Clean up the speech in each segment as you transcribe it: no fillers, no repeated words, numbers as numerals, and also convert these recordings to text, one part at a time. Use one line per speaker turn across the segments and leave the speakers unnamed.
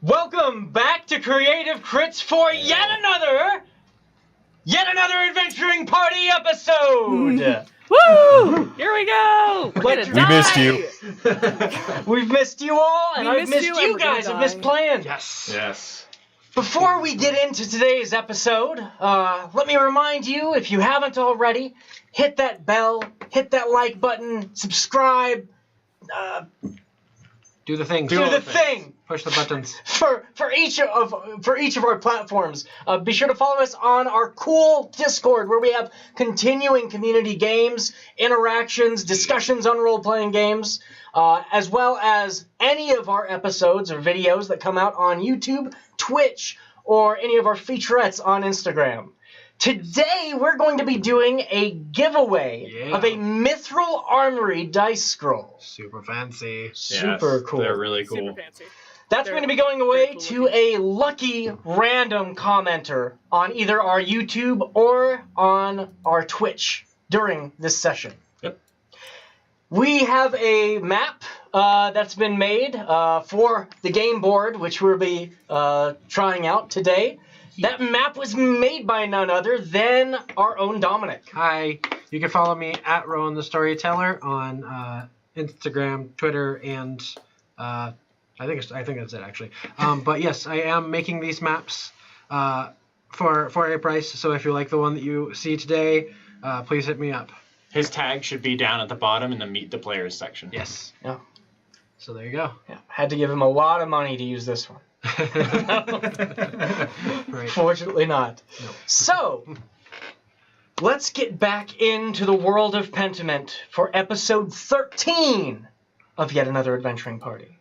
Welcome back to Creative Crits for yet another adventuring party episode.
Woo! Here we go.
We missed you.
We've missed you all, and I've missed you
and
guys. I've missed playing.
Yes.
Before we get into today's episode, let me remind you, if you haven't already, hit that bell, hit that like button, subscribe.
Do the thing.
Do the thing.
Push the buttons.
For each of our platforms. Be sure to follow us on our cool Discord, where we have continuing community games, interactions, discussions on role-playing games, as well as any of our episodes or videos that come out on YouTube, Twitch, or any of our featurettes on Instagram. Today, we're going to be doing a giveaway of a Mithril Armory dice scroll.
Super fancy.
Super cool.
They're really cool.
Super fancy.
That's going to be going away to a lucky random commenter on either our YouTube or on our Twitch during this session.
Yep.
We have a map that's been made for the game board, which we'll be trying out today. That map was made by none other than our own Dominic.
Hi. You can follow me at Rowan the Storyteller on Instagram, Twitter, and I think that's it actually. But yes, I am making these maps for a price. So if you like the one that you see today, please hit me up.
His tag should be down at the bottom in the Meet the Players section.
Yes.
Yeah.
So there you go.
Yeah. Had to give him a lot of money to use this one.
Right.
Fortunately not.
No.
So, let's get back into the world of Pentiment for episode 13 of yet another adventuring party.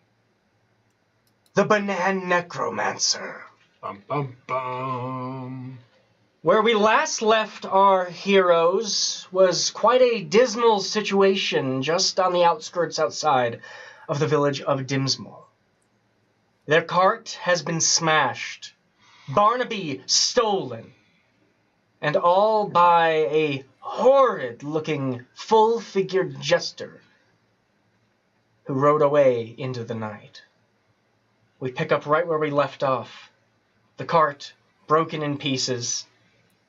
The Bananecromancer.
Bum, bum, bum.
Where we last left our heroes was quite a dismal situation just on the outskirts outside of the village of Dimsmal. Their cart has been smashed, Barnabee stolen, and all by a horrid-looking, full-figured jester who rode away into the night. We pick up right where we left off. The cart broken in pieces,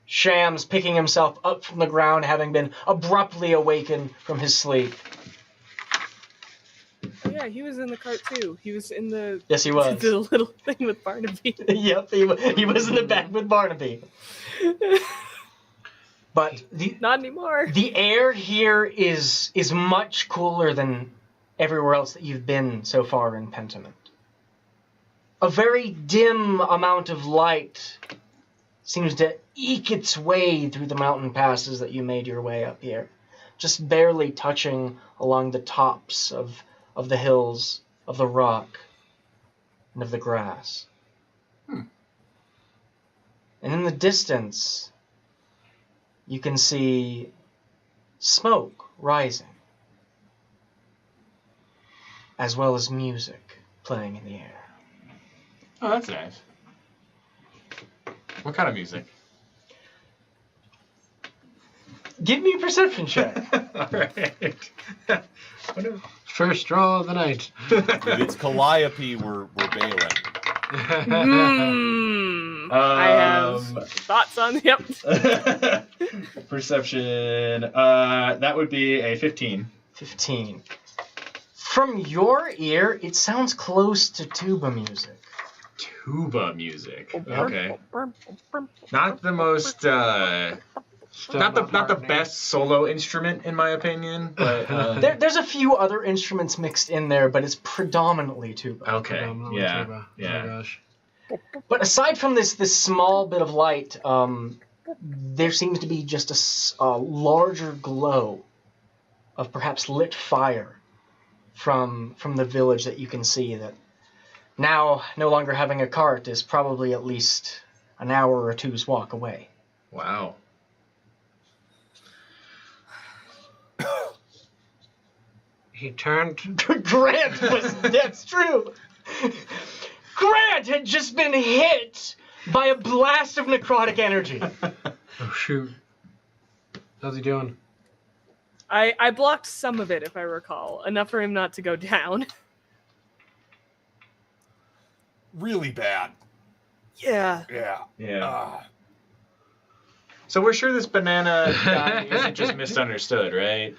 Shams picking himself up from the ground, having been abruptly awakened from his sleep.
Oh yeah, he was in the cart too. He was in the
Yes, he was.
the little thing with Barnabee.
Yep, he was in the back with Barnabee. But
Not anymore.
the air here is much cooler than everywhere else that you've been so far in Pentiment. A very dim amount of light seems to eke its way through the mountain passes that you made your way up here, just barely touching along the tops of the hills, of the rock, and of the grass. And in the distance, you can see smoke rising, as well as music playing in the air.
Oh, that's nice. What kind of music?
Give me a perception check.
All right.
First draw of the night.
If it's Calliope, we're bailing.
I have thoughts on
Perception. That would be a 15.
15. From your ear, it sounds close to tuba music.
Tuba music. Okay. Not the most. Not the best solo instrument in my opinion, but
There's a few other instruments mixed in there, but it's predominantly tuba.
okay.
Predominantly
Yeah.
tuba. Oh
Yeah.
my gosh.
But aside from this small bit of light, there seems to be just a larger glow of perhaps lit fire from the village that you can see that now no longer having a cart is probably at least an hour or two's walk away.
Wow.
He turned.
Grant was, that's true. Grant had just been hit by a blast of necrotic energy.
Oh shoot. How's he doing?
I blocked some of it, if I recall. Enough for him not to go down.
really bad.
Yeah.
Yeah.
So we're sure this banana guy isn't just misunderstood, right?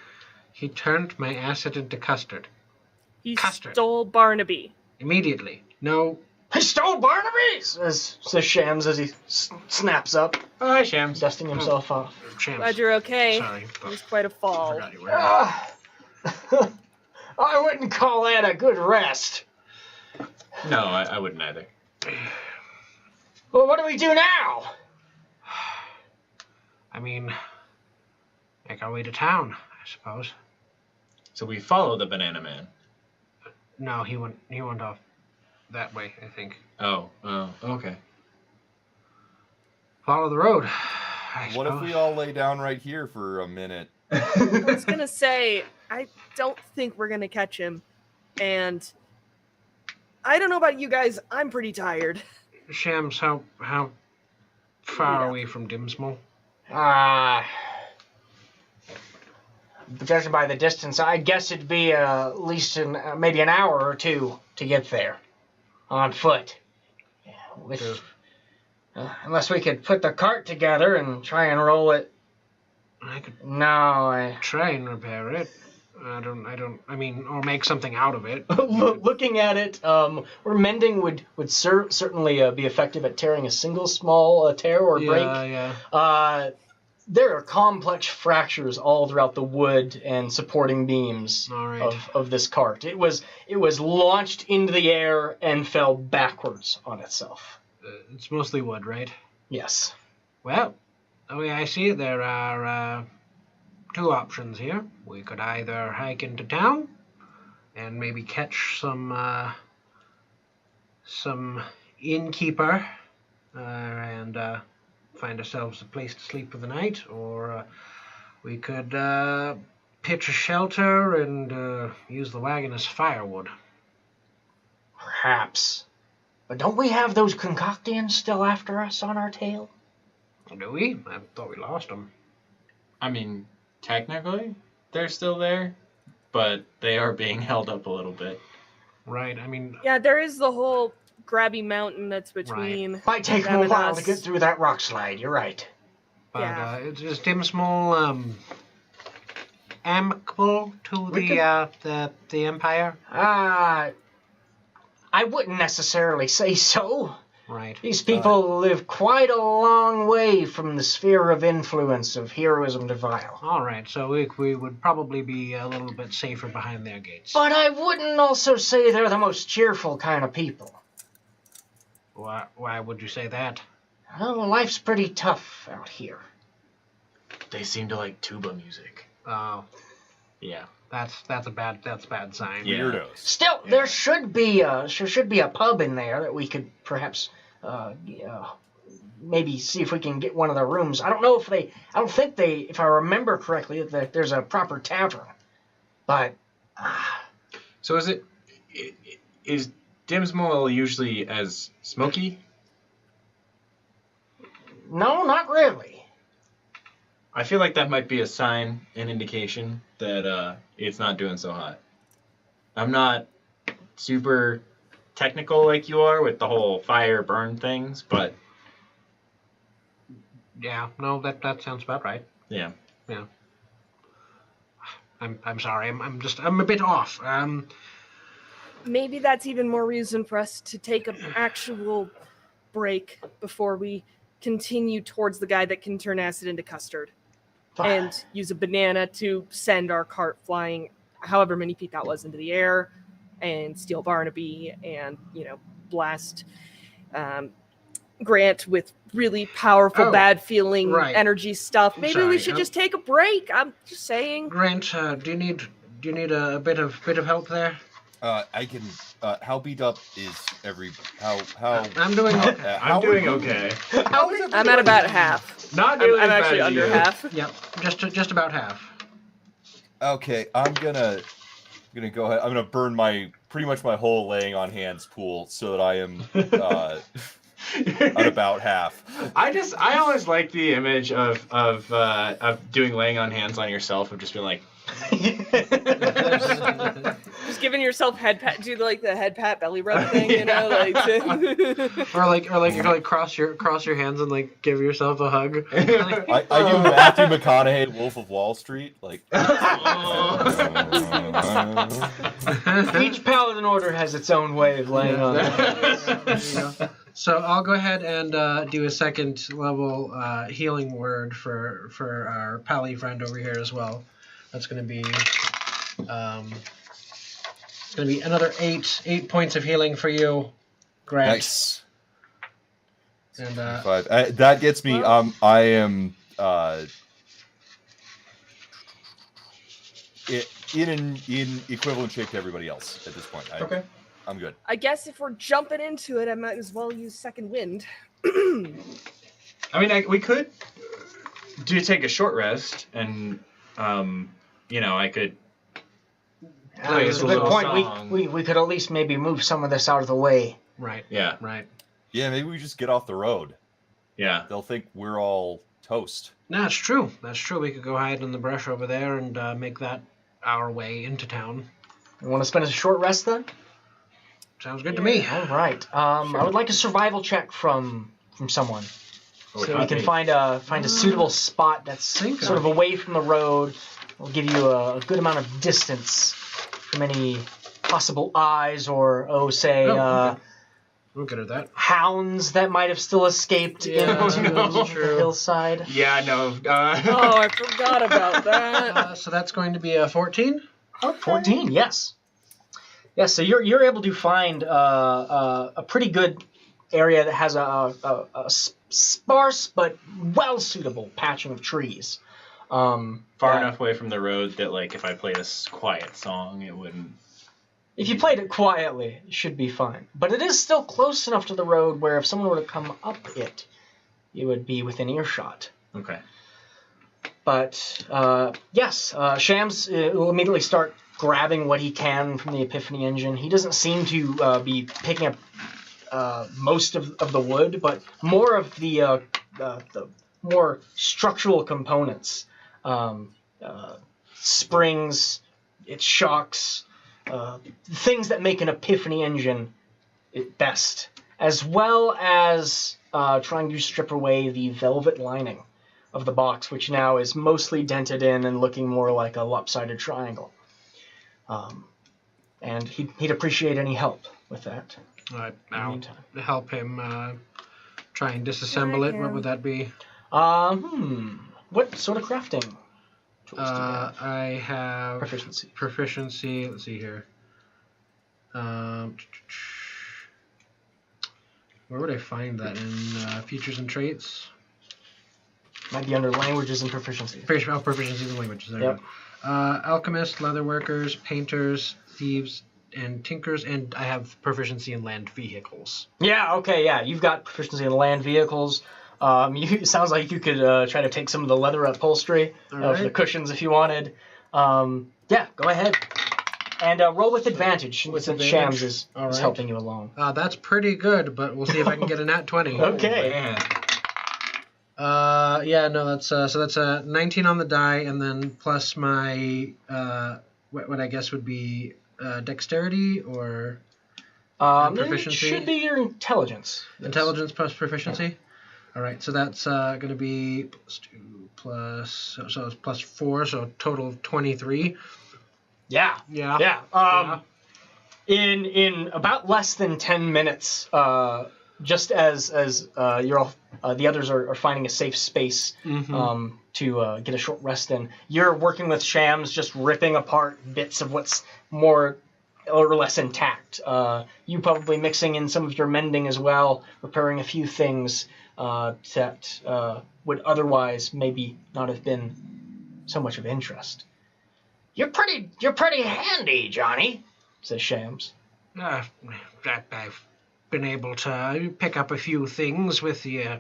He turned my acid into custard.
He
Custard.
stole Barnabee.
Immediately. No.
I stole Barnabee! says Shams as he snaps up,
Hi, Shams.
dusting himself off.
Chance.
Glad you're okay.
Sorry.
It was quite a fall.
Forgot you were here.
I wouldn't call that a good rest.
No, I wouldn't either.
Well, what do we do now?
I mean, make our way to town, I suppose.
So we follow the banana man.
No, he went off that way, I think.
Oh, okay.
Follow the road.
What if we all lay down right here for a minute?
I was gonna say, I don't think we're gonna catch him, and I don't know about you guys. I'm pretty tired.
Shams, how far are we from Dimsmal?
Judging by the distance, I guess it'd be at least maybe an hour or two to get there on foot. Unless we could put the cart together and try and roll it.
I could
No,
try and repair it. I mean, or make something out of it.
Looking at it, where mending would certainly be effective at tearing a single small tear or break.
Yeah.
There are complex fractures all throughout the wood and supporting beams of this cart. It was launched into the air and fell backwards on itself.
It's mostly wood, right?
Yes.
Well, the way I see it, there are two options here. We could either hike into town and maybe catch some innkeeper and find ourselves a place to sleep for the night, or we could pitch a shelter and use the wagon as firewood.
Perhaps. But don't we have those concoctions still after us on our tail?
Do we? I thought we lost them.
I mean, technically, they're still there, but they are being held up a little bit.
Right, I mean...
Yeah, there is the whole grabby mountain that's between...
Might take
them
them a
and
while
us.
to get through that rock slide, you're right.
But
Yeah.
is Dimsmal amicable to the Empire?
I wouldn't necessarily say so.
Right.
These people live quite a long way from the sphere of influence of heroism to vile.
All right, so we would probably be a little bit safer behind their gates.
But I wouldn't also say they're the most cheerful kind of people.
Why would you say that?
Well, life's pretty tough out here.
They seem to like tuba music.
Oh,
Yeah.
that's a bad sign.
Yeah.
Weirdos.
Still, there should be a pub in there that we could perhaps maybe see if we can get one of the rooms. I don't think if I remember correctly, that there's a proper tavern. But
So is Dimsmal usually as smoky?
no, not really.
I feel like that might be a sign, an indication that it's not doing so hot. I'm not super technical like you are with the whole fire burn things, but
Yeah, no, that sounds about right.
yeah.
Yeah. I'm sorry. I'm a bit off.
Maybe that's even more reason for us to take an actual break before we continue towards the guy that can turn acid into custard. And use a banana to send our cart flying however many feet that was into the air and steal Barnabee and, blast Grant with really powerful, bad feeling energy stuff. Maybe we should just take a break. I'm just saying.
Grant, do you need a bit of help there?
I can. How beat up is how?
I'm doing okay.
I'm doing okay.
I'm at about half.
Not nearly
I'm
as bad
actually
as
under
you.
half.
Yep, just about half.
Okay, I'm gonna go ahead. I'm gonna burn pretty much my whole laying on hands pool so that I am at about half.
I always like the image of doing laying on hands on yourself, of just being like
Just giving yourself head pat, do like the head pat belly rub thing, you know, like.
or like you can like cross your hands and like give yourself a hug.
I do Matthew McConaughey, Wolf of Wall Street, like.
Each paladin order has its own way of laying on it.
So I'll go ahead and do a second level healing word for our pally friend over here as well. That's going to be another 8 points of healing for you, Grant.
Nice.
And
5. That gets me. I am in equivalent shape to everybody else at this point.
Okay.
I'm good.
I guess if we're jumping into it, I might as well use second wind.
I mean, we could take a short rest, and I could.
That's a good point. We could at least maybe move some of this out of the way.
Right.
Yeah.
Right.
Yeah, maybe we just get off the road.
Yeah.
They'll think we're all toast.
No, that's true. That's true. We could go hide in the brush over there and make that our way into town.
You want to spend a short rest then?
Sounds good to me.
All right. Sure. I would like a survival check from someone, so we can find a suitable spot that's sort of away from the road. We'll give you a good amount of distance from any possible eyes or
we're good at that.
Hounds that might have still escaped into the hillside.
Yeah, no.
Oh, I forgot about that.
So that's going to be a 14.
14, yes. Yeah, so you're able to find a pretty good area that has a sparse but well suitable patching of trees.
Far enough away from the road that, like, if I played a quiet song, it wouldn't.
If you played it quietly, it should be fine. But it is still close enough to the road where if someone were to come up it, you would be within earshot.
Okay.
But yes, Shams will immediately start grabbing what he can from the Epiphany engine. He doesn't seem to be picking up most of the wood, but more of the more structural components. Springs, its shocks, things that make an Epiphany engine best, as well as trying to strip away the velvet lining of the box, which now is mostly dented in and looking more like a lopsided triangle. And he'd appreciate any help with that.
I'll help him try and disassemble it. What would that be?
What sort of crafting tools do you have?
I have
proficiency.
Let's see here. Where would I find that in features and traits?
Might be under languages and proficiency.
Proficiency in languages. There
Yep.
we go. Alchemists, leatherworkers, painters, thieves, and tinkers, and I have proficiency in land vehicles.
Yeah. Okay. Yeah. You've got proficiency in land vehicles. It sounds like you could try to take some of the leather upholstery for the cushions if you wanted. Yeah, go ahead. And roll with advantage since Shams is helping you along.
That's pretty good, but we'll see if I can get a nat 20.
Okay.
Yeah, no, that's so that's a 19 on the die, and then plus my what I guess would be dexterity or proficiency.
It should be your intelligence.
Intelligence plus proficiency. Yeah. All right, so that's going to be plus 2 so it's plus 4, so a total of 23.
Yeah. In about less than 10 minutes, just as you're all, the others are finding a safe space to get a short rest in, you're working with Shams, just ripping apart bits of what's more or less intact. You probably mixing in some of your mending as well, repairing a few things that would otherwise maybe not have been so much of interest. You're pretty handy, Johnny, says Shams.
I've been able to pick up a few things with the,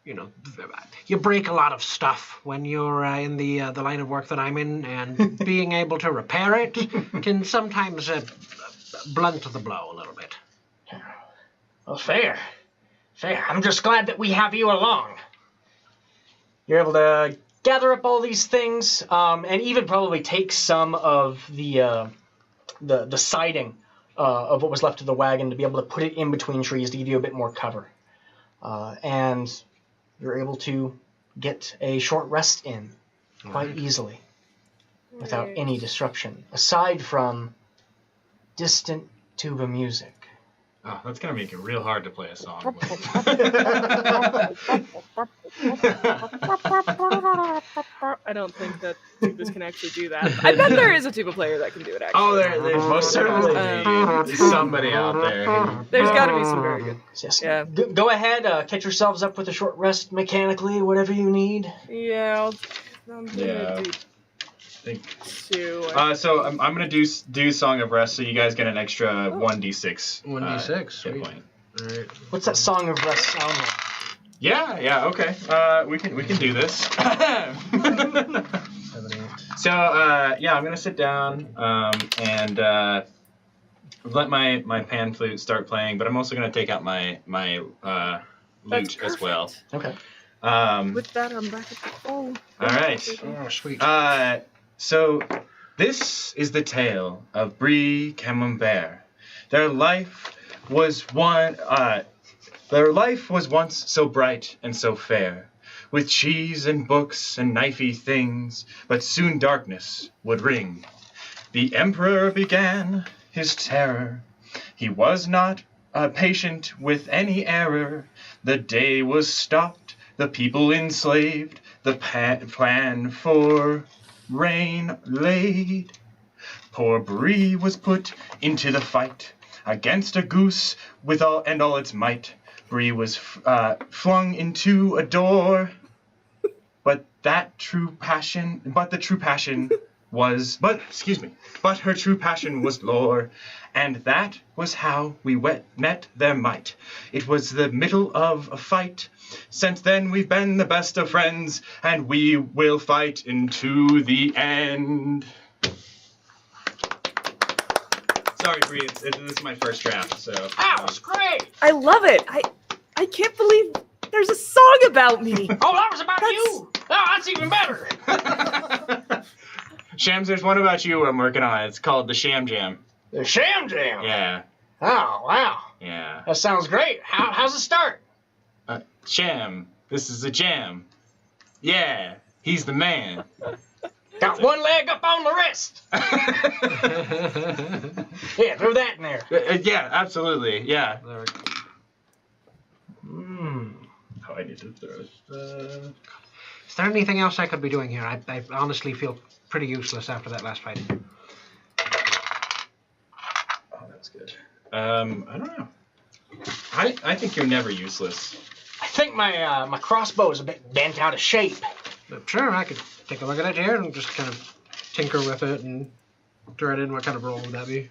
you break a lot of stuff when you're in the line of work that I'm in, and being able to repair it can sometimes blunt the blow a little bit.
Well, fair. I'm just glad that we have you along. You're able to gather up all these things, and even probably take some of the the siding of what was left of the wagon to be able to put it in between trees to give you a bit more cover. And you're able to get a short rest in quite easily without any disruption, aside from distant tuba music.
Oh, that's gonna make it real hard to play a song with.
I don't think that tubas can actually do that. I bet there is a tuba player that can do it, actually.
Oh, there's most certainly somebody out there.
There's got to be some very good.
Yes.
Yeah.
Go ahead, catch yourselves up with a short rest mechanically, whatever you need.
Yeah, I'm gonna do
Think.
two.
So I'm gonna do Song of Rest, so you guys get an extra 1d6.
1d6.
Hit
Sweet.
point.
All right.
What's that Song of Rest sound like?
Yeah, okay. We can do this.
7, 8.
So I'm gonna sit down and let my pan flute start playing, but I'm also gonna take out my lute as well.
Okay.
With that, I'm back at the phone.
All right.
Oh, sweet.
So this is the tale of Brie Camembert. Their life was once so bright and so fair, with cheese and books and knifey things, but soon darkness would ring. The emperor began his terror. He was not patient with any error. The day was stopped, the people enslaved, the plan for reign laid. Poor Brie was put into the fight against a goose with all its might. Brie was flung into a door, but her true passion was lore, and that was how we met their might. It was the middle of a fight. Since then we've been the best of friends, and we will fight into the end. Sorry, Brie, this is my first draft, so.
That was great!
I love it. I can't believe there's a song about me.
Oh, that was about you! Oh, that's even better!
Shams, there's one about you I'm working on. It's called the Sham Jam.
The Sham Jam!
Yeah.
Oh, wow.
Yeah.
That sounds great. How's it start?
Sham, this is a jam. Yeah, he's the man.
Got one leg up on the wrist. Yeah, throw that in there.
Yeah, absolutely. Yeah.
There we go.
Oh, I need to throw it.
Is there anything else I could be doing here? I honestly feel pretty useless after that last fight.
Oh, that's good. I don't know. I think you're never useless.
I think my crossbow is a bit bent out of shape.
But sure, I could take a look at it here and just kind of tinker with it and throw it in. What kind of roll would that be?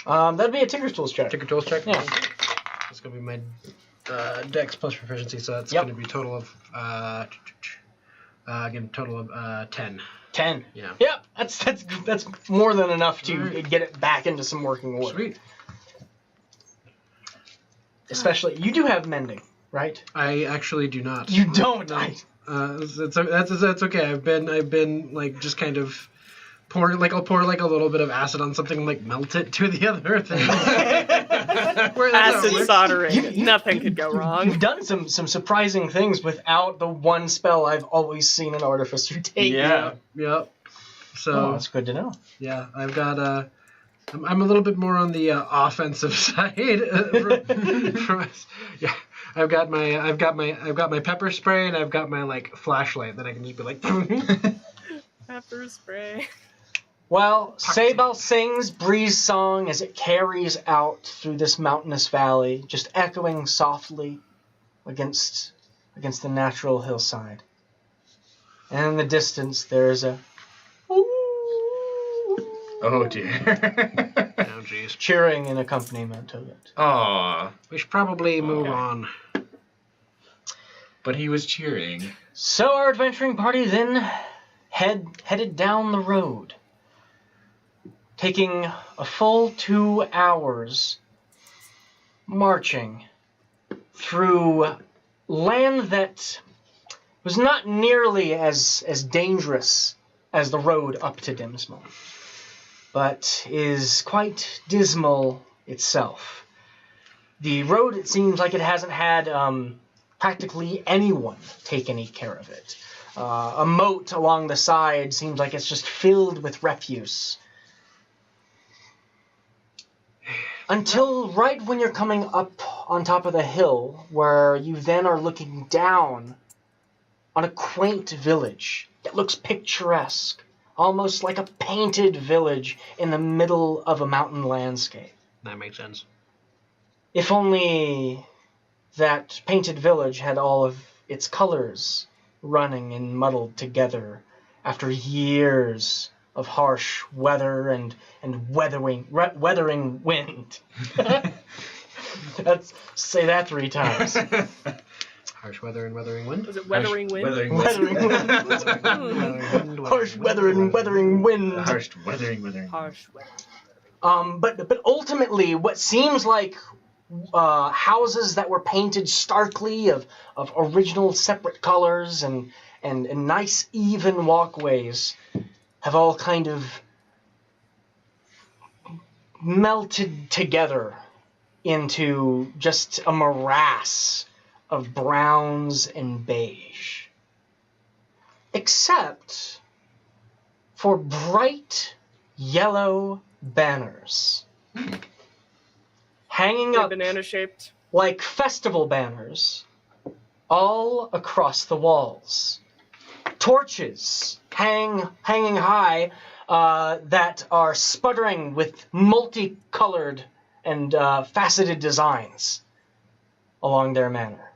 That'd be a Tinker's Tools check.
Tinker Tools check?
Yeah.
That's going to be my Dex plus proficiency, so that's
Yep.
going to be total of, total of 10.
10.
Yeah.
Yep, that's more than enough to
Alright.
get it back into some working order.
Sweet.
Especially, you do have mending, right?
I actually do not.
You don't.
No. That's okay. I've been like just kind of I'll pour like a little bit of acid on something and like melt it to the other thing.
Acid soldering. Nothing could go wrong.
You've done some surprising things without the one spell I've always seen an artificer take.
Yeah.
Yep. So
Oh, that's good to know.
yeah, I've got I'm a little bit more on the offensive side. Yeah, I've got my pepper spray and I've got my like flashlight that I can just be like.
Pepper spray.
Well, Sabal sings Brie's song as it carries out through this mountainous valley, just echoing softly against the natural hillside. And in the distance, there's a
Oh dear.
Oh jeez.
cheering and accompaniment of it.
Aw.
We should probably move
Okay.
on.
But he was cheering.
So our adventuring party then headed down the road, taking a full 2 hours marching through land that was not nearly as dangerous as the road up to Dimsmal. but is quite dismal itself. The road, it seems like it hasn't had practically anyone take any care of it. A moat along the side seems like it's just filled with refuse. Until right when you're coming up on top of the hill, where you then are looking down on a quaint village that looks picturesque, almost like a painted village in the middle of a mountain landscape.
That makes sense.
If only that painted village had all of its colors running and muddled together after years of harsh weather and weathering wind. Say that 3 times.
Harsh weather and weathering wind?
Was it weathering wind?
Weathering
Weathering wind. Harsh weather and weathering wind.
Harsh weathering.
Harsh weather.
But ultimately, what seems like houses that were painted starkly of original separate colors and nice even walkways have all kind of melted together into just a morass of browns and beige. Except for bright yellow banners hanging up
Banana-shaped.
like festival banners all across the walls. Torches hanging high that are sputtering with multicolored and faceted designs along their manner.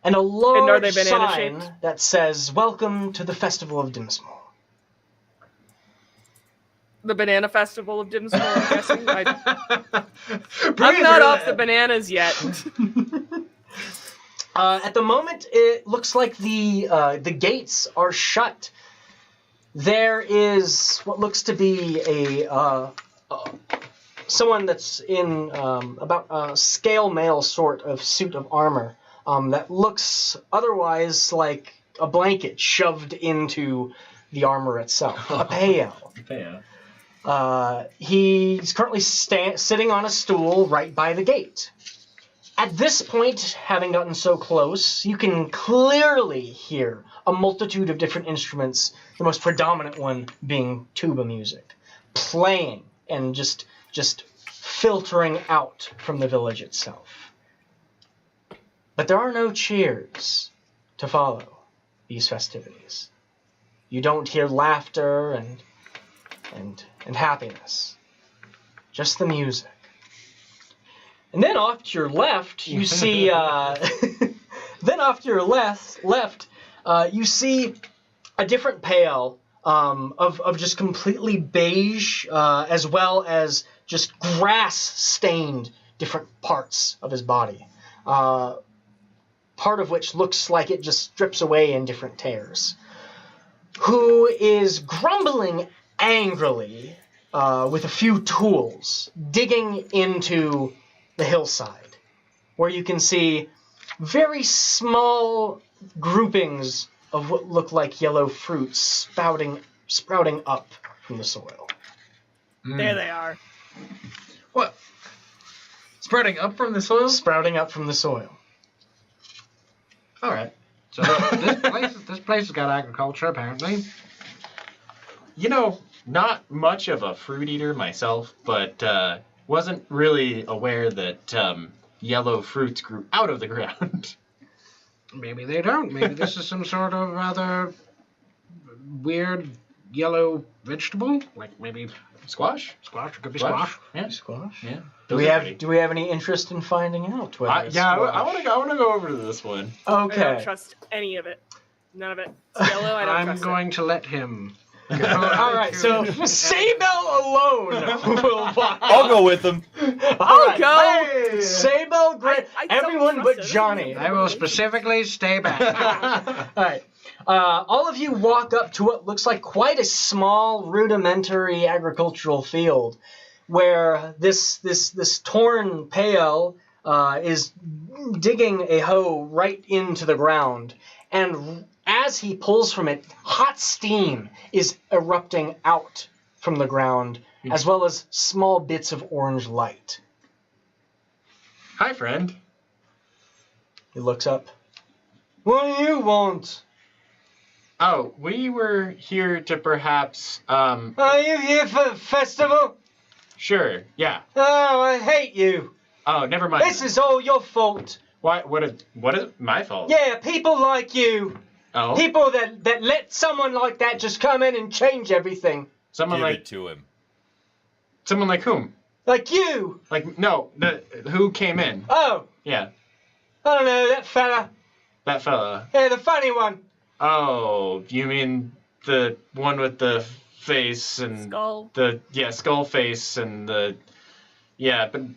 And a
are they
large
banana-shaped?
sign that says, "Welcome to the Festival of Dimsmal."
The Banana Festival of Dimsmal, I'm guessing. I'm
Bree's
not
really-
off the bananas yet.
At the moment, it looks like the gates are shut. There is what looks to be someone that's in about a scale mail sort of suit of armor that looks otherwise like a blanket shoved into the armor itself. A payal.
Yeah.
He's currently sitting on a stool right by the gate. At this point, having gotten so close, you can clearly hear a multitude of different instruments, the most predominant one being tuba music, playing and just filtering out from the village itself. But there are no cheers to follow these festivities. You don't hear laughter and happiness. Just the music. And then off to your left, you see. Then off to your left, you see a different pale of just completely beige, as well as just grass-stained different parts of his body. Part of which looks like it just drips away in different tears. Who is grumbling angrily with a few tools, digging into the hillside, where you can see very small groupings of what look like yellow fruits sprouting up from the soil.
There they are.
What? Sprouting up from the soil?
Sprouting up from the soil.
All right.
So this place has got agriculture, apparently.
You know, not much of a fruit eater myself, but wasn't really aware that yellow fruits grew out of the ground.
Maybe they don't. Maybe this is some sort of rather weird yellow vegetable. Like maybe
Squash?
squash. It could be squash.
Yeah.
Squash?
Yeah.
Do we have any interest in finding out whether it's
I
squash?
want to go over to this one.
I
Okay.
don't trust any of it. None of it. It's yellow. I don't
I'm
trust
going to let him.
All right, so Saybell alone will walk.
I'll go with them.
I'll go.
Hey, Saybell, great.
I don't
Everyone
trust
but
it.
Johnny.
I will specifically stay back.
All right. All of you walk up to what looks like quite a small, rudimentary agricultural field, where this torn pail is digging a hoe right into the ground, and as he pulls from it, hot steam is erupting out from the ground, as well as small bits of orange light.
Hi, friend.
He looks up. What do you want?
Oh, we were here to perhaps,
Are you here for the festival?
Sure, yeah.
Oh, I hate you.
Oh, never mind.
This is all your fault.
Why? What is it my fault?
Yeah, people like you.
Oh,
People that let someone like that just come in and change everything.
someone
Give
like
it to him.
someone like whom?
Like you.
Like no, who came in?
Oh,
Yeah,
I don't know, that fella.
that fella.
Yeah, the funny one.
Oh, you mean the one with the face and
Skull.
skull face and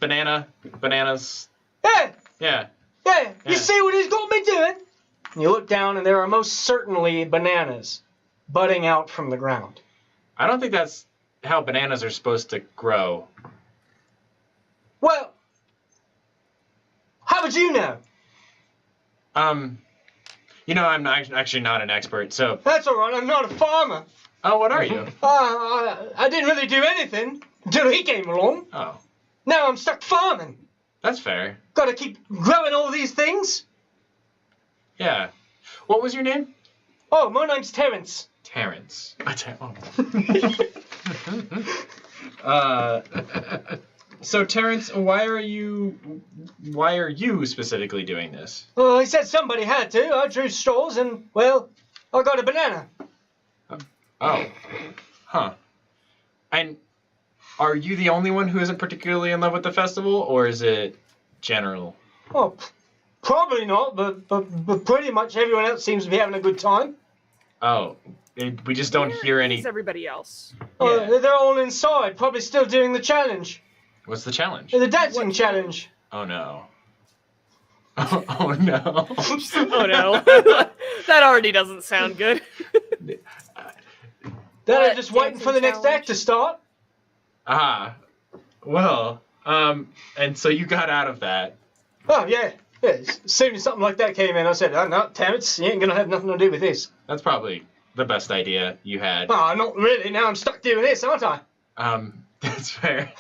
bananas.
Yeah,
Yeah.
yeah. You
Yeah.
see what he's got me doing? And you look down and there are most certainly bananas budding out from the ground.
I don't think that's how bananas are supposed to grow.
Well, how would you know?
I'm actually not an expert, so.
That's all right, I'm not a farmer.
Oh, what are you?
I didn't really do anything until he came along.
Oh,
Now I'm stuck farming.
that's fair.
Gotta keep growing all these things.
Yeah. What was your name?
Oh, my name's Terrence.
Terrence. So Terrence, why are you specifically doing this?
Oh, he said somebody had to. I drew straws and, well, I got a banana.
Oh. Huh. And are you the only one who isn't particularly in love with the festival, or is it general?
Oh, probably not, but pretty much everyone else seems to be having a good time.
Oh. We just don't hear any.
Where's everybody else?
Oh,
Yeah.
they're all inside, probably still doing the challenge.
What's the challenge?
The dancing challenge.
Oh no. Oh no.
Oh no. That already doesn't sound good.
They're
What
just waiting for the
dancing
next act to start.
Ah. Well, and so you got out of that.
Oh, yeah. As soon as something like that came in, I said, oh, no, Terrence, you ain't going to have nothing to do with this.
That's probably the best idea you had.
Oh, not really. Now I'm stuck doing this, aren't I?
That's fair.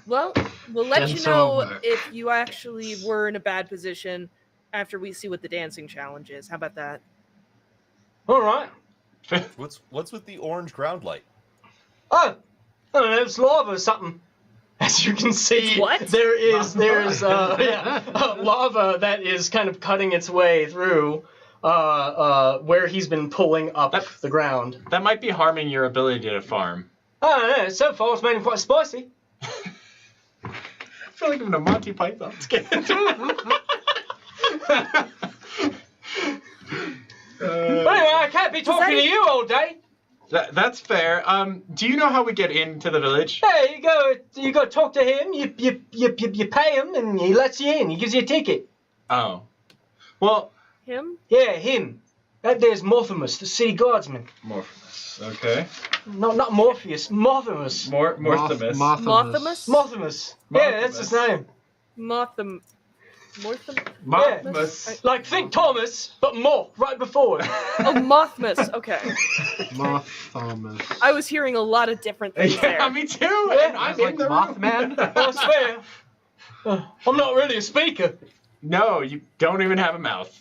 Well, we'll let
Dance
you know
over.
if you actually were in a bad position after we see what the dancing challenge is. How about that?
All right.
What's with the orange ground light?
Oh, I don't know, it's lava or something. As you can see,
It's what?
there's lava that is kind of cutting its way through where he's been pulling up the ground.
That might be harming your ability to farm.
I don't know, so far it's made him quite spicy.
I feel like I'm in a Monty Python skit.
But anyway, I can't be talking to you all day.
That's fair. Do you know how we get into the village?
Hey, you go talk to him, you pay him, and he lets you in, he gives you a ticket.
Oh. Well,
Him?
Yeah, him. That there's Morphemus, the city guardsman.
Morphemus. Okay.
Not Morpheus, Morphemus.
Morphemus.
Mothamus?
Morphemus. Yeah, that's his name.
Morphemus.
Morphemus.
Like, think Thomas, but more, right before it.
Oh, Mothmas. Okay.
Mothmas.
I was hearing a lot of different things
Yeah,
there.
me too.
Yeah,
and I'm
like
in the
Mothman?
That's fair. I'm not really a speaker.
No, you don't even have a mouth.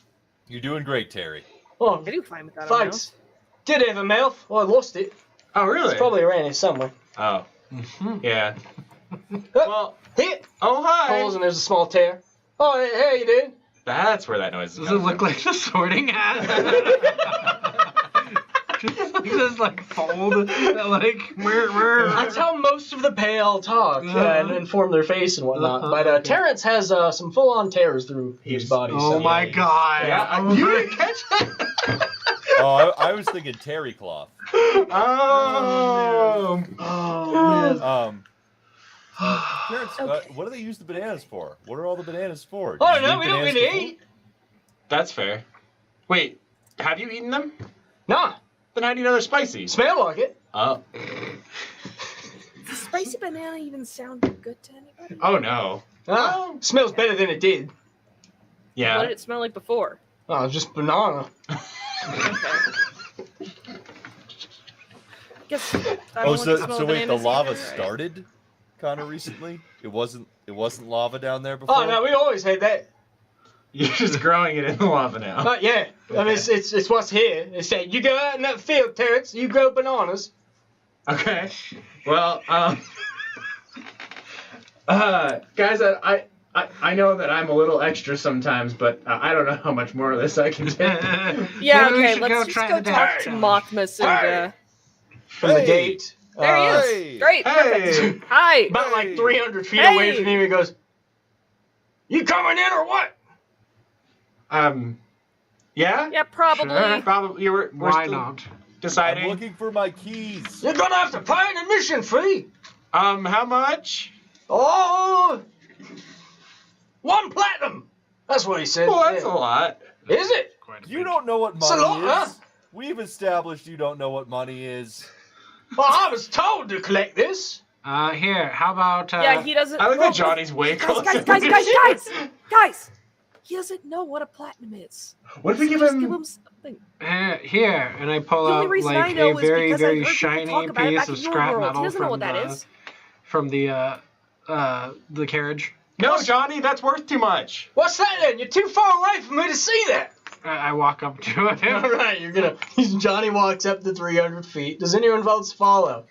You're doing great, Terry.
Oh,
I do fine with that.
thanks. Did have a mouth. Well, I lost it.
Oh, really?
It's probably around here somewhere.
Oh. Yeah.
Oh,
Well,
hit.
oh, hi.
Pulls and there's a small tear. Oh, hey, how you doing?
That's where that noise is
Does it
coming
look
from.
like the sorting hat? just like fold, like
That's how most of the pale talk and inform their face and whatnot. But
Okay.
Terrence has some full-on tears through his body.
Oh
so.
my god!
Yeah,
Oh
you
my-
didn't catch that?
Oh, I was thinking terry cloth.
Oh.
Oh man.
Terrence,
Okay.
what do they use the bananas for? What are all the bananas for?
Oh
Do you
no,
eat
we don't
bananas
really
before?
eat.
That's fair. Wait, have you eaten them?
Nah,
Then how do you know they're spicy?
smell like it.
Oh.
Does spicy banana even sound good to anybody?
Oh no.
Ah, smells better than it did.
Yeah.
What did it smell like before?
Oh, just banana.
Okay. guess I don't
Oh,
want to smell
so wait, the
bananas
lava
either, right?
started kind of recently. It wasn't lava down there before.
Oh no, we always had that.
You're just growing it in the lava now.
But yeah, I mean it's what's here. It said you go out in that field, Terrence. You grow bananas.
Okay. Well, guys, I know that I'm a little extra sometimes, but I don't know how much more of this I can take.
Yeah,
Maybe we
okay,
should
let's
go
just
try
go
the
talk
dance
to
challenge.
Mothmas and,
From the
Hey!
gate.
there he is.
Hey!
Great, perfect.
Hey!
Hi.
About like 300 feet
Hey!
away from you, he goes, "You coming in or what?"
Yeah?
Yeah, probably.
Sure, probably. We're
Why
still
not?
deciding.
I'm looking for my keys.
You're gonna have to pay an admission fee.
How much?
Oh, 1 platinum. That's what he said.
Well, that's
Yeah.
a lot.
Is it?
Quite a
You
bit.
don't know what
It's a
money
lot, huh?
is. We've established you don't know what money is.
Well, I was told to collect this.
Here, how about...
Yeah, he doesn't.
I like
well,
that Johnny's way
guys,
closer.
guys! He doesn't know what a platinum is.
What if we give
Just
him?
give him something.
Here, and I pull
The only
out
reason
like
I know
a
is
very,
because I've
very
heard people
shiny
talk about it
piece
back
of
in your
scrap
world. He
metal
doesn't know what that is.
from the carriage.
No, Johnny, that's worth too much.
What's that then? You're too far away for me to see that.
I walk up to
All
him.
right, you're gonna. Johnny walks up to 300 feet. Does anyone else follow?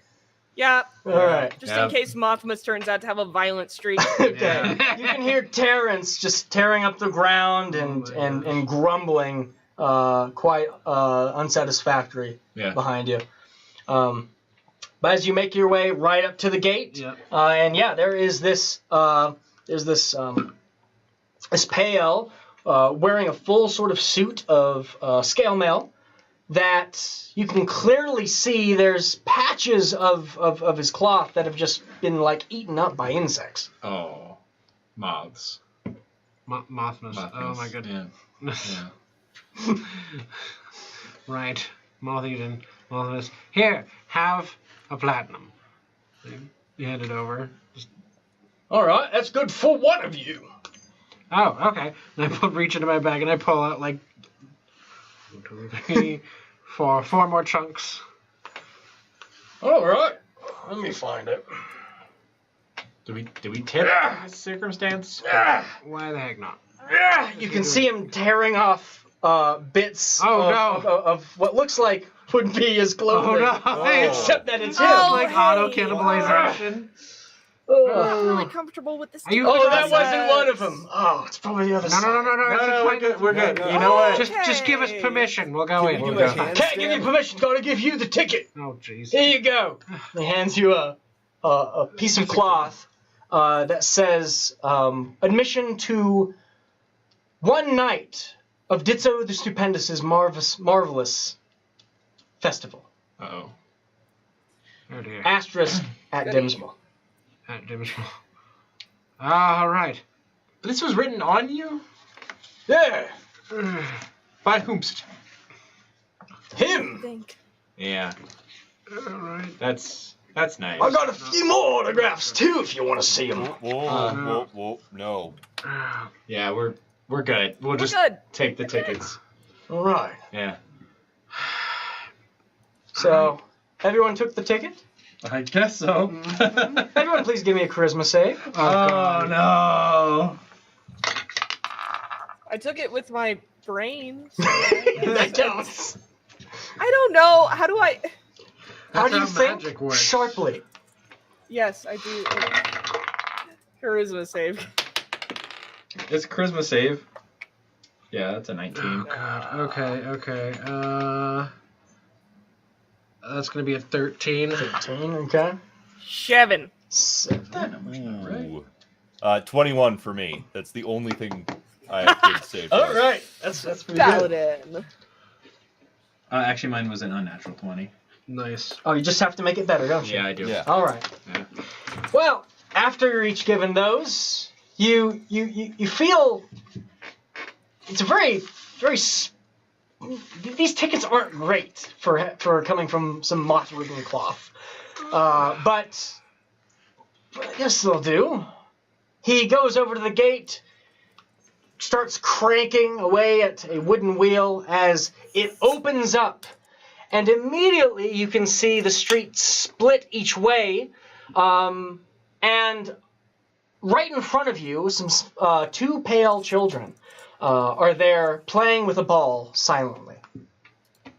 Yeah,
All right.
just
Yeah.
in case Mothmas turns out to have a violent streak.
Okay. You can hear Terrence just tearing up the ground and grumbling, quite unsatisfactory
Yeah.
behind you. But as you make your way right up to the gate,
Yeah.
and yeah, there is this this pale wearing a full sort of suit of scale mail that you can clearly see there's patches of his cloth that have just been like eaten up by insects.
Oh, moths.
Mothmas. Oh my goodness.
Yeah. Yeah.
Right. Moth-eaten. Mothmas. Here, have a platinum. You hand it over.
All right, that's good for one of you.
Oh, okay. And I reach into my bag and I pull out like 1, 2, 3, 4 more chunks.
All right, let me find it.
Do we tip in this circumstance?
Why the heck not?
You can see him tearing off bits
Oh,
of what looks like would be his clothing.
Oh no!
Except that it's him.
Oh,
Like
hey.
auto cannibalization.
Ugh.
I'm really comfortable with this.
Are you-
Oh, that
process.
wasn't one of them. Oh, it's probably the other
No,
side.
no, no, no, no. it's
No, we're
fine.
good. We're good.
No, no.
You know what?
Just give us permission. We'll go
Can
in.
we
We'll
do
go.
a hand-
Can't give you permission. Gotta give you the ticket.
Oh jeez.
Here you go. He hands you a piece of cloth that says admission to one night of Ditzo the Stupendous's marvelous festival.
Uh-oh.
Oh dear.
Asterisk at
Goody.
Dimsmal.
At Dimsmal. All right.
This was written on you?
Yeah,
By whomst?
him.
Think.
Yeah,
All right.
that's nice.
I got a few more autographs too, if you want to see them.
Whoa, no.
Yeah, we're good. We'll just
good.
take the tickets.
All right.
Yeah.
So, everyone took the ticket.
I guess so.
Everyone, please give me a charisma save.
Oh, God.
no.
I took it with my brain.
That counts.
I don't know. How do I?
How
That's
do you
how
think?
magic works.
Sharply.
Yes, I do. Charisma save.
It's a charisma save. Yeah, that's a 19.
Oh God. Okay. That's gonna be a 13.
13, okay.
7.
7.
Ooh. 21 for me. That's the only thing I have to say.
All right. That's pretty good.
Paladin.
Actually, mine was an unnatural 20.
Nice.
Oh, you just have to make it better, don't you?
Yeah, I do.
Yeah.
All right.
Yeah.
Well, after you're each given those, you feel it's a very these tickets aren't great for coming from some moth-ridden cloth, but I guess they'll do. He goes over to the gate, starts cranking away at a wooden wheel as it opens up, and immediately you can see the street split each way, and right in front of you, some two pale children are there playing with a ball silently.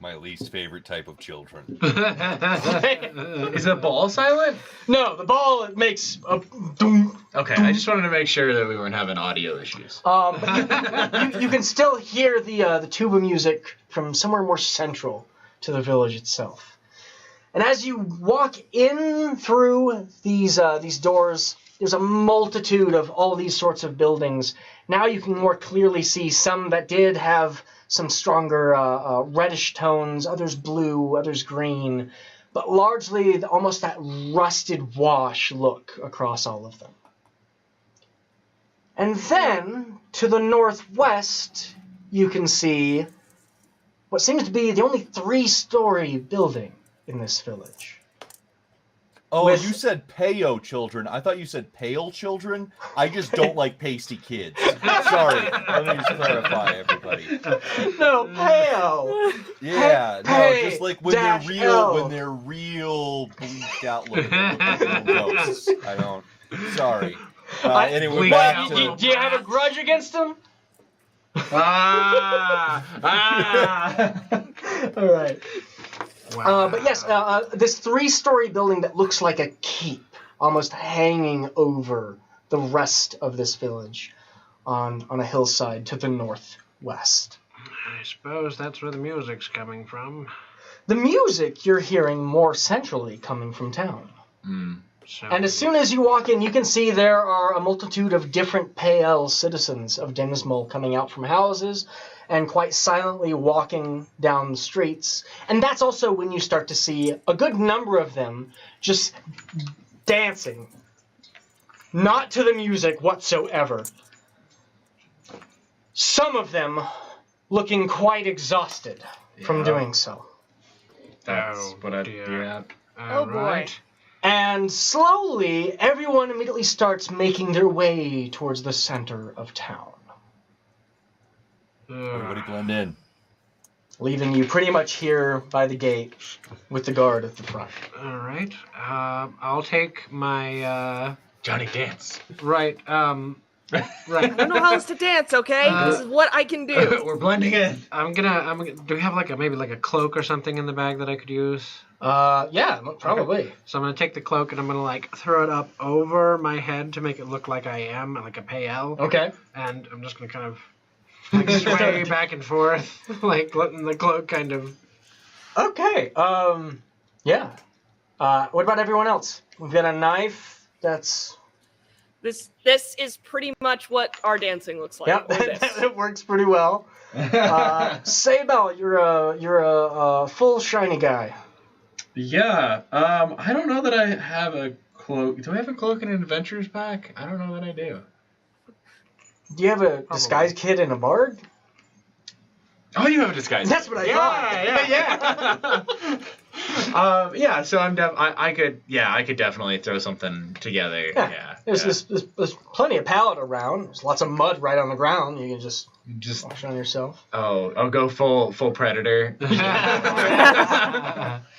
My least favorite type of children.
Is the ball silent?
No, the ball makes a doom.
Okay, I just wanted to make sure that we weren't having audio issues.
But you can still hear the tuba music from somewhere more central to the village itself. And as you walk in through these doors, there's a multitude of all these sorts of buildings. Now you can more clearly see some that did have some stronger reddish tones, others blue, others green, but largely almost that rusted wash look across all of them. And then, to the northwest, you can see what seems to be the only 3-story building in this village.
Oh, you said payo children. I thought you said pale children. I just don't like pasty kids. Sorry. Let me just clarify, everybody.
No, pale.
Yeah, no, just like when
L.
they're real bleached out looking. They look like little ghosts. I don't. Sorry. Anyway, back to...
Do you have a grudge against them?
Ah!
All right.
Wow.
But yes, this 3-story building that looks like a keep, almost hanging over the rest of this village on a hillside to the northwest.
I suppose that's where the music's coming from.
The music you're hearing more centrally coming from town.
So,
And as soon as you walk in, you can see there are a multitude of different pale citizens of Dimsmal coming out from houses and quite silently walking down the streets. And that's also when you start to see a good number of them just dancing. Not to the music whatsoever. Some of them looking quite exhausted from doing so.
That's what I...
dear.
Yeah.
Oh, boy.
Alright.
And slowly, everyone immediately starts making their way towards the center of town,
Everybody blend in.
leaving you pretty much here by the gate with the guard at the front.
Alright. I'll take my,
Johnny, dance.
right,
I don't know how else to dance, okay? This is what I can do.
We're blending in.
I'm gonna, do we have maybe a cloak or something in the bag that I could use?
Yeah, probably.
So I'm gonna take the cloak and I'm gonna throw it up over my head to make it look like I am like a pale.
Okay.
And I'm just gonna kind of sway back and forth, letting the cloak kind of.
Okay. Yeah. What about everyone else? We've got a knife. That's.
This is pretty much what our dancing looks like.
Yep.
or this.
It works pretty well. Sabel, you're a full shiny guy.
Yeah. I don't know that I have a cloak. Do I have a cloak in an adventurer's pack? I don't know that I do.
Do you have a disguise kit and a bard?
Oh, you have a disguise.
That's what I thought.
Yeah. Yeah. So I could definitely throw something together. Yeah.
There's plenty of pallet around. There's lots of mud right on the ground. You can just wash on yourself.
Oh, I'll go full predator.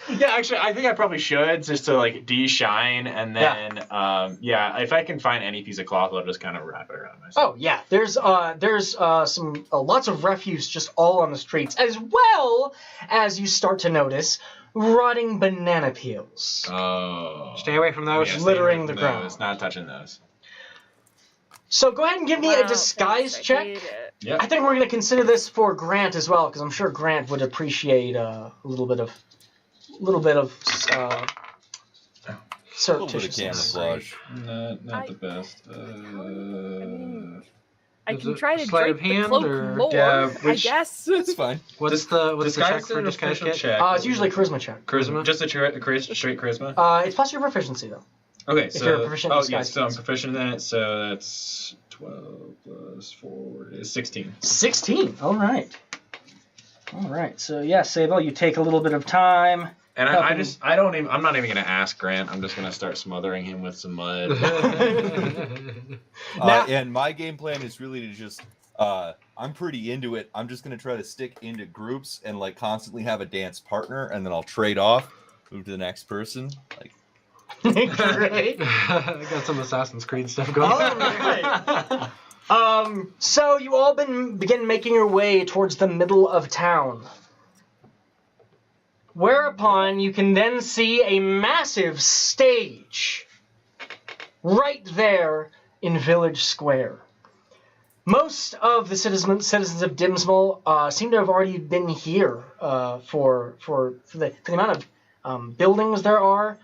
Yeah, actually, I think I probably should just to de-shine, and then if I can find any piece of cloth, I'll just kind of wrap it around myself.
Oh yeah, there's some lots of refuse just all on the streets, as well as you start to notice rotting banana peels.
Oh.
Stay away from those.
Yeah,
littering
stay away
the
from
ground.
those, not touching those.
So go ahead and give me a disguise
thanks, I
check.
hate it.
Yeah.
I think we're going to consider this for Grant as well, because I'm sure Grant would appreciate a little bit of
A little bit of
surreptitiousness.
camouflage.
Not the best.
I
Is
can
it
trait to
sleight of
drape the
hand,
cloak
or-
more,
Yeah,
I guess.
It's fine.
What's the check for
an
disguise
official
kit?
check.
It's usually a charisma check.
Charisma. Just a straight charisma.
It's plus your proficiency though.
Okay,
if you're proficient in
oh
disguise
yes, so I'm
skills.
proficient in it. So that's 12 plus 4 is 16.
16. All right. So yeah, Sable, you take a little bit of time.
And I'm not even gonna ask Grant. I'm just gonna start smothering him with some mud.
Now-
And my game plan is really to just, I I'm pretty into it. I'm just gonna try to stick into groups and like constantly have a dance partner, and then I'll trade off, move to the next person. Like,
Great.
I got some Assassin's Creed stuff going.
All right. So you all begin making your way towards the middle of town. Whereupon you can then see a massive stage right there in Village Square. Most of the citizens of Dimsmal seem to have already been here for the amount of buildings there are.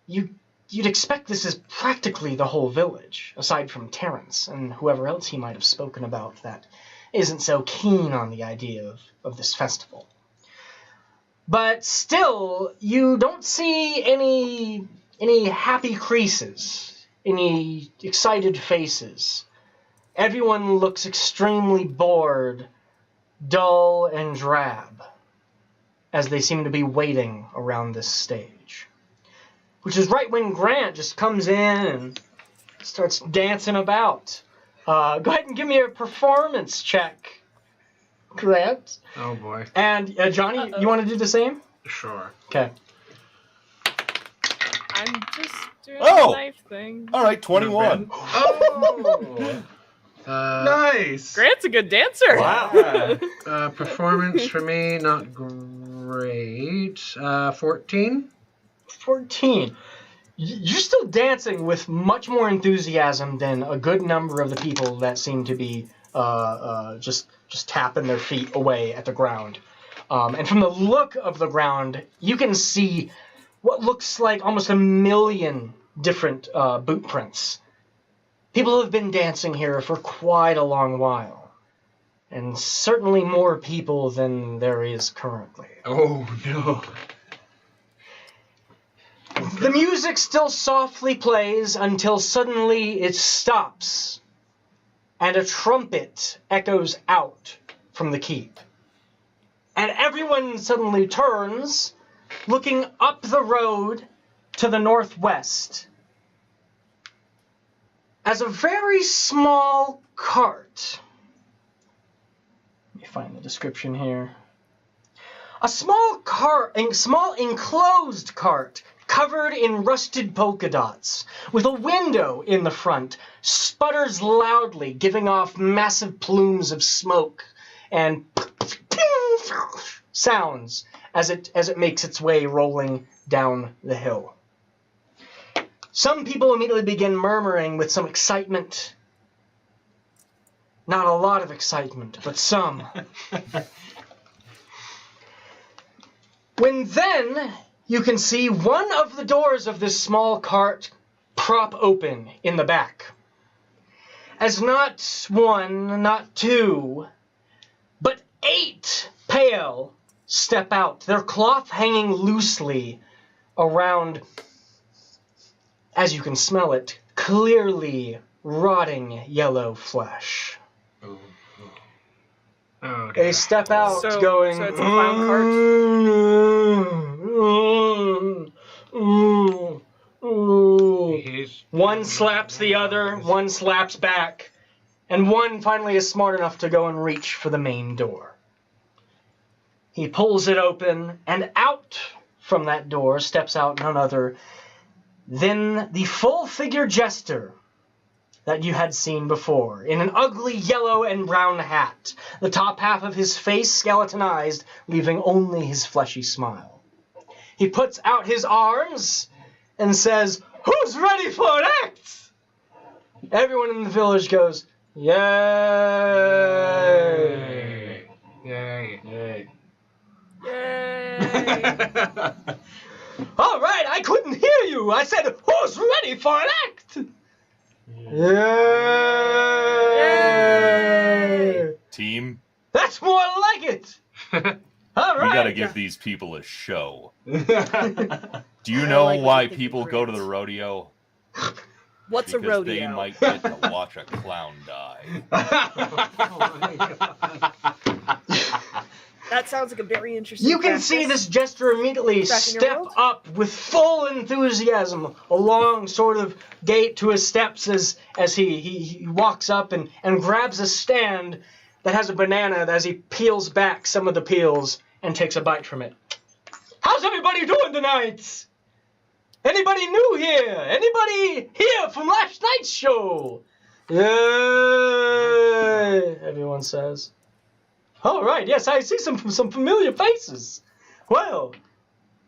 You'd expect this is practically the whole village, aside from Terrence and whoever else he might have spoken about that isn't so keen on the idea of this festival. But still, you don't see any happy creases, any excited faces. Everyone looks extremely bored, dull, and drab, as they seem to be waiting around this stage. Which is right when Grant just comes in and starts dancing about. Go ahead and give me a performance check, Grant.
Oh boy.
And Johnny, you want to do the same?
Sure.
Okay.
I'm just doing
Oh!
the knife thing.
all right, 21.
Oh, nice.
Grant's a good dancer.
Wow.
Performance for me, not great. 14.
14. You're still dancing with much more enthusiasm than a good number of the people that seem to be just tapping their feet away at the ground. And from the look of the ground, you can see what looks like almost 1 million different boot prints. People have been dancing here for quite a long while. And certainly more people than there is currently.
Oh no.
The music still softly plays until suddenly it stops, and a trumpet echoes out from the keep. And everyone suddenly turns, looking up the road to the northwest, as a very small cart. Let me find the description here. A small enclosed cart covered in rusted polka dots, with a window in the front, sputters loudly, giving off massive plumes of smoke and sounds as it makes its way rolling down the hill. Some people immediately begin murmuring with some excitement. Not a lot of excitement, but some. When then you can see one of the doors of this small cart prop open in the back. As not one, not two, but 8 pale step out, their cloth hanging loosely around, as you can smell it, clearly rotting yellow flesh.
Oh,
They step out going...
So it's a clown
cart? One slaps the other, one slaps back, and one finally is smart enough to go and reach for the main door. He pulls it open, and out from that door steps out none other than the full-figure jester that you had seen before, in an ugly yellow and brown hat, the top half of his face skeletonized, leaving only his fleshy smile. He puts out his arms and says, "Who's ready for an act?" Everyone in the village goes, "Yay!"
Yay.
Yay.
Yay!
All right, I couldn't hear you. I said, "Who's ready for an act?" Yay!
Team,
That's more like it. All right.
we gotta give these people a show. Do you
I
know
like
why
what you think
people
of
go to the
Prince.
rodeo?
What's a
Because
rodeo?
they might get to watch a clown die.
That sounds like a very interesting
You can
practice.
see this jester immediately
Back in your
step
world?
up with full enthusiasm along sort of gait to his steps as he walks up and grabs a stand that has a banana as he peels back some of the peels and takes a bite from it. How's everybody doing tonight? Anybody new here? Anybody here from last night's show? Yay, everyone says. All right, yes, I see some familiar faces. Well,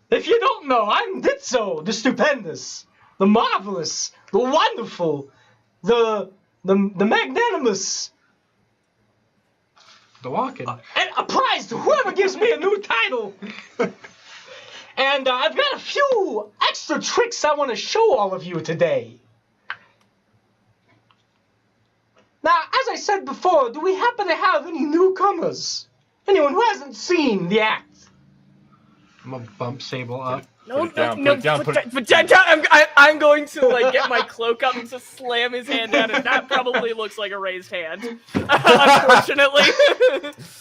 if you don't know, I'm Ditzo, the stupendous, the marvelous, the wonderful, the magnanimous.
The walking.
And a prize to whoever gives me a new title. And I've got a few extra tricks I want to show all of you today. Now, as I said before, do we happen to have any newcomers? Anyone who hasn't seen the act?
I'm gonna bump Sable up.
No,
I'm
going to like get my cloak up to slam his hand down, and that probably looks like a raised hand. Unfortunately.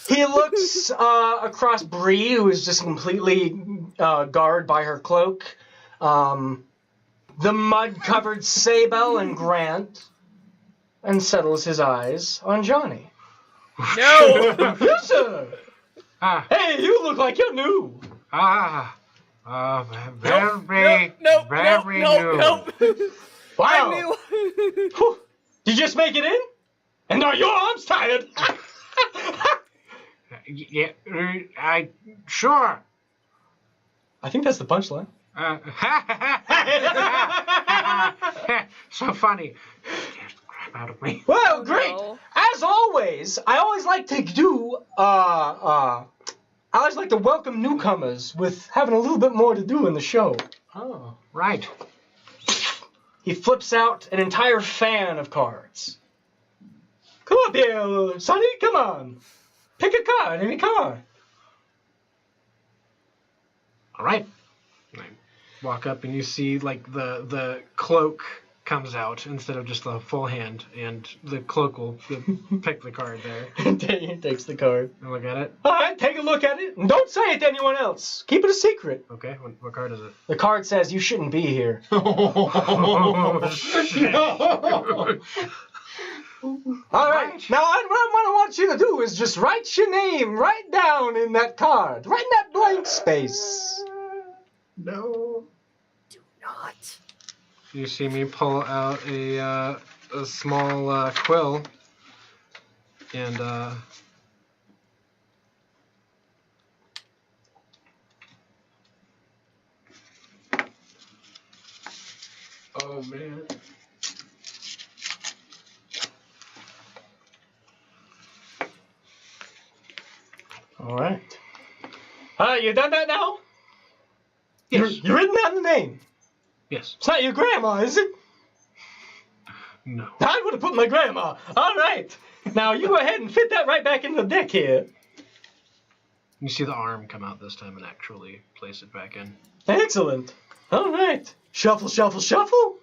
He looks across Brie, who is just completely guarded by her cloak. The mud-covered Sable and Grant, and settles his eyes on Johnny.
No!
Yes, sir! Hey, you look like you're new.
Very
no,
new.
Wow.
I'm new.
Did you just make it in? And are your arms tired?
Yeah, sure.
I think that's the punchline.
So funny. Scares the crap out of me.
Well, great.
No.
As always, I always like to do, I always like to welcome newcomers with having a little bit more to do in the show.
Oh, right.
He flips out an entire fan of cards. Come up here, Sonny, come on. Pick a card, any card.
All right. I walk up and you see like the cloak comes out instead of just the full hand, and the cloak will pick the card there.
He takes the card.
And look at it.
All right, take a look at it, and don't say it to anyone else. Keep it a secret.
Okay, what card is it?
The card says you shouldn't be here.
Oh, shit.
All right. Now, what I want you to do is just write your name right down in that card. Right in that blank space.
No.
Do not.
You see me pull out a small quill and oh man.
All right. You done that now?
Yes.
You're written down the name.
Yes.
It's not your grandma, is it?
No.
I would have put my grandma. All right. Now, you go ahead and fit that right back in the deck here.
You see the arm come out this time and actually place it back in.
Excellent. All right. Shuffle, shuffle, shuffle.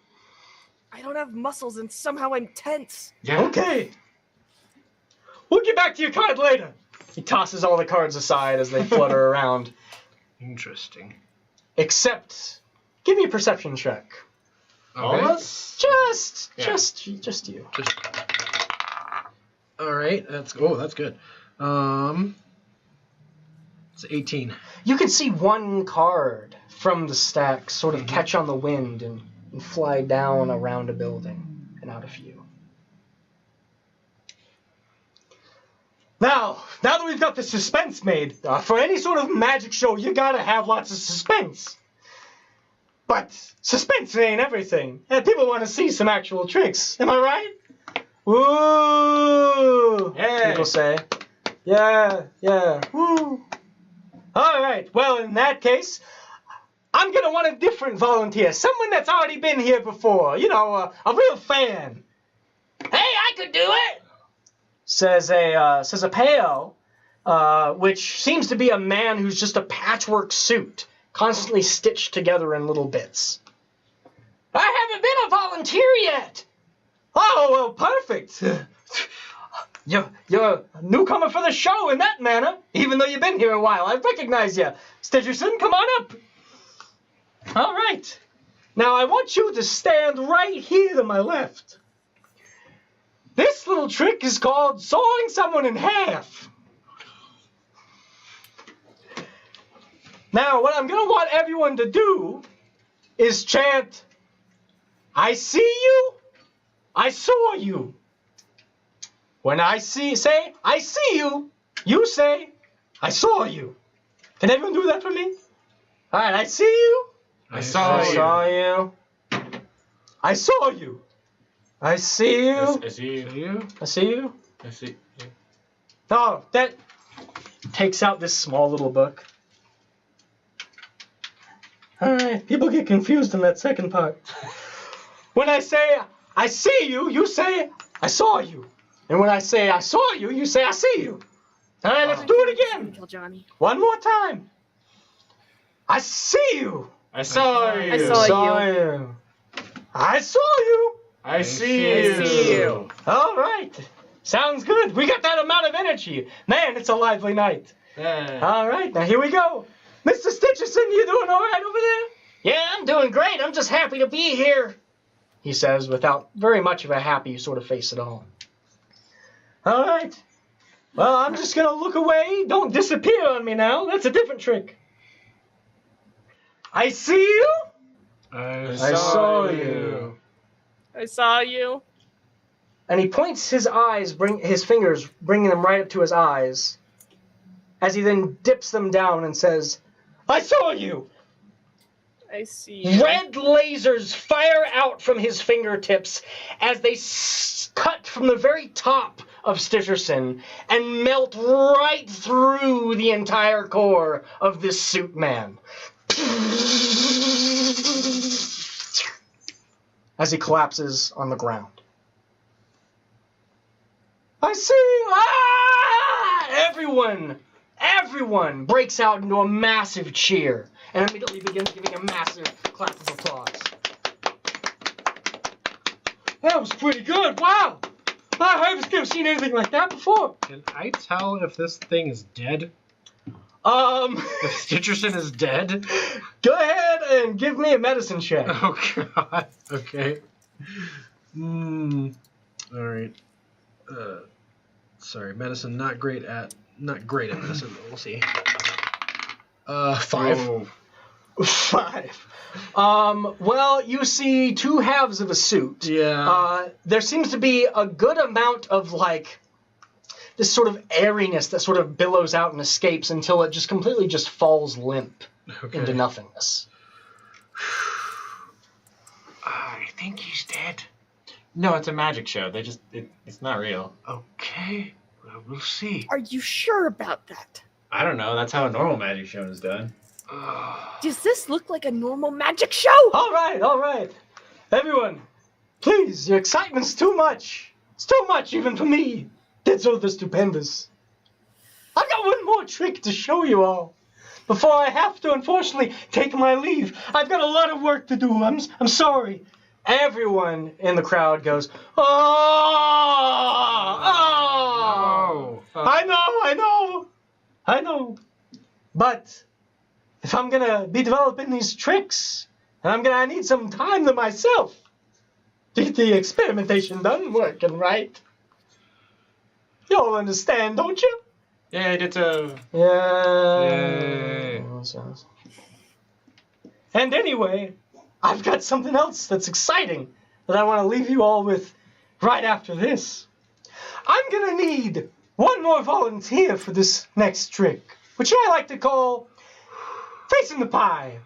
I don't have muscles, and somehow I'm tense.
Yeah.
Okay. We'll get back to your card later. He tosses all the cards aside as they flutter around.
Interesting.
Except, give me a perception check.
All of us?
Just you.
Just. All right. That's good. It's 18.
You can see one card from the stack sort of catch on the wind and fly down around a building and out of view. Now that we've got the suspense made, for any sort of magic show, you gotta have lots of suspense. But suspense ain't everything. And people want to see some actual tricks. Am I right? Woo!
Yeah.
People say. Yeah. Woo! All right. Well, in that case, I'm gonna want a different volunteer. Someone that's already been here before. You know, a real fan. Hey, I could do it! Says a pale, which seems to be a man who's just a patchwork suit, constantly stitched together in little bits. I haven't been a volunteer yet. Oh, well, perfect. You're a newcomer for the show in that manner, even though you've been here a while. I recognize you. Stitcherson, come on up. All right. Now, I want you to stand right here to my left. This little trick is called sawing someone in half. Now, what I'm going to want everyone to do is chant, I see you, I saw you. When I say, I see you, you say, I saw you. Can everyone do that for me? All right, I see you.
I saw you.
you. I saw you. I see you.
I see you.
I see you.
I see you.
Oh, that takes out this small little book. Alright, people get confused in that second part. When I say, I see you, you say, I saw you. And when I say, I saw you, you say, I see you. Alright, let's do it again.
Kill Johnny.
One more time. I see you.
I saw you.
I saw
you. I saw you.
I see you.
I see you.
Alright. Sounds good. We got that amount of energy. Man, it's a lively night.
Yeah.
Alright, now here we go. Mr. Stitcherson, you doing all right over there? Yeah, I'm doing great. I'm just happy to be here, he says without very much of a happy sort of face at all. All right. Well, I'm just going to look away. Don't disappear on me now. That's a different trick. I see you.
I
saw you.
I saw you.
And he points his fingers, bringing them right up to his eyes, as he then dips them down and says, I saw you!
I see you.
Red lasers fire out from his fingertips as they cut from the very top of Stitcherson and melt right through the entire core of this suit man. As he collapses on the ground. I see you! Ah! Everyone breaks out into a massive cheer and immediately begins giving a massive clap of applause. That was pretty good. Wow! I've never seen anything like that before.
Can I tell if this thing is dead?
If
Stitcherson is dead?
Go ahead and give me a medicine check.
Oh, God. Okay. Alright. Sorry, medicine, not great at medicine, but we'll see. 5.
Oh.
5. Well, you see two halves of a suit.
Yeah.
There seems to be a good amount of, like, this sort of airiness that sort of billows out and escapes until it just completely just falls limp into nothingness.
I think he's dead.
No, it's a magic show. It's not real.
Okay. Well, we'll see.
Are you sure about that?
I don't know. That's how a normal magic show is done.
Does this look like a normal magic show?
All right. Everyone, please, your excitement's too much. It's too much even for me. That's all the stupendous. I've got one more trick to show you all. Before I have to, unfortunately, take my leave. I've got a lot of work to do. I'm sorry. Everyone in the crowd goes, oh! I know. But if I'm going to be developing these tricks, and I need some time to myself to get the experimentation done working right. You all understand, don't you?
Yeah, I did so.
Yeah. And anyway, I've got something else that's exciting that I want to leave you all with right after this. I'm going to need one more volunteer for this next trick, which I like to call Facing the Pie.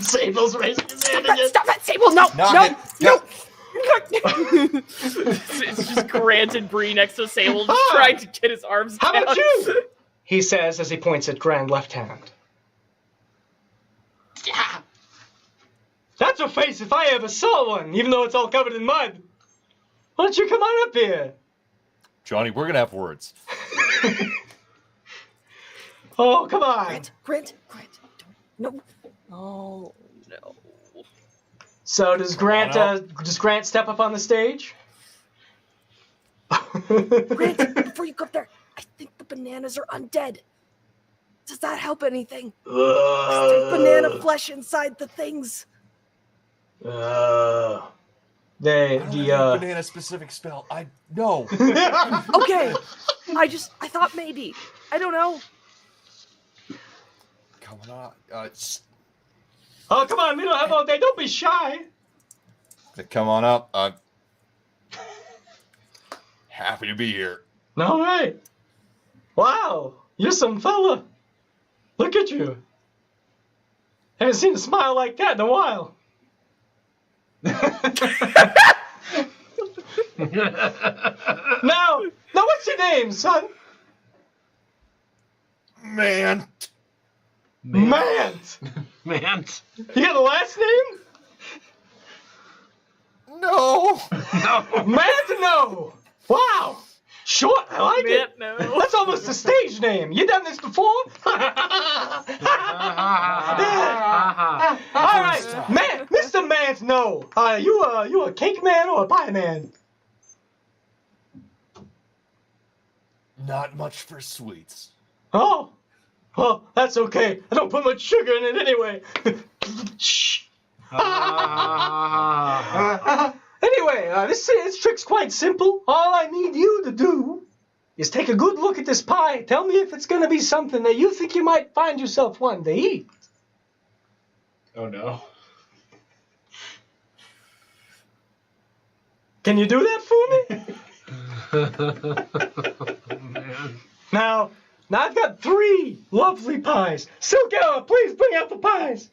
Sable's raising his hand again.
Stop that, Sable! No!
Knock
No!
it.
It's just Grant and Brie next to Sable, just trying to get his arms
How
down.
about you? He says as he points at Grand left hand. Yeah. That's a face if I ever saw one, even though it's all covered in mud. Why don't you come on up here?
Johnny, we're gonna have words.
Oh, come on.
Grant, no. Oh, no.
So does Grant step up on the stage?
Grant, before you go up there, I think the bananas are undead. Does that help anything? There's banana flesh inside the things.
I don't have a banana-specific spell. No.
Okay. I thought maybe. I don't know.
Come on.
Oh, come on, we don't have all day. Don't be shy.
Come on up. I'm happy to be here.
All right. Wow, you're some fella. Look at you. Haven't seen a smile like that in a while. Now, what's your name, son?
Man.
Mant.
Mant.
You got a last name?
No.
Mant, no. Wow. Short, I like it.
No.
That's almost a stage name. You done this before? All right, man, Mr. Mant, no. You a cake man or a pie man?
Not much for sweets.
Oh, well, that's okay. I don't put much sugar in it anyway. Anyway, this trick's quite simple. All I need you to do is take a good look at this pie. Tell me if it's going to be something that you think you might find yourself wanting to eat.
Oh no.
Can you do that for me?
Man.
Now I've got 3 lovely pies. Silkella, please bring out the pies.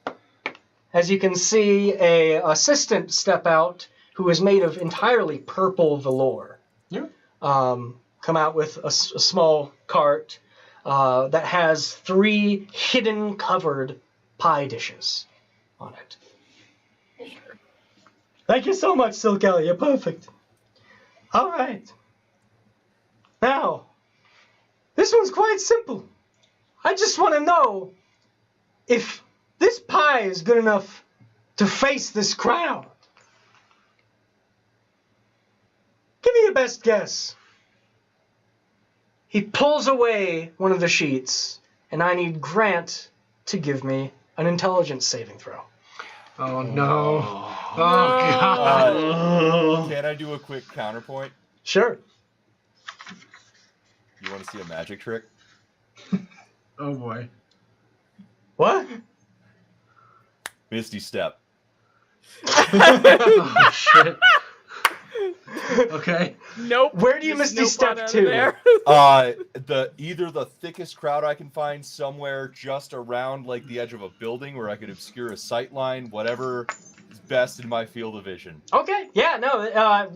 As you can see, a assistant step out who is made of entirely purple velour.
Yeah.
Come out with a small cart that has 3 hidden covered pie dishes on it.
Sure.
Thank you so much, Silkella. You're perfect. All right. Now, this one's quite simple. I just want to know if this pie is good enough to face this crowd. Give me your best guess. He pulls away one of the sheets, and I need Grant to give me an intelligence saving throw.
Oh no. Oh god.
Can I do a quick counterpoint?
Sure.
You want to see a magic trick?
Oh boy.
What?
Misty Step.
Oh shit. Okay.
Nope.
Where do you
Just
Misty
nope on
Step
out of
to?
there.
Either the thickest crowd I can find somewhere just around like the edge of a building where I could obscure a sight line, whatever is best in my field of vision.
Okay, yeah, no,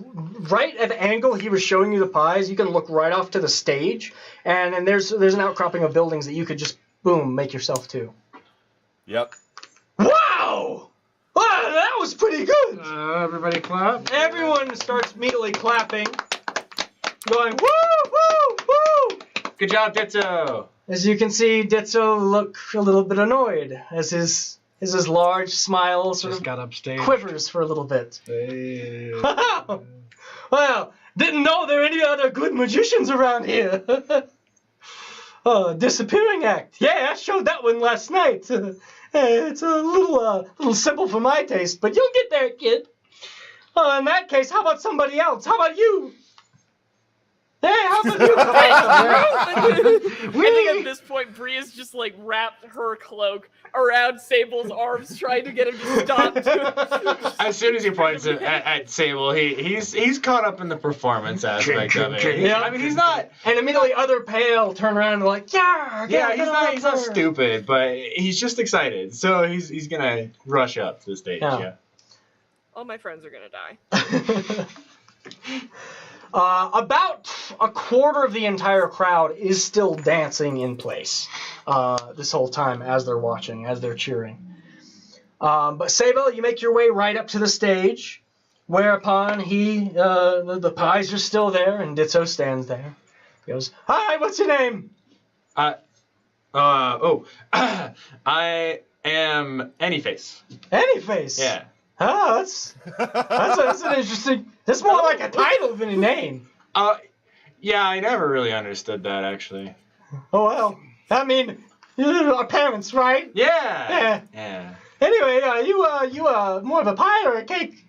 right at the angle he was showing you the pies, you can look right off to the stage, and then there's an outcropping of buildings that you could just, boom, make yourself to.
Yep.
Wow! Wow, that was pretty good!
Everybody clap.
Everyone starts immediately clapping, going, woo, woo, woo!
Good job, Ditzo.
As you can see, Ditzo look a little bit annoyed as his large smile sort
Just
of
got upstage.
quivers for a little bit.
Hey.
Well, didn't know there were any other good magicians around here. Disappearing act. Yeah, I showed that one last night. It's a little simple for my taste, but you'll get there, kid. In that case, how about somebody else? How about you? Hey, how about you?
I think at this point, Brie has just like wrapped her cloak around Sable's arms, trying to get him to stop.
As soon as he points at Sable, he's caught up in the performance aspect of it.
Yeah.
I mean, he's not.
And immediately other pale turn around and like, yeah,
He's not stupid, but he's just excited. So he's gonna rush up to the stage. Yeah.
All my friends are gonna die.
About a quarter of the entire crowd is still dancing in place this whole time as they're watching, as they're cheering. But Sable, you make your way right up to the stage, whereupon the pies are still there, and Ditzo stands there. He goes, "Hi, what's your name?"
I am Anyface.
Anyface.
Yeah.
Oh, that's an interesting. That's more like a title than a name.
Yeah, I never really understood that actually.
Oh well, I mean, our parents, right?
Yeah.
Yeah. Anyway, you more of a pie or a cake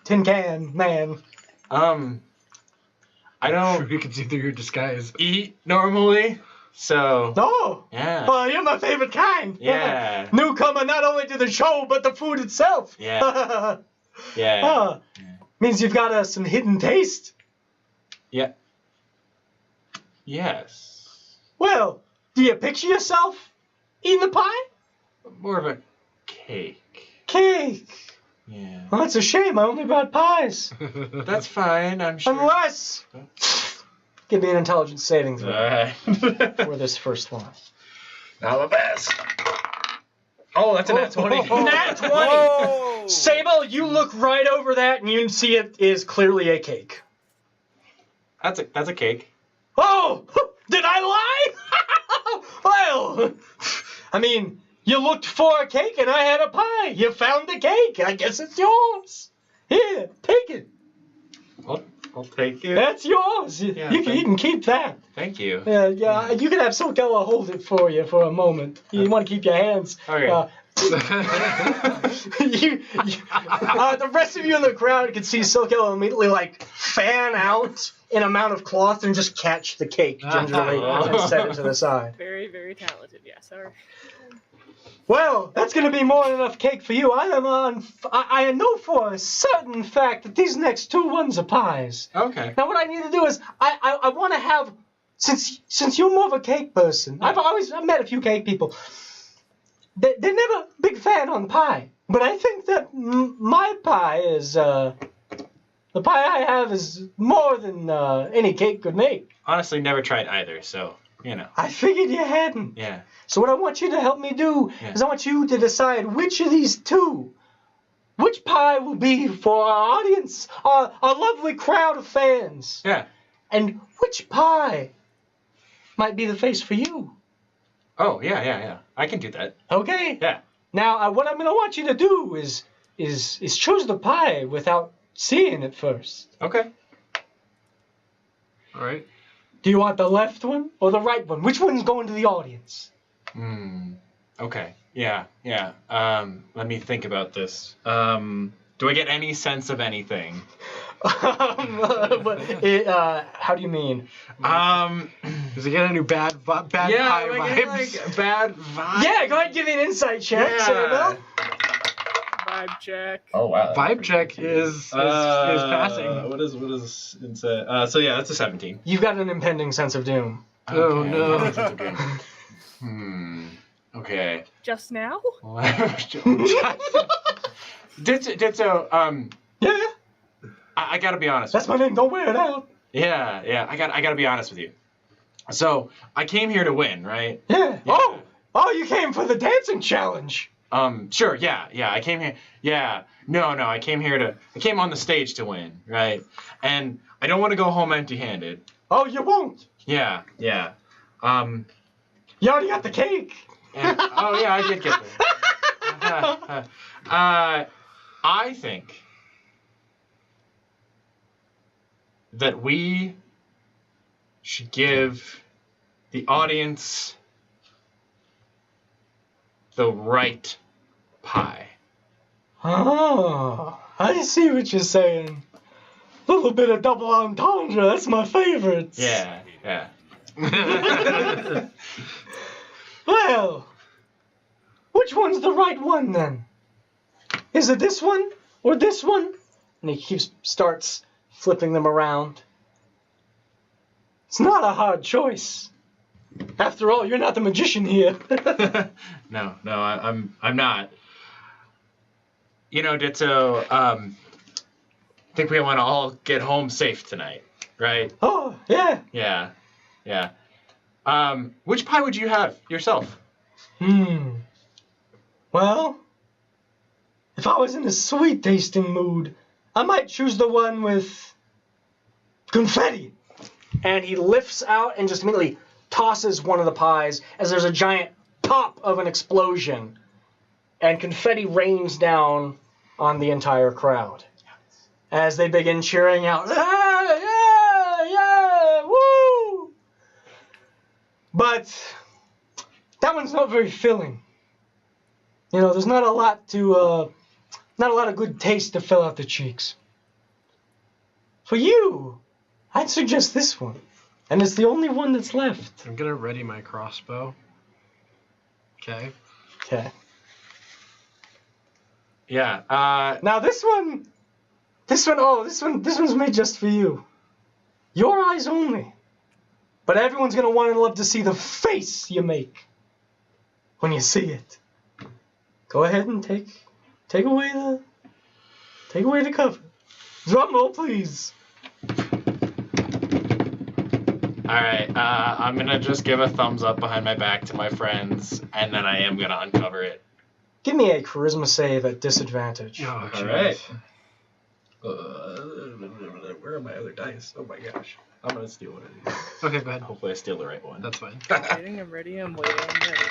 tin can man.
I don't
You can see through your disguise.
eat normally, so
Oh,
yeah.
well, you're my favorite kind.
Yeah.
Newcomer not only to the show, but the food itself.
Yeah. Yeah.
Ah, means you've got some hidden taste.
Yeah. Yes.
Well, do you picture yourself eating the pie?
More of a cake.
Cake.
Yeah.
Well, that's a shame. I only brought pies.
That's fine, I'm sure.
Unless... Give me an intelligence saving throw
Alright.
for this first one.
Now the best. Oh, that's a nat 20.
Nat 20!
Whoa!
Sable, you look right over that and you see it is clearly a cake.
That's a cake.
Oh! Did I lie? Well, I mean, you looked for a cake and I had a pie. You found the cake. I guess it's yours. Here, take it.
I'll take it.
That's yours.
Yeah,
you can keep that.
Thank you.
Yeah, you can have Silkella hold it for you for a moment. You want to keep your hands.
Okay.
The rest of you in the crowd can see Silkella immediately like fan out an amount of cloth and just catch the cake gingerly and set it to the side.
Very, very talented. Yes, sir.
Well, that's going to be more than enough cake for you. I know for a certain fact that these next two ones are pies.
Okay.
Now, what I need to do is I want to have, since you're more of a cake person, I've met a few cake people. They're never a big fan on pie, but I think that my pie is the pie I have is more than any cake could make.
Honestly, never tried either, so you know.
I figured you hadn't.
Yeah.
So what I want you to help me do is I want you to decide which of these two, which pie will be for our audience, our lovely crowd of fans.
Yeah.
And which pie might be the face for you.
Oh, yeah. I can do that.
Okay.
Yeah.
Now, what I'm going to want you to do is choose the pie without seeing it first.
Okay.
All right.
Do you want the left one or the right one? Which one's going to the audience?
Okay. Yeah. Let me think about this. Do I get any sense of anything?
How do you mean?
Does he get any bad pie vibes?
Bad vibes.
Yeah, go ahead and give me an insight check,
Yeah.
Sable.
Vibe check.
Oh wow.
Vibe check is passing.
What is insight? So yeah, that's a 17.
You've got an impending sense of doom.
Oh,
Okay.
no.
Okay.
Just now?
Yeah,
I gotta be honest.
that's my name. Don't wear it out.
Yeah. I gotta be honest with you. So I came here to win, right?
Yeah.
Yeah.
Oh, you came for the dancing challenge.
Sure. Yeah. I came here. Yeah. No. I came on the stage to win, right? And I don't want to go home empty-handed.
Oh, you won't.
Yeah.
You already got the cake.
Oh yeah, I did get that. I think that we should give the audience the right pie.
Oh, I see what you're saying. A little bit of double entendre. That's my favorite.
Yeah.
Well, which one's the right one then? Is it this one or this one? And he starts flipping them around. It's not a hard choice. After all, you're not the magician here.
No, I'm not. You know, Ditto, I think we want to all get home safe tonight, right?
Oh, yeah.
Yeah. Which pie would you have yourself?
Well, if I was in a sweet tasting mood, I might choose the one with confetti. And he lifts out and just immediately tosses one of the pies as there's a giant pop of an explosion. And confetti rains down on the entire crowd as they begin cheering out, yeah, woo! But that one's not very filling. You know, there's not a lot of good taste to fill out the cheeks. For you, I'd suggest this one. And it's the only one that's left.
I'm gonna ready my crossbow. Okay.
Okay.
Yeah.
Now this one's made just for you. Your eyes only. But everyone's gonna want and love to see the face you make when you see it. Go ahead and take away the cover. Drum roll, please.
Alright, I'm gonna just give a thumbs up behind my back to my friends, and then I am gonna uncover it.
Give me a charisma save at disadvantage.
Oh,
Alright. Where are my other dice? Oh my gosh. I'm gonna steal one of these.
Okay, go ahead.
Hopefully I steal the right one.
That's fine.
I'm ready, I'm waiting, I'm ready.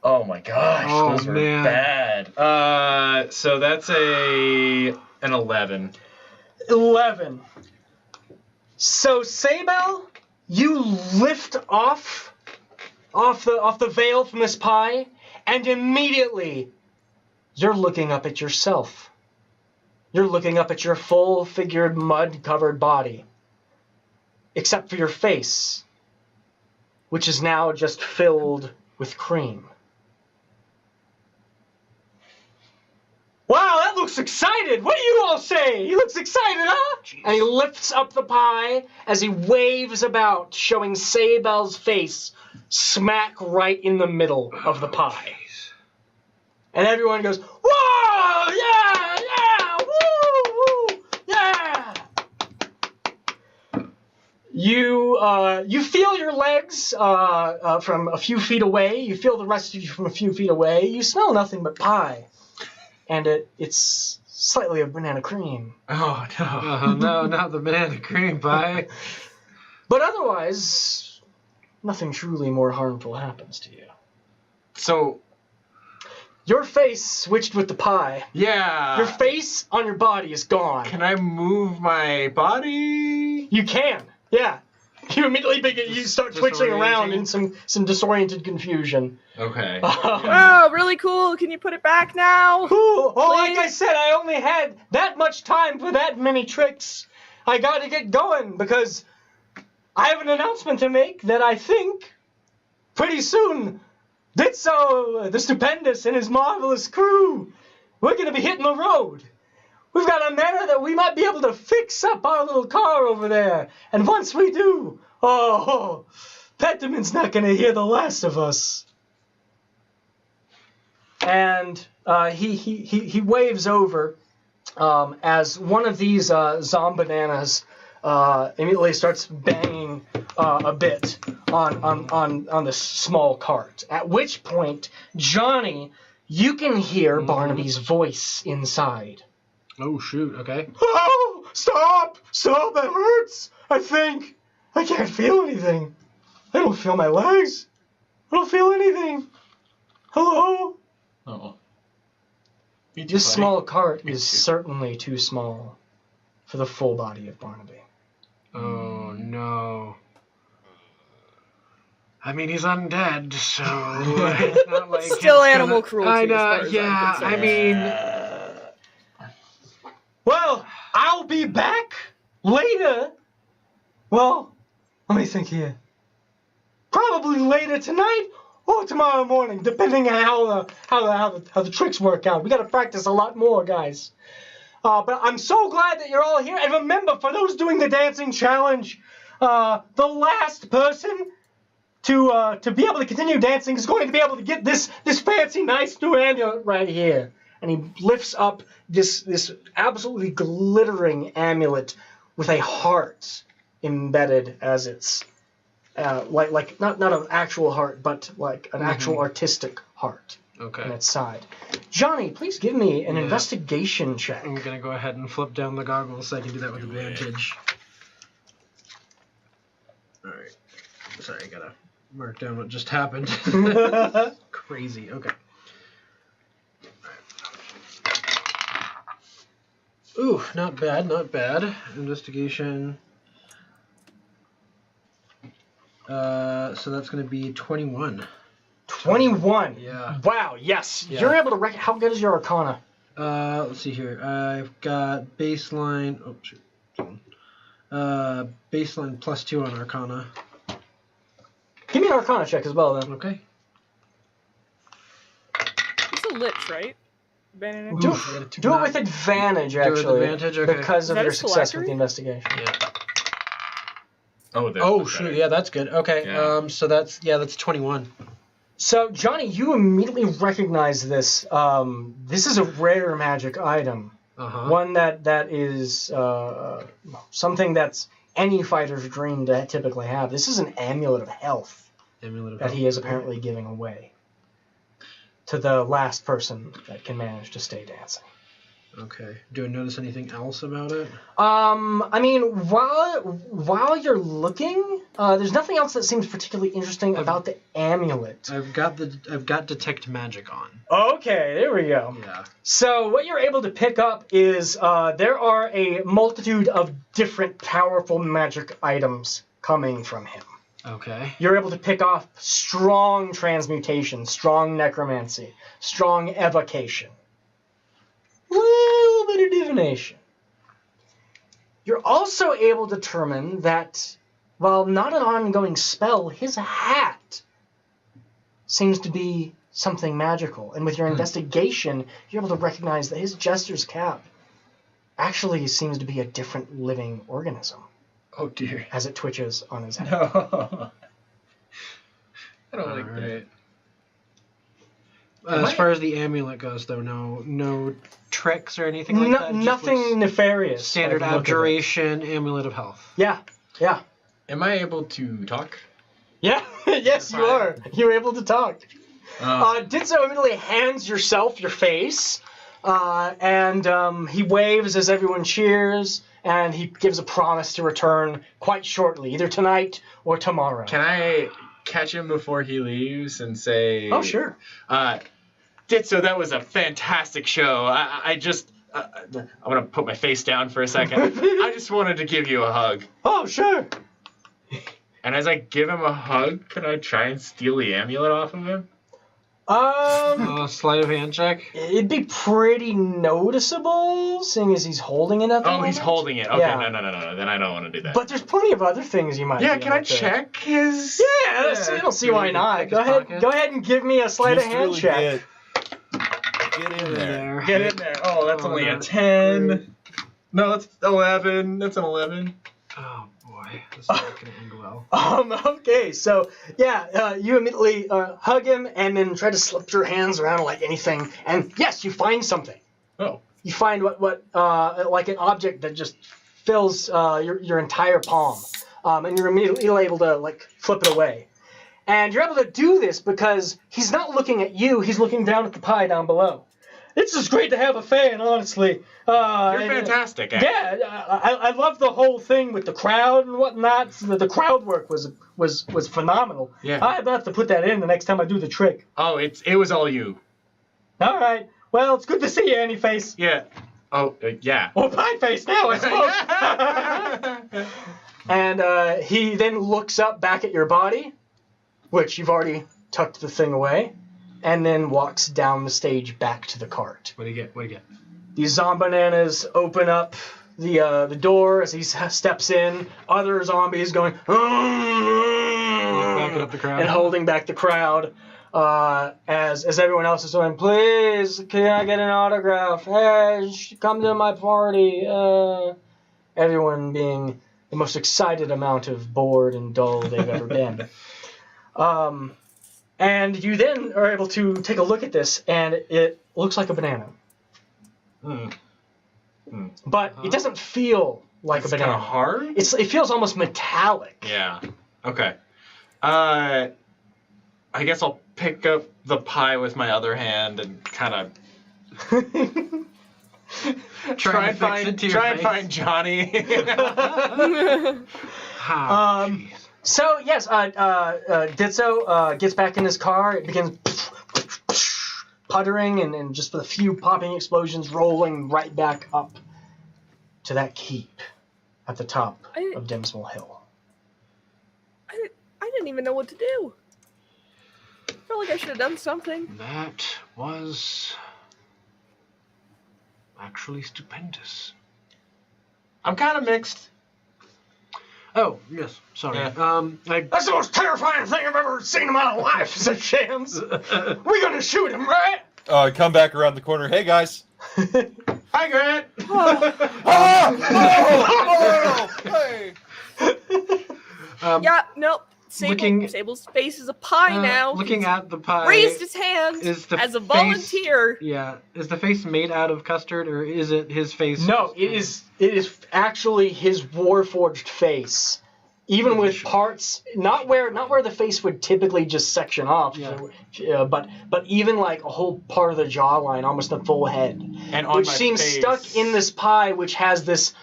Oh my gosh,
Oh,
those were
man.
bad. So that's an 11.
11. So Sabel, you lift off the veil from this pie, and immediately you're looking up at yourself. You're looking up at your full-figured, mud-covered body, except for your face, which is now just filled with cream. Wow, that looks excited! What do you all say? He looks excited, huh?
Jeez.
And he lifts up the pie as he waves about, showing Sabel's face smack right in the middle of the pie.
Jeez.
And everyone goes, whoa! Yeah! Yeah! Woo! Woo! Yeah! You feel your legs from a few feet away. You feel the rest of you from a few feet away. You smell nothing but pie. And it's slightly of banana cream.
Oh no.
Oh, no, not the banana cream pie.
But otherwise, nothing truly more harmful happens to you.
So,
Your face switched with the pie.
yeah.
Your face on your body is gone.
Can I move my body?
You can, yeah. You immediately you start twitching around in some disoriented confusion.
Okay.
Oh, really cool. Can you put it back now?
Oh, like
Please?
I said, I only had that much time for that many tricks. I got to get going because I have an announcement to make that I think pretty soon Ditso, the Stupendous, and his marvelous crew, we're going to be hitting the road. We've got a manner that we might be able to fix up our little car over there. And once we do, Petamin's not going to hear the last of us. And he waves over as one of these zombananas immediately starts banging a bit on this small cart. At which point, Johnny, you can hear Barnabee's voice inside.
Oh, shoot. Okay.
Oh, stop! Stop, that hurts! I think. I can't feel anything. I don't feel my legs. I don't feel anything. Hello?
Oh.
This small cart is certainly too small for the full body of Barnabee.
Oh, no. I mean, he's undead, so it's not like
Still
it's
animal
gonna...
cruelty.
I
as far
know,
as
yeah,
I'm
I
concerned.
mean...
Well, I'll be back later. Well, let me think here. Probably later tonight or tomorrow morning, depending on how the tricks work out. We got to practice a lot more, guys. But I'm so glad that you're all here. And remember, for those doing the dancing challenge, the last person to be able to continue dancing is going to be able to get this fancy, nice new amulet right here. And he lifts up this absolutely glittering amulet with a heart embedded as its like not an actual heart, but like an actual artistic heart on
Okay.
its side. Johnny, please give me an investigation check.
I'm going to go ahead and flip down the goggles so I can do that with advantage. Alright. Sorry, I got to mark down what just happened. Crazy. Okay. Ooh, not bad, not bad. Investigation. So that's going to be 21.
21.
Yeah.
Wow. Yes.
Yeah.
You're able to how good is your Arcana?
Let's see here. I've got baseline. Oh, shoot. Baseline +2 on Arcana.
Give me an Arcana check as well, then.
Okay.
It's a lich, right? Bananecromancer?
Do,
Oof, I got a two
do it
nat.
with advantage,
Do it with
actually.
advantage, okay.
Because
Is
of
that
your
a
success with
phylactery?
the investigation.
Yeah.
Oh,
Oh, shoot. Yeah, that's good. Okay.
Yeah.
So that's 21.
So, Johnny, you immediately recognize this. This is a rare magic item.
Uh-huh.
One that is something that's any fighter's dream to typically have. This is an Amulet of Health
Amulet of
that
Health.
he is apparently giving away to the last person that can manage to stay dancing.
Okay. Do I notice anything else about it?
I mean, while you're looking, there's nothing else that seems particularly interesting about the amulet.
I've got detect magic on.
Okay, there we go.
Yeah.
So what you're able to pick up is there are a multitude of different powerful magic items coming from him.
Okay.
You're able to pick off strong transmutation, strong necromancy, strong evocation, little bit of divination. You're also able to determine that, while not an ongoing spell, his hat seems to be something magical. And with your investigation, you're able to recognize that his jester's cap actually seems to be a different living organism
Oh dear.
as it twitches on his head.
No. I don't like
Alright.
that.
As far as the amulet goes, though, no tricks or anything like that. It just
Nothing
looks
nefarious.
standard
by the look of it.
abjuration, amulet of health.
Yeah.
Am I able to talk?
Yeah, yes, you are. You're able to talk. Ditzo immediately hands yourself your face, and he waves as everyone cheers, and he gives a promise to return quite shortly, either tonight or tomorrow.
Can I catch him before he leaves and say...
Oh, sure.
Ditzo, that was a fantastic show. I want to put my face down for a second. I just wanted to give you a hug.
Oh, sure.
And as I give him a hug, can I try and steal the amulet off of him?
Sleight of hand check.
It'd be pretty noticeable, seeing as he's holding it at the
Oh,
moment.
he's holding it. Okay,
Yeah.
no. Then I don't want to do that.
But there's plenty of other things you might
yeah,
be
can I
able to-
check his...
Yeah, I don't see why not.
Check
Go
his
ahead.
pocket.
Go ahead and give me a sleight of
Just
hand
really
check.
Get in there.
Get in there. Oh, that's
Oh,
only a
that's
10.
great.
No, that's 11. That's an 11.
Oh boy, this is not gonna end well.
Okay, so yeah, you immediately hug him and then try to slip your hands around like anything, and yes, you find something.
Oh.
You find what like an object that just fills your entire palm, and you're immediately able to like flip it away, and you're able to do this because he's not looking at you; he's looking down at the pie down below. It's just great to have a fan, honestly.
You're fantastic, actually.
Yeah, I love the whole thing with the crowd and whatnot. The crowd work was phenomenal.
Yeah.
I have to put that in the next time I do the trick.
Oh, it was all you.
All right. Well, it's good to see you, Anyface.
Yeah. Oh, yeah.
Or Pie Face now, I suppose. And he then looks up back at your body, which you've already tucked the thing away, and then walks down the stage back to the cart.
What do you get?
These zombananas open up the door as he steps in. Other zombies going
Backing up the crowd.
and holding back the crowd as everyone else is going, please, can I get an autograph? Hey, come to my party. Everyone being the most excited amount of bored and dull they've ever been. And you then are able to take a look at this, and it looks like a banana. But it doesn't feel like
It's
a banana.
kind of hard?
It feels almost metallic.
Yeah. Okay. I guess I'll pick up the pie with my other hand and kind of try and find Johnny.
So yes, Ditzo gets back in his car. It begins puttering and just with a few popping explosions, rolling right back up to that keep at the top of Dimsmal Hill.
I didn't even know what to do. I felt like I should have done something.
That was actually stupendous.
I'm kind of mixed.
Oh, yes. Sorry.
Yeah.
That's the most terrifying thing I've ever seen in my life, said Shams. We're gonna shoot him, right?
Come back around the corner. Hey, guys.
Hi, Grant.
Hey.
Yeah, nope.
Looking-
Sable's face is a pie now.
Looking
He's
at the pie.
raised his hand
is the
as a
face-
volunteer.
Yeah. Is the face made out of custard, or is it his face?
No, it is actually his warforged face. Even with parts, not where the face would typically just section off, but even like a whole part of the jawline, almost a full head,
And on
which
my
seems
face-
stuck in this pie, which has this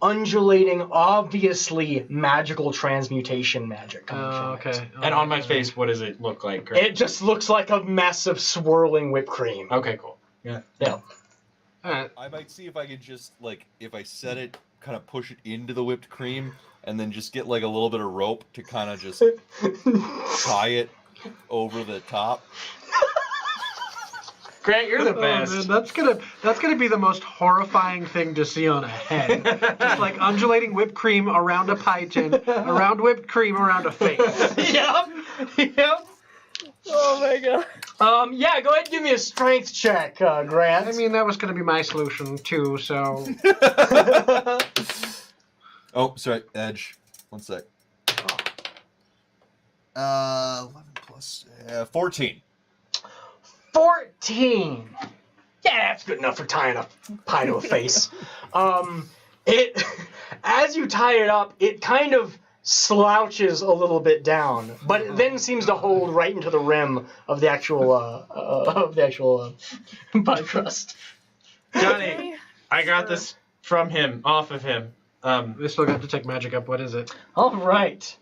undulating, obviously magical transmutation magic coming from it.
Okay.
And on my face, what does it look like, Grant?
It just looks like a massive swirling whipped cream.
Okay, cool. Yeah.
Yeah.
Alright.
I might see if I could just, like, if I set it, kind of push it into the whipped cream, and then just get, like, a little bit of rope to kind of just tie it over the top.
Grant, you're the
Oh,
best.
man, that's gonna be the most horrifying thing to see on a head. Just like undulating whipped cream around a pie tin, around whipped cream around a face.
Yep.
Oh my god.
Yeah, go ahead and give me a strength check, Grant.
I mean, that was gonna be my solution too. So
Oh, sorry, Edge. 1 sec. 11 plus 14.
14. Yeah, that's good enough for tying a pie to a face. It, as you tie it up, it kind of slouches a little bit down, but it then seems to hold right into the rim of the actual pie crust.
Johnny, I got this from him, off of him.
we still got to take magic up. What is it?
All right,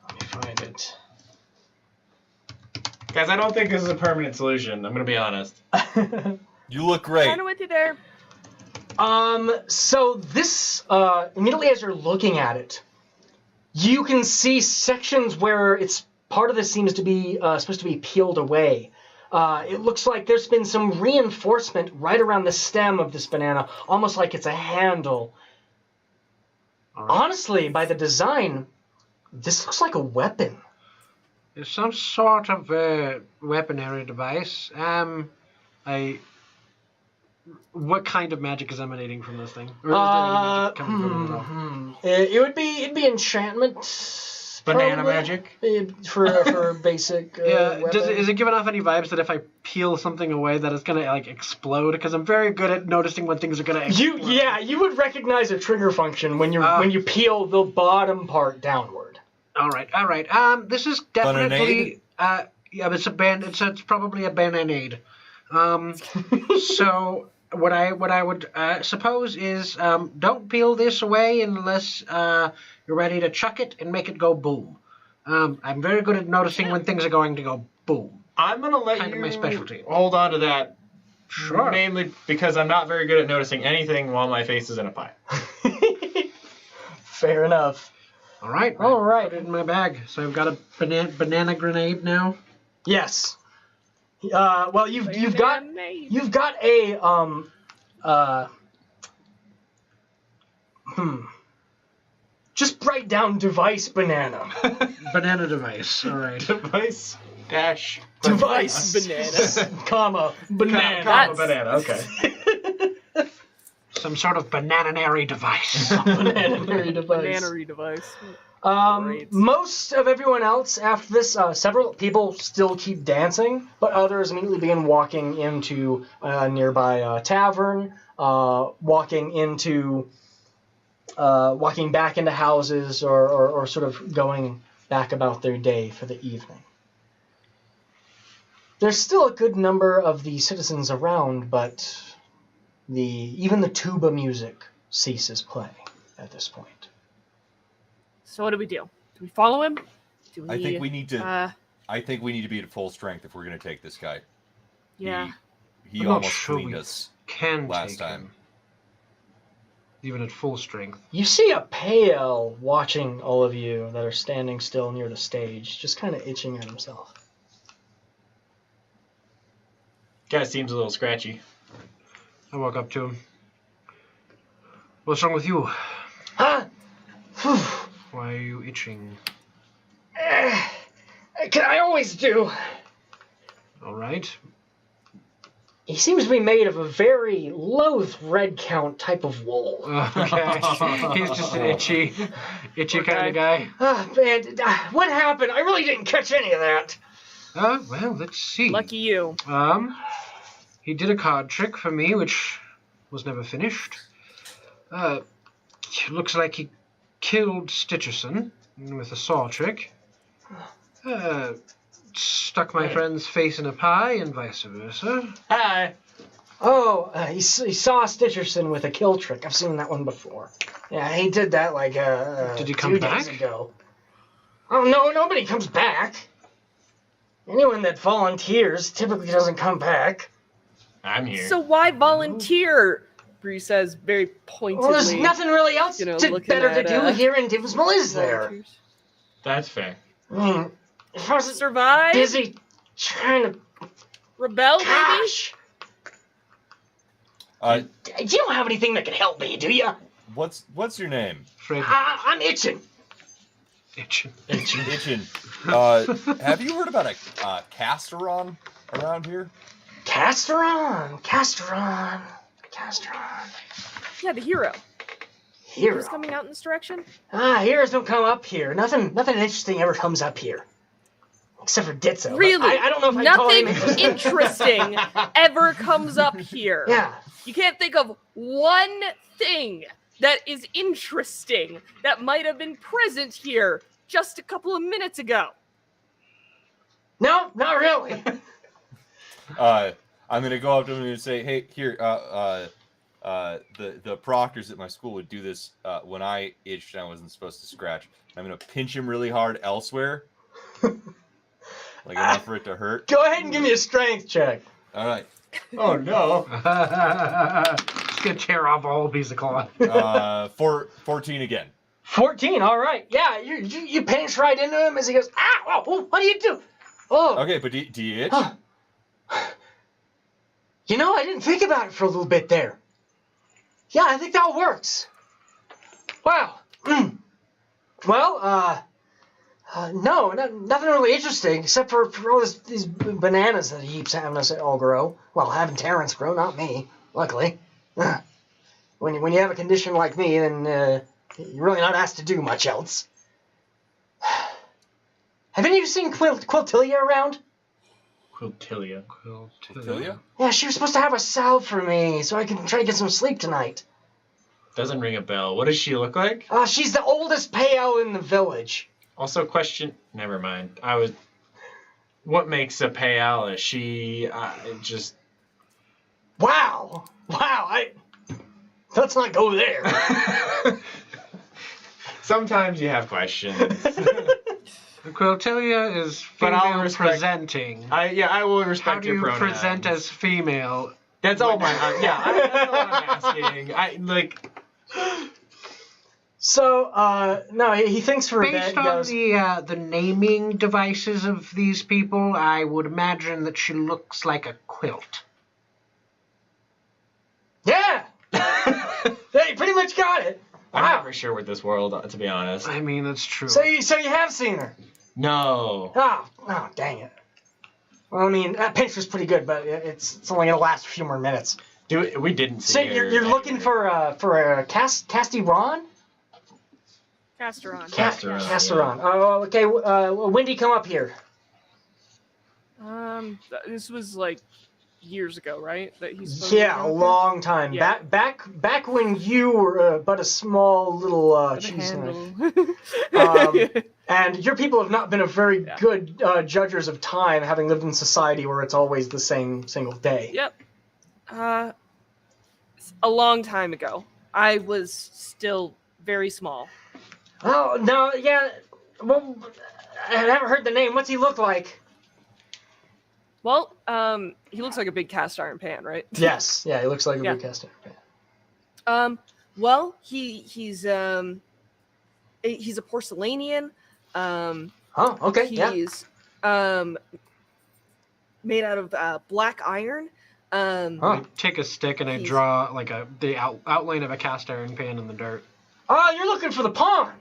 let me find it.
Guys, I don't think this is a permanent solution. I'm gonna be honest.
You look great.
Kind of with you there.
So this, immediately as you're looking at it, you can see sections where it's part of this seems to be supposed to be peeled away. It looks like there's been some reinforcement right around the stem of this banana, almost like it's a handle. Honestly, by the design, this looks like a weapon.
It's some sort of weaponry device. What kind of magic is emanating from this thing? Or is there any magic coming from it at all?
It'd be enchantment.
Banana
probably,
magic?
for basic.
Yeah.
weapon.
Is it giving off any vibes that if I peel something away, that it's gonna like explode? Because I'm very good at noticing when things are gonna explode.
You would recognize a trigger function when you peel the bottom part downward.
All right. This is definitely it's probably a bananade. So what I would suppose is don't peel this away unless you're ready to chuck it and make it go boom. I'm very good at noticing when things are going to go boom.
I'm gonna let
Kind
you
of my specialty.
hold on to that.
Sure.
Mainly because I'm not very good at noticing anything while my face is in a pie.
Fair enough.
All right.
All right.
Put it in my bag. So I've got a banana grenade now.
Yes. Well, you've got a Just write down device banana.
Banana device. All right.
Device dash
Device
Banana.
comma banana.
Comma banana. Okay.
Some sort of bananary device.
Bananary device.
Bananary device. Great.
Most of everyone else after this, several people still keep dancing, but others immediately begin walking into a nearby tavern, walking back into houses, or sort of going back about their day for the evening. There's still a good number of the citizens around, but even the tuba music ceases playing at this point.
So what do we do? Do we follow him? Do we,
I think we need to.
I
think we need to be at full strength if we're going to take this guy.
Yeah.
He
I'm not
almost
sure
cleaned
we
us
Can
last
take
time.
him. Even at full strength.
You see a pale watching all of you that are standing still near the stage, just kind of itching at himself.
Guy seems a little scratchy.
I walk up to him. What's wrong with you?
Huh?
Why are you itching?
I always do.
All right.
He seems to be made of a very low thread count type of wool.
Okay. He's just an itchy kind of guy.
Man, what happened? I really didn't catch any of that.
Well, let's see.
Lucky you.
He did a card trick for me, which was never finished. Looks like he killed Stitcherson with a saw trick. Stuck my friend's face in a pie and vice versa.
Hi.
Oh, he saw Stitcherson with a kill trick. I've seen that one before. Yeah, he did that like
Did he come
2
back?
days ago. Oh, no, nobody comes back. Anyone that volunteers typically doesn't come back.
I'm here.
So why volunteer? Brie says very pointedly.
Well, there's nothing really else
looking
better
at,
to do here in Dimsmal, is there?
volunteers.
That's fair.
I mean, if I was
Survive?
busy trying to...
Rebel, maybe?
Gosh!
Uh,
You don't have anything that can help me, do you?
what's your name?
Fred
I'm itching.
itching.
Itchin. Have you heard about a Casteron around here?
Casteron.
Yeah, the hero.
Hero.
Who's coming out in this direction?
Heroes don't come up here. Nothing interesting ever comes up here. Except for Ditzo. but
Really?
I don't know if I call him
Nothing interesting ever comes up here.
Yeah.
You can't think of one thing that is interesting that might have been present here just a couple of minutes ago.
No, not really.
I'm gonna go up to him and say, "Hey, here, the proctors at my school would do this when I itched and I wasn't supposed to scratch. I'm gonna pinch him really hard elsewhere, like enough for it to hurt.
Go ahead and give me a strength check.
All right,
Oh no.
Just gonna tear off a whole piece of cloth.
14 again.
14. All right. Yeah, you pinch right into him as he goes. Ah! Oh, what do you do? Oh.
Okay, but do you itch?
Huh. You know, I didn't think about it for a little bit there. Yeah, I think that works. Wow. Well, no, nothing really interesting except for all these bananas that he keeps having us all grow. Well, having Terrence grow, not me, luckily. When you have a condition like me, then you're really not asked to do much else. Have any of you seen Quiltilia around?
Quiltilia.
Quiltilia?
Yeah, she was supposed to have a salve for me so I can try to get some sleep tonight.
Doesn't ring a bell. What does she look like?
She's the oldest payout in the village.
Also, question. Never mind. What makes a payout? Is she just?
Wow. Let's not go there.
Sometimes you have questions.
Quiltilia is
But I'll
female
respect-
presenting.
I will respect
How do
your
you
pronouns.
present as female?
That's all my. That's all I'm asking.
So, no, he thinks for a bit.
Based
He
on
goes,
the naming devices of these people, I would imagine that she looks like a quilt.
yeah! They pretty much got it.
I'm
Wow.
never sure with this world, to be honest.
I mean, that's true.
So you have seen her?
No.
Oh, dang it. Well, I mean, that pinch was pretty good, but it's only gonna last a few more minutes.
We didn't see
So
her
you're looking
anywhere.
for a Casteron?
Casteron.
Casteron.
Casteron. Oh, okay. Wendy, come up here.
This was like years ago, right? That he's supposed to be
Yeah, a
out there?
long time.
Yeah.
Back when you were but a small little
With a
cheese knife.
handle.
And your people have not been a very
Yeah.
good judges of time, having lived in society where it's always the same single day.
Yep. A long time ago. I was still very small.
Oh, no, yeah. Well, I haven't heard the name. What's he look like?
Well, he looks like a big cast iron pan, right?
Yes. Yeah, he looks like a
Yeah.
big caster.
Well, he's a porcelainian.
Oh, okay. Yeah.
He's made out of black iron.
Huh.
I take a stick and I
He's-
draw like outline of a cast iron pan in the dirt.
Oh, you're looking for the pond.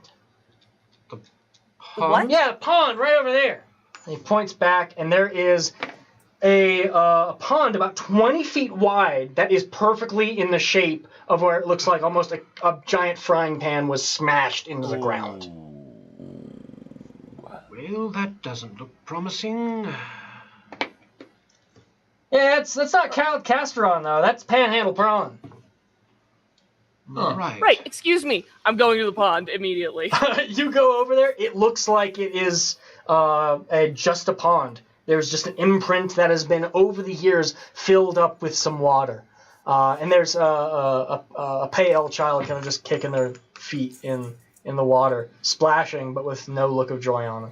Pond?
Yeah, pond right over there. And he points back, and there is a pond about 20 feet wide that is perfectly in the shape of where it looks like almost a giant frying pan was smashed into the ground.
Well, that doesn't look promising.
Yeah, that's not Castron, though. That's Panhandle Prawn.
Right.
Right, excuse me. I'm going to the pond immediately.
You go over there. It looks like it is just a pond. There's just an imprint that has been, over the years, filled up with some water. And there's a pale child kind of just kicking their feet in the water, splashing, but with no look of joy on them.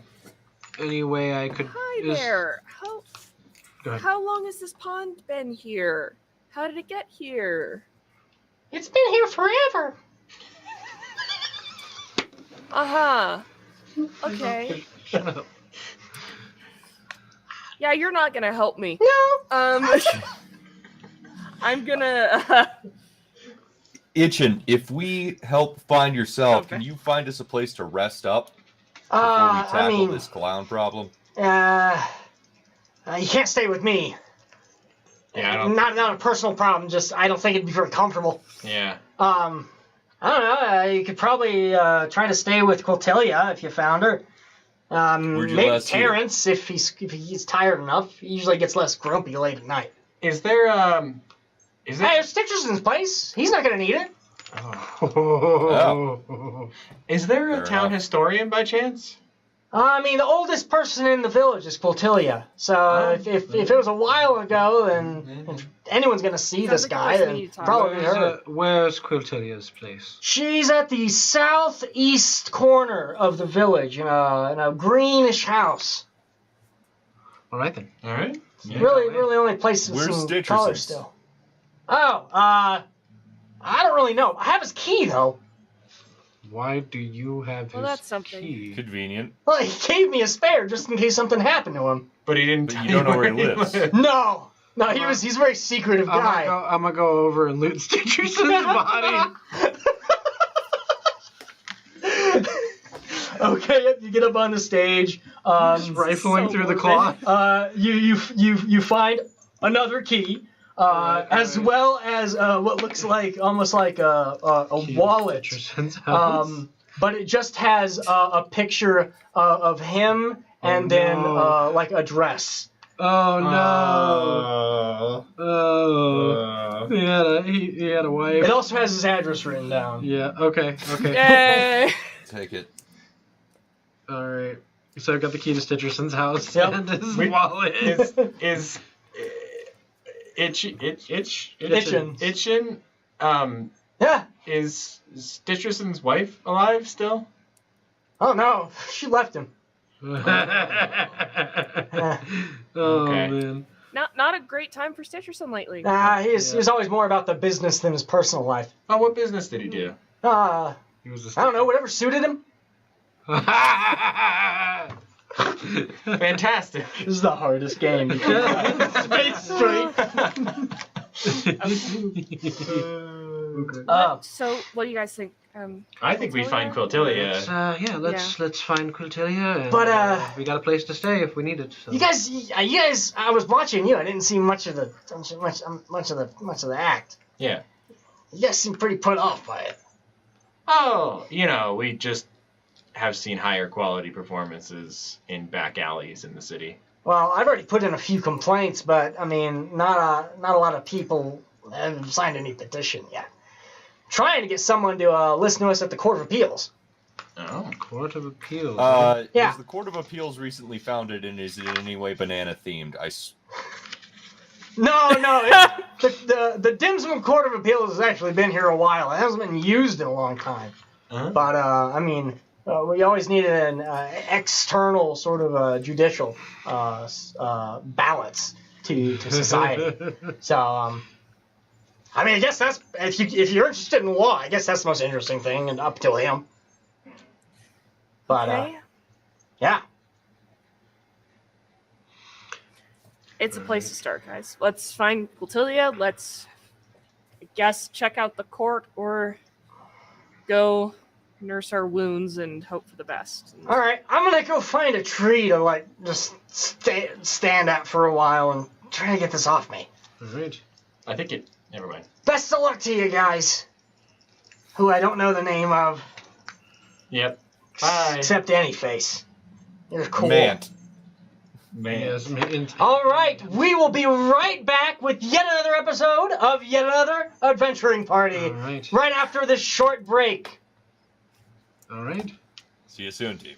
Any way I could...
Hi there.
Go ahead.
How long has this pond been here? How did it get here?
It's been here forever.
Uh-huh. Okay.
Shut up.
Yeah, you're not gonna help me.
No.
I'm gonna...
Itchin, if we help find yourself,
Okay.
can you find us a place to rest up before we tackle this clown problem?
You can't stay with me.
Yeah, I don't.
Not a personal problem. Just I don't think it'd be very comfortable.
Yeah.
I don't know. You could probably try to stay with Quiltelia if you found her.
Where'd you
Maybe
last see her?
Terrence if he's tired enough. He usually gets less grumpy late at night.
Is there
Hey, there's Stitcherson's place. He's not gonna need it.
Oh.
is there a
Fair
town
enough.
historian by chance?
I mean, the oldest person in the village is Quiltelia. So if it was a while ago, then if anyone's gonna see
Sounds
this
like a
guy,
person we
then
need to talk
probably her.
Where's Quiltelia's place?
She's at the southeast corner of the village in a greenish house.
All right then.
All right. Yeah.
Really only place with
Where's
some
Stitcherson's?
color still. Oh, I don't really know. I have his key though.
Why do you have
Well,
his
that's something.
key?
Convenient.
Well, he gave me a spare just in case something happened to him.
But he didn't.
But
tell
you don't know where he
where
lives.
No, he's a very secretive guy.
I'm gonna go over and loot Stitcherson's body.
Okay, yep, you get up on the stage.
Just rifling
so
through the
morbid.
cloth.
You find another key, as
Alright.
well as what looks like almost like a
Key
wallet.
to Stitcherson's house.
But it just has a picture of him and then
no.
like a dress.
Oh no! Oh, he had a wife.
It also has his address written down.
Yeah. Okay.
Yay!
Take it.
All right. So I got the key to Stitcherson's house
Yep.
and his
Wait,
wallet.
Is Itchin
Yeah.
is Stitcherson's wife alive still?
Oh no, she left him.
Oh
Okay.
man.
Not a great time for Stitcherson lately.
He's always more about the business than his personal life.
Oh, what business did he do?
He was
I don't know, whatever suited him.
Fantastic.
This is the hardest game. Space Straight.
So, what do you guys think?
I think we find Quiltelia.
Let's find Quiltelia. And,
But,
we got a place to stay if we need it. So.
You guys, I was watching you. I didn't see much of the act.
Yeah.
You guys seem pretty put off by it.
Oh, we just have seen higher quality performances in back alleys in the city.
Well, I've already put in a few complaints, but I mean, not a lot of people have signed any petition yet. Trying to get someone to listen to us at the Court of Appeals.
Oh.
Court of Appeals.
Yeah.
Was the Court of Appeals recently founded, and is it in any way banana themed?
No, the Dimsmal Court of Appeals has actually been here a while. It hasn't been used in a long time.
Uh-huh.
But, I mean, we always needed an external sort of judicial balance to society. So, I mean, I guess that's, if you're interested in law, I guess that's the most interesting thing, and up to him. But,
Okay.
yeah.
It's a place to start, guys. Let's find Quiltelia. Let's, I guess, check out the court or go nurse our wounds and hope for the best.
All right, I'm gonna go find a tree to like just stand at for a while and try to get this off me.
All right.
I think it. Never mind.
Best of luck to you guys, who I don't know the name of.
Yep. Bye.
Except Anyface. You're cool.
Man.
Yes, man.
All right, we will be right back with yet another episode of yet another adventuring party.
All right.
Right after this short break.
All right.
See you soon, team.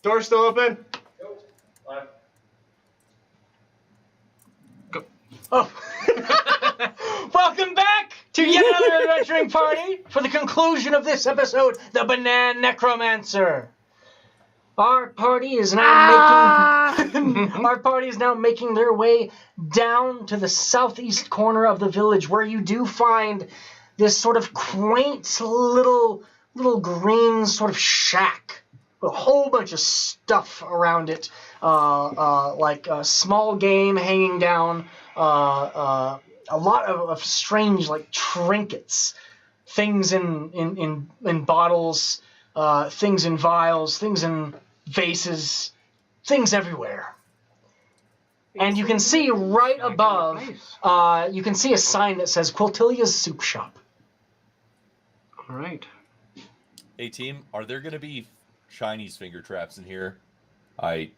Door's still open?
Oh. Welcome back to yet another adventuring party for the conclusion of this episode, the Bananecromancer. Our party is now making their way down to the southeast corner of the village, where you do find this sort of quaint little green sort of shack with a whole bunch of stuff around it, like small game hanging down, a lot of strange like trinkets, things in bottles, things in vials, things in vases, things everywhere. And you can see right above, you can see a sign that says Quiltilia's Soup Shop.
All right.
Hey team, are there gonna be Chinese finger traps in here? I've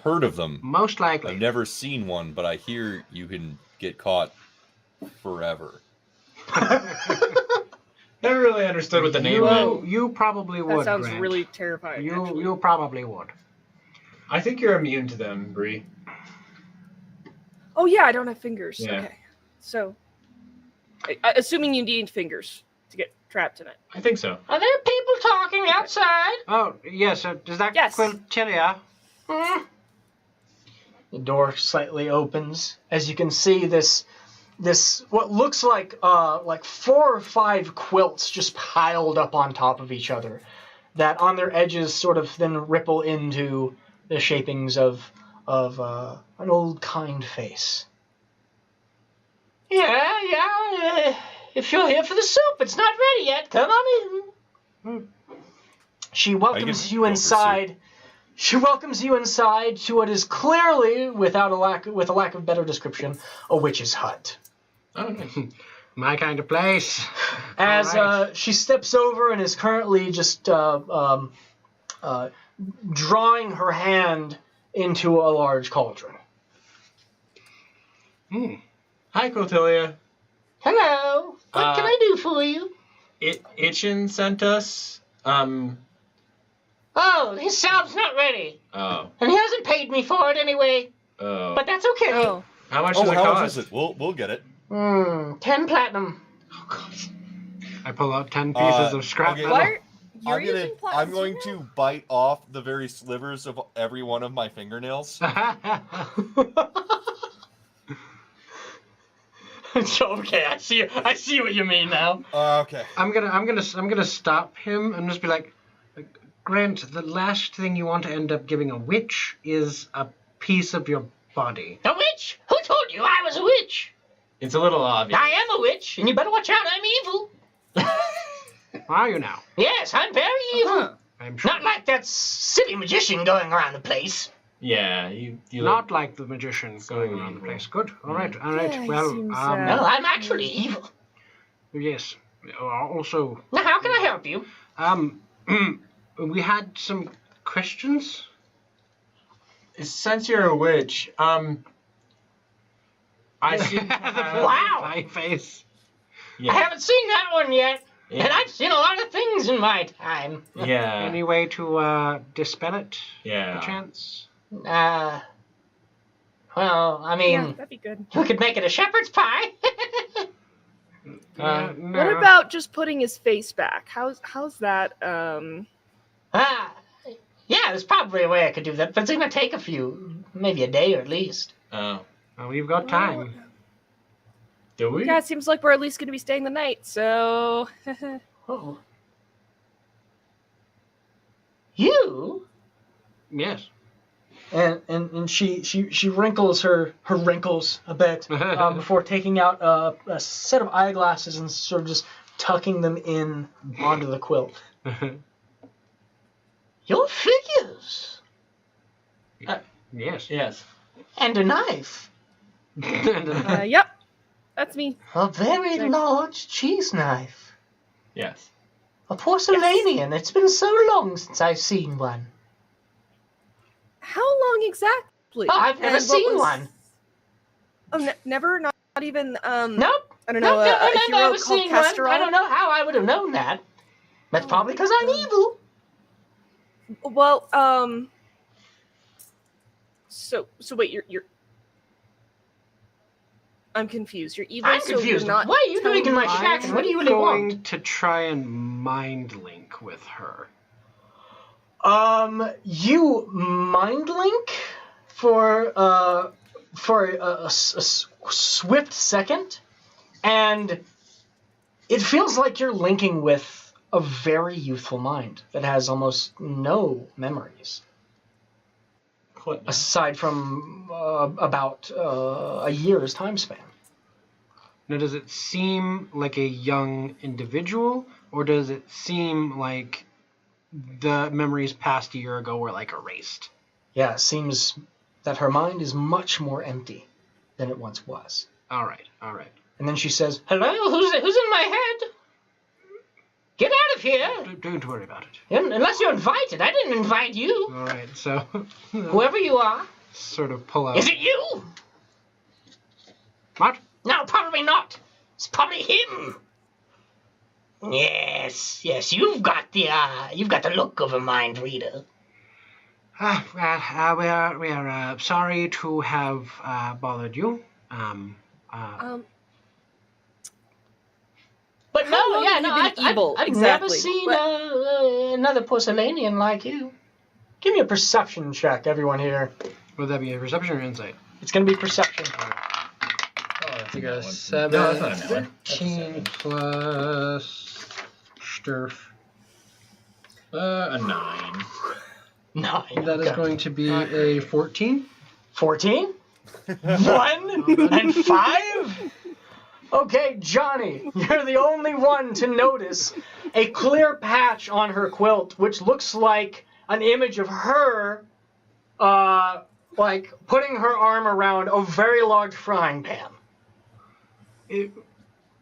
heard of them.
Most likely.
I've never seen one, but I hear you can get caught forever.
Never really understood what the name meant.
You probably would.
That sounds
Grant.
really terrifying.
You probably would.
I think you're immune to them, Brie.
Oh yeah, I don't have fingers.
Yeah.
Okay, so assuming you need fingers to get trapped in it.
I think so.
Are there people talking outside?
Oh yes. Does that
Yes.
Quiltilia?
The door slightly opens as you can see this what looks like 4 or 5 quilts just piled up on top of each other, that on their edges sort of then ripple into the shapings of an old kind face. Yeah. If you're here for the soup, it's not ready yet. Come on in. She welcomes you inside. She welcomes you inside to what is clearly, with a lack of better description, a witch's hut.
Oh, nice.
My kind of place.
As
Alright.
she steps over and is currently just drawing her hand into a large cauldron.
Hi, Quiltilia.
Hello. What can I do for you?
Itchin sent us.
Oh, his salve's not ready.
Oh.
And he hasn't paid me for it anyway.
Oh.
But that's okay.
Oh,
How much does it
how
cost?
much is it? We'll get it.
10 platinum.
Oh, God.
I pull out 10 pieces of scrap
okay.
metal.
what? You're using
I'm going to bite off the very slivers of every one of my fingernails.
Okay, I see what you mean now.
Okay.
I'm gonna stop him and just be like, Grant, the last thing you want to end up giving a witch is a piece of your body.
A witch? Who told you I was a witch?
It's a little obvious.
I am a witch, and you better watch out. I'm evil.
Are you now?
Yes, I'm very evil.
I'm sure.
Not like that silly magician going around the place.
Yeah, you
Not like the magician going around the
evil.
place. Good. All right.
Yeah, he
Well,
seems,
No, I'm actually evil.
yes. Also,
Now, how can I help you?
we had some questions.
Since you're a witch, I see.
Wow.
My face.
I haven't seen that one yet.
Yeah.
And I've seen a lot of things in my time.
Yeah.
Any way to dispel it?
Yeah.
Perchance.
Well, I
Yeah,
mean,
that'd be good.
we could make it a shepherd's pie.
What about just putting his face back? How's that?
Yeah, there's probably a way I could do that, but it's gonna take maybe a day or at least.
Oh.
Well, we've got time.
Do we?
Yeah, it seems like we're at least going to be staying the night. So,
Oh. You?
Yes.
And she wrinkles her wrinkles a bit before taking out a set of eyeglasses and sort of just tucking them in onto the quilt. Your figures.
Yes.
Yes.
And a knife.
yep, that's me.
A very large cheese knife.
Yes.
A porcelainian. It's been so long since I've seen one.
How long exactly?
Oh, I've never
And what
seen
was-
one.
Oh, never? Not even,
Nope.
I don't
Nope,
know, a
I've
hero
never
called
seen one.
Casterol?
I don't know how I would have known that. That's probably because I'm evil.
Well, So wait, you're. I'm confused. You're evil,
I'm
so you're
confused.
not.
What are you doing in my
telling
shack,
me-
and what do you really
going
want?
to try and mind link with her.
You mind link for a swift second, and it feels like you're linking with a very youthful mind that has almost no memories. Aside from about a year's time span.
Now, does it seem like a young individual, or does it seem like the memories past a year ago were like erased?
Yeah, it seems that her mind is much more empty than it once was.
All right, all right.
And then she says, "Hello, who's in my head? Get out of here!
Don't worry about it.
Unless you're invited. I didn't invite you.
All right, so
Whoever you are.
sort of pull out.
Is it you?
What?
No, probably not. It's probably him. Yes, you've got the look of a mind reader.
We are sorry to have bothered you.
But
How long have you been evil,
I've
exactly?
never seen another porcelainian like you. Give me a perception check, everyone here.
Would that be a perception or insight?
It's going to be perception.
I got a 7,
No, that's not a no one.
13 plus Sturf.
A 9.
9.
That is going to be a 14.
14? 1 and 5? Okay, Johnny, you're the only one to notice a clear patch on her quilt, which looks like an image of her, like putting her arm around a very large frying pan.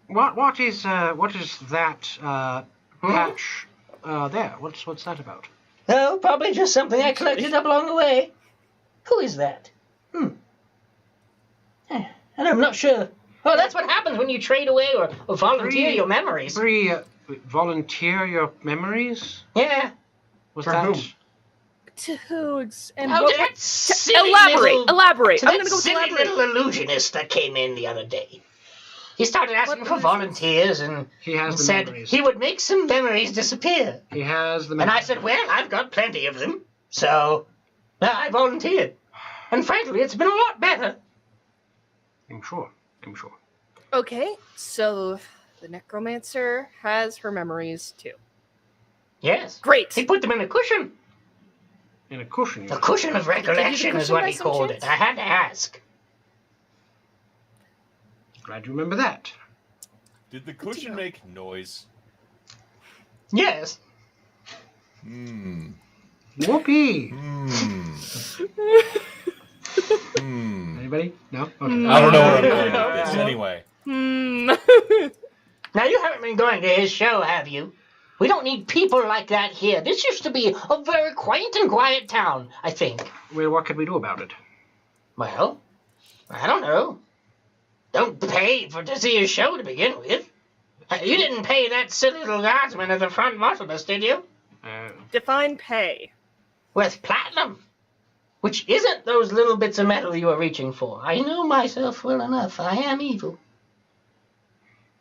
What is that patch there? What's that about?
Oh, probably just something I collected up along the way. Who is that? And I'm not sure. Oh, that's what happens when you trade away or volunteer
Brie-
your memories.
Brie, volunteer your memories?
Yeah.
Was
For
that?
whom?
To who? And
Oh,
what?
that silly
Elaborate.
little,
Elaborate.
to
I'm
that
gonna go with
silly
elaborate.
little illusionist that came in the other day. He started asking
What
for
illusionist?
volunteers and
He has the
said
memories.
he would make some memories disappear.
He has the
And
memories.
I said, well, I've got plenty of them. So I volunteered. And frankly, it's been a lot better.
I'm sure.
Okay, so the necromancer has her memories too.
Yes.
Great.
He put them in a cushion.
In a cushion.
A cushion of recollection is
cushion
what
by
he
some
called
chance?
it. I had to ask.
Glad you remember that.
Did the cushion make noise?
Yes.
Whoopee. Anybody? No? Okay.
I don't know where I'm
No.
going with this. Anyway.
Now, you haven't been going to his show, have you? We don't need people like that here. This used to be a very quaint and quiet town, I think.
Well, what could we do about it?
Well, I don't know. Don't pay to see his show to begin with. You didn't pay that silly little guardsman at the front bottomless, did you?
Define pay.
With platinum. Which isn't those little bits of metal you are reaching for. I know myself well enough. I am evil.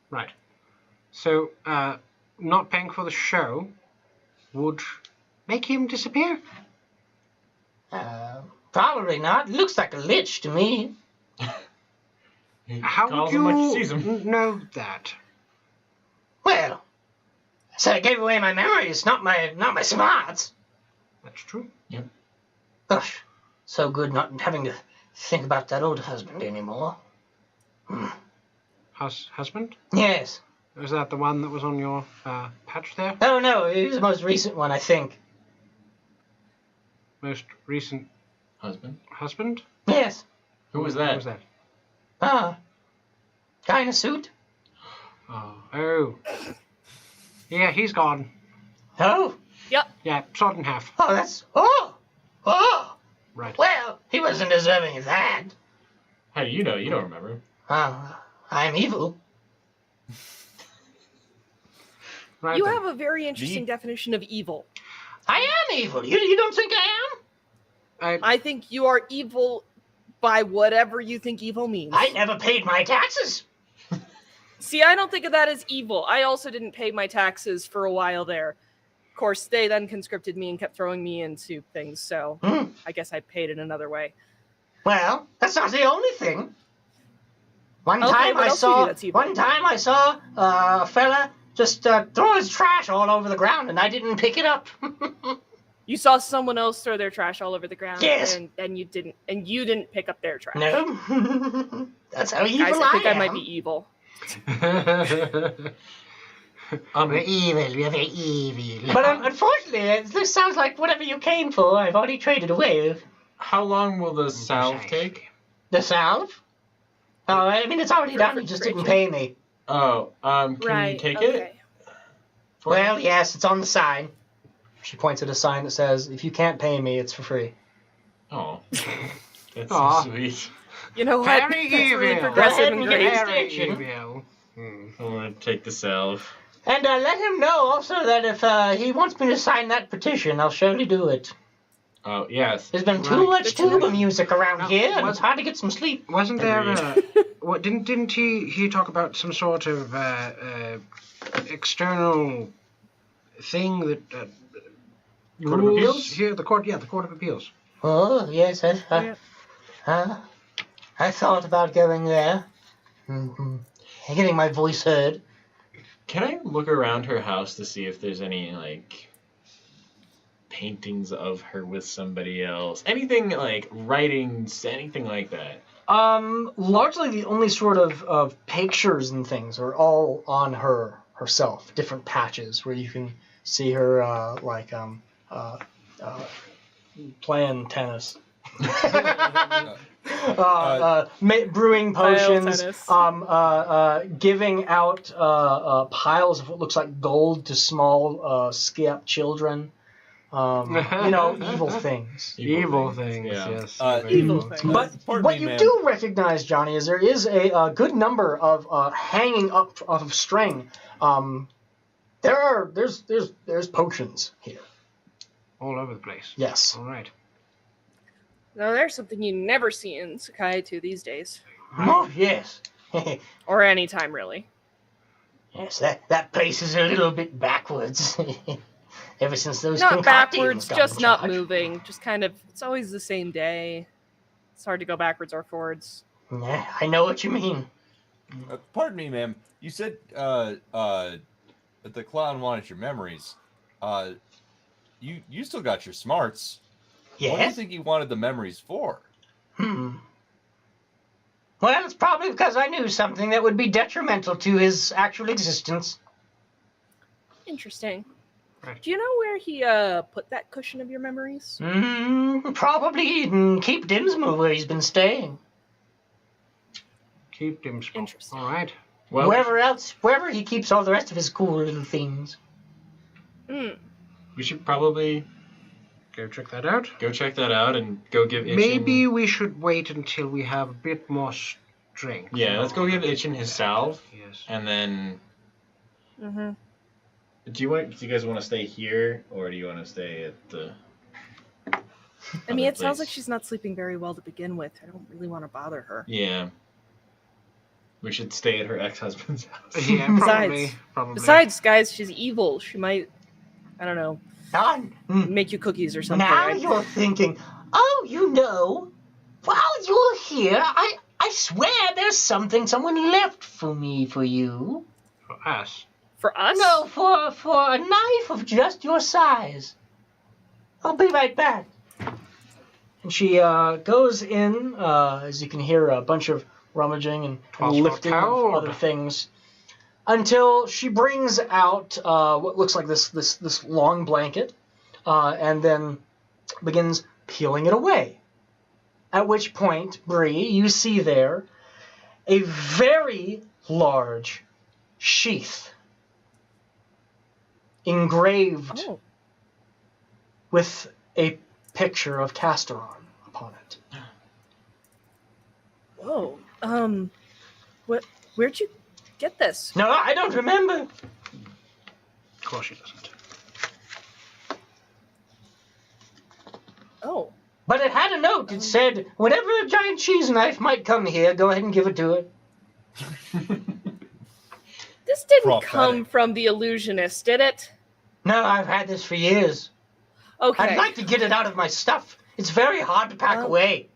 Right. So, not paying for the show would make him disappear?
Probably not. Looks like a lich to me.
How would
Calls him like he sees
you
him.
know that?
Well, so I gave away my memories, not my smarts.
That's true.
Gosh, so good not having to think about that old husband anymore.
Husband?
Yes.
Was that the one that was on your patch there?
Oh no, it was the most recent one, I think.
Most recent
Husband?
husband?
Yes.
Who was
Who
that?
was that?
Guy in a suit.
Oh. Yeah, he's gone.
Oh.
Yeah, sawed in half.
Oh, that's
Right.
Well, he wasn't deserving of that.
How do you know? You don't remember.
I'm evil.
Right
You
then.
have a very interesting definition of evil.
I am evil. You don't think I am?
I think you are evil by whatever you think evil means.
I never paid my taxes.
See, I don't think of that as evil. I also didn't pay my taxes for a while there. Of course, they then conscripted me and kept throwing me into things, so I guess I paid it another way.
Well, that's not the only thing. One
Okay,
time
what
I
else do you do
saw
that's evil?
a fella just throw his trash all over the ground, and I didn't pick it up.
You saw someone else throw their trash all over the ground,
Yes.
and you didn't pick up their trash.
No, that's how evil
Guys, I think I
am.
might be evil.
We're evil. We're very evil.
But unfortunately, this sounds like whatever you came for, I've already traded away with.
How long will the salve take?
The salve? Oh, I mean, it's already done. It just didn't pay me.
Oh, can you take it?
Well, yes, it's on the sign. She points at a sign that says, if you can't pay me, it's for free.
Oh, that's
Aw.
so sweet.
You know what?
Very
That's really
evil.
progressive
Go ahead
and
and
great.
get
Very
station.
evil.
I want to take the salve.
And let him know also that if he wants me to sign that petition, I'll surely do it.
Oh, yes.
There's been too
Right.
much tuba music around
Now,
here, and
what-
it's hard to get some sleep.
Wasn't there
Agreed.
what didn't he talk about some sort of external thing that
Court of
rules
Appeals?
here? The court of appeals.
Oh, yes,
Yeah.
I thought about going there. Getting my voice heard.
Can I look around her house to see if there's any, like, paintings of her with somebody else? Anything, like, writings, anything like that?
Largely the only sort of pictures and things are all on herself. Different patches where you can see her, playing tennis. Brewing potions,
tennis.
giving out piles of what looks like gold to small scamp children. Evil things.
Evil things.
Yeah.
Yes.
Evil things.
But
Pardon
what
me,
you
ma'am.
do recognize, Johnny, is there is a good number of hanging up of string. There's potions here.
All over the place.
Yes.
All right.
Now, there's something you never see in Sakaitu these days.
Oh yes.
Or any time, really.
Yes, that place is a little bit backwards. Ever since those
Not
concoctions
backwards,
got
just
in
not
charge.
moving. Just kind of, it's always the same day. It's hard to go backwards or forwards.
Yeah, I know what you mean.
Pardon me, ma'am. You said that the clown wanted your memories. You still got your smarts. What do you
Yes.
think he wanted the memories for?
Well, it's probably because I knew something that would be detrimental to his actual existence.
Interesting.
Right.
Do you know where he put that cushion of your memories?
Probably in Keep Dimsmal, where he's been staying.
Keep Dimsmal.
Interesting.
All right.
Well,
Wherever he keeps all the rest of his cool little things.
we should probably
Go check that out.
go check that out and go give Itchin...
Maybe we should wait until we have a bit more strength.
Yeah, let's go give Itchin his salve,
Yes.
and then...
Mm-hmm.
Do you guys want to stay here, or do you want to stay at the...
I mean,
other
it sounds like
place?
she's not sleeping very well to begin with. I don't really want to bother her.
Yeah. We should stay at her ex-husband's house.
Yeah, probably.
Besides, guys, she's evil. She might, I don't know,
Now,
make you cookies or something.
now
right?
you're thinking, while you're here, I swear there's something someone left for me for you.
For us.
For us?
No, for a knife of just your size. I'll be right back. And she goes in, as you can hear a bunch of rummaging and lifting of other things, until she brings out what looks like this long blanket, and then begins peeling it away. At which point, Brie, you see there a very large sheath engraved
Oh,
with a picture of Casteron upon it.
whoa. Where'd you get this?
No, I don't remember.
Of course she doesn't.
Oh.
But it had a note. It said, whenever a giant cheese knife might come here, go ahead and give it to it.
This didn't
Prophetic.
come from the illusionist, did it?
No, I've had this for years.
Okay.
I'd like to get it out of my stuff. It's very hard to pack away.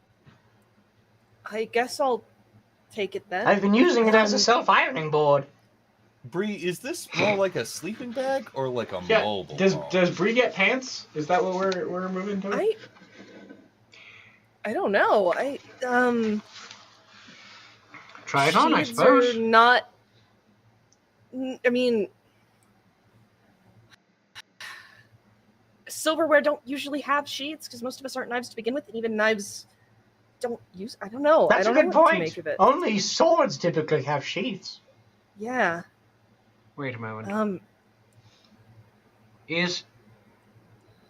I guess I'll take it then.
I've been using it as a self-ironing board.
Brie, is this more like a sleeping bag or like a
Yeah.
mobile?
Does Brie get pants? Is that what we're moving to?
I don't know.
Try it on, I
sheets
suppose.
are not. I mean, silverware don't usually have sheets because most of us aren't knives to begin with, and even knives don't use. I don't know.
That's
I don't
a good
know what
point.
to make of it.
Only swords typically have sheaths.
Yeah.
Wait a moment.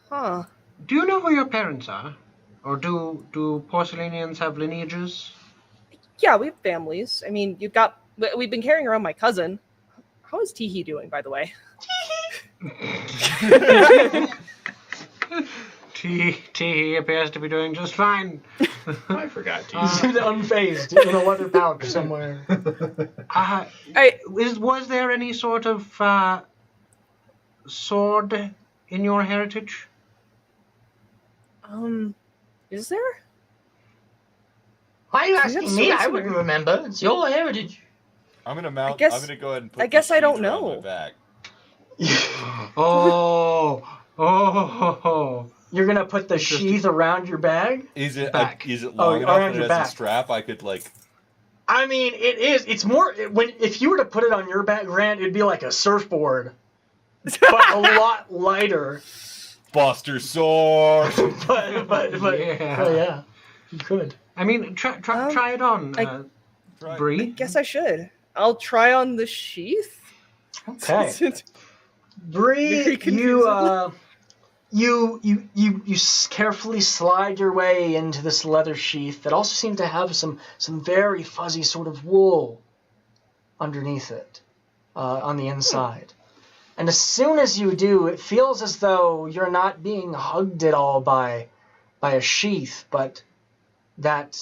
Huh.
Do you know who your parents are? Or do porcelainians have lineages?
Yeah, we have families. I mean, we've been carrying around my cousin. How is Teehee doing, by the way?
T appears to be doing just fine.
I forgot to.
He's unfazed in a leather pouch somewhere.
Was there any sort of sword in your heritage?
Is there?
Why are you
have
asking me?
swords
I
in
wouldn't
there.
remember. It's your heritage.
I'm gonna mount.
guess-
I'm gonna go ahead and put.
I guess
the
I don't
sheath around
know.
my back.
Oh.
You're gonna put the sheath around your bag?
Is it
Back.
is it
Oh,
long enough
around
that
your
it has
back.
a strap? I could like.
I mean, it is. It's more if you were to put it on your back, Grant, it'd be like a surfboard, but a lot lighter.
Buster sword.
But
Yeah.
oh, yeah, you could.
I mean, try it on,
Right.
Brie.
Guess I should. I'll try on the sheath.
Okay,
Very
Brie,
confusing.
you carefully slide your way into this leather sheath that also seemed to have some very fuzzy sort of wool underneath it, on the inside. And as soon as you do, it feels as though you're not being hugged at all by a sheath, but that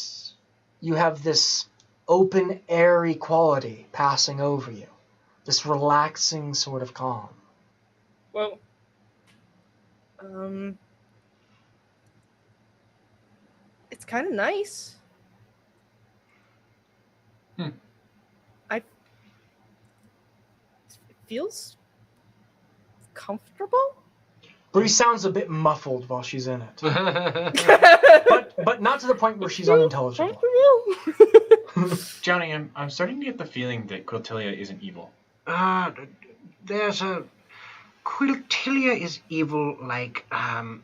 you have this open, airy quality passing over you. This relaxing sort of calm.
Well, it's kind of nice. It feels comfortable.
Brie sounds a bit muffled while she's in it,
Comfortable.
but not to the point where she's unintelligible.
Johnny, I'm starting to get the feeling that Quiltilia isn't evil.
There's a Quiltilia is evil like our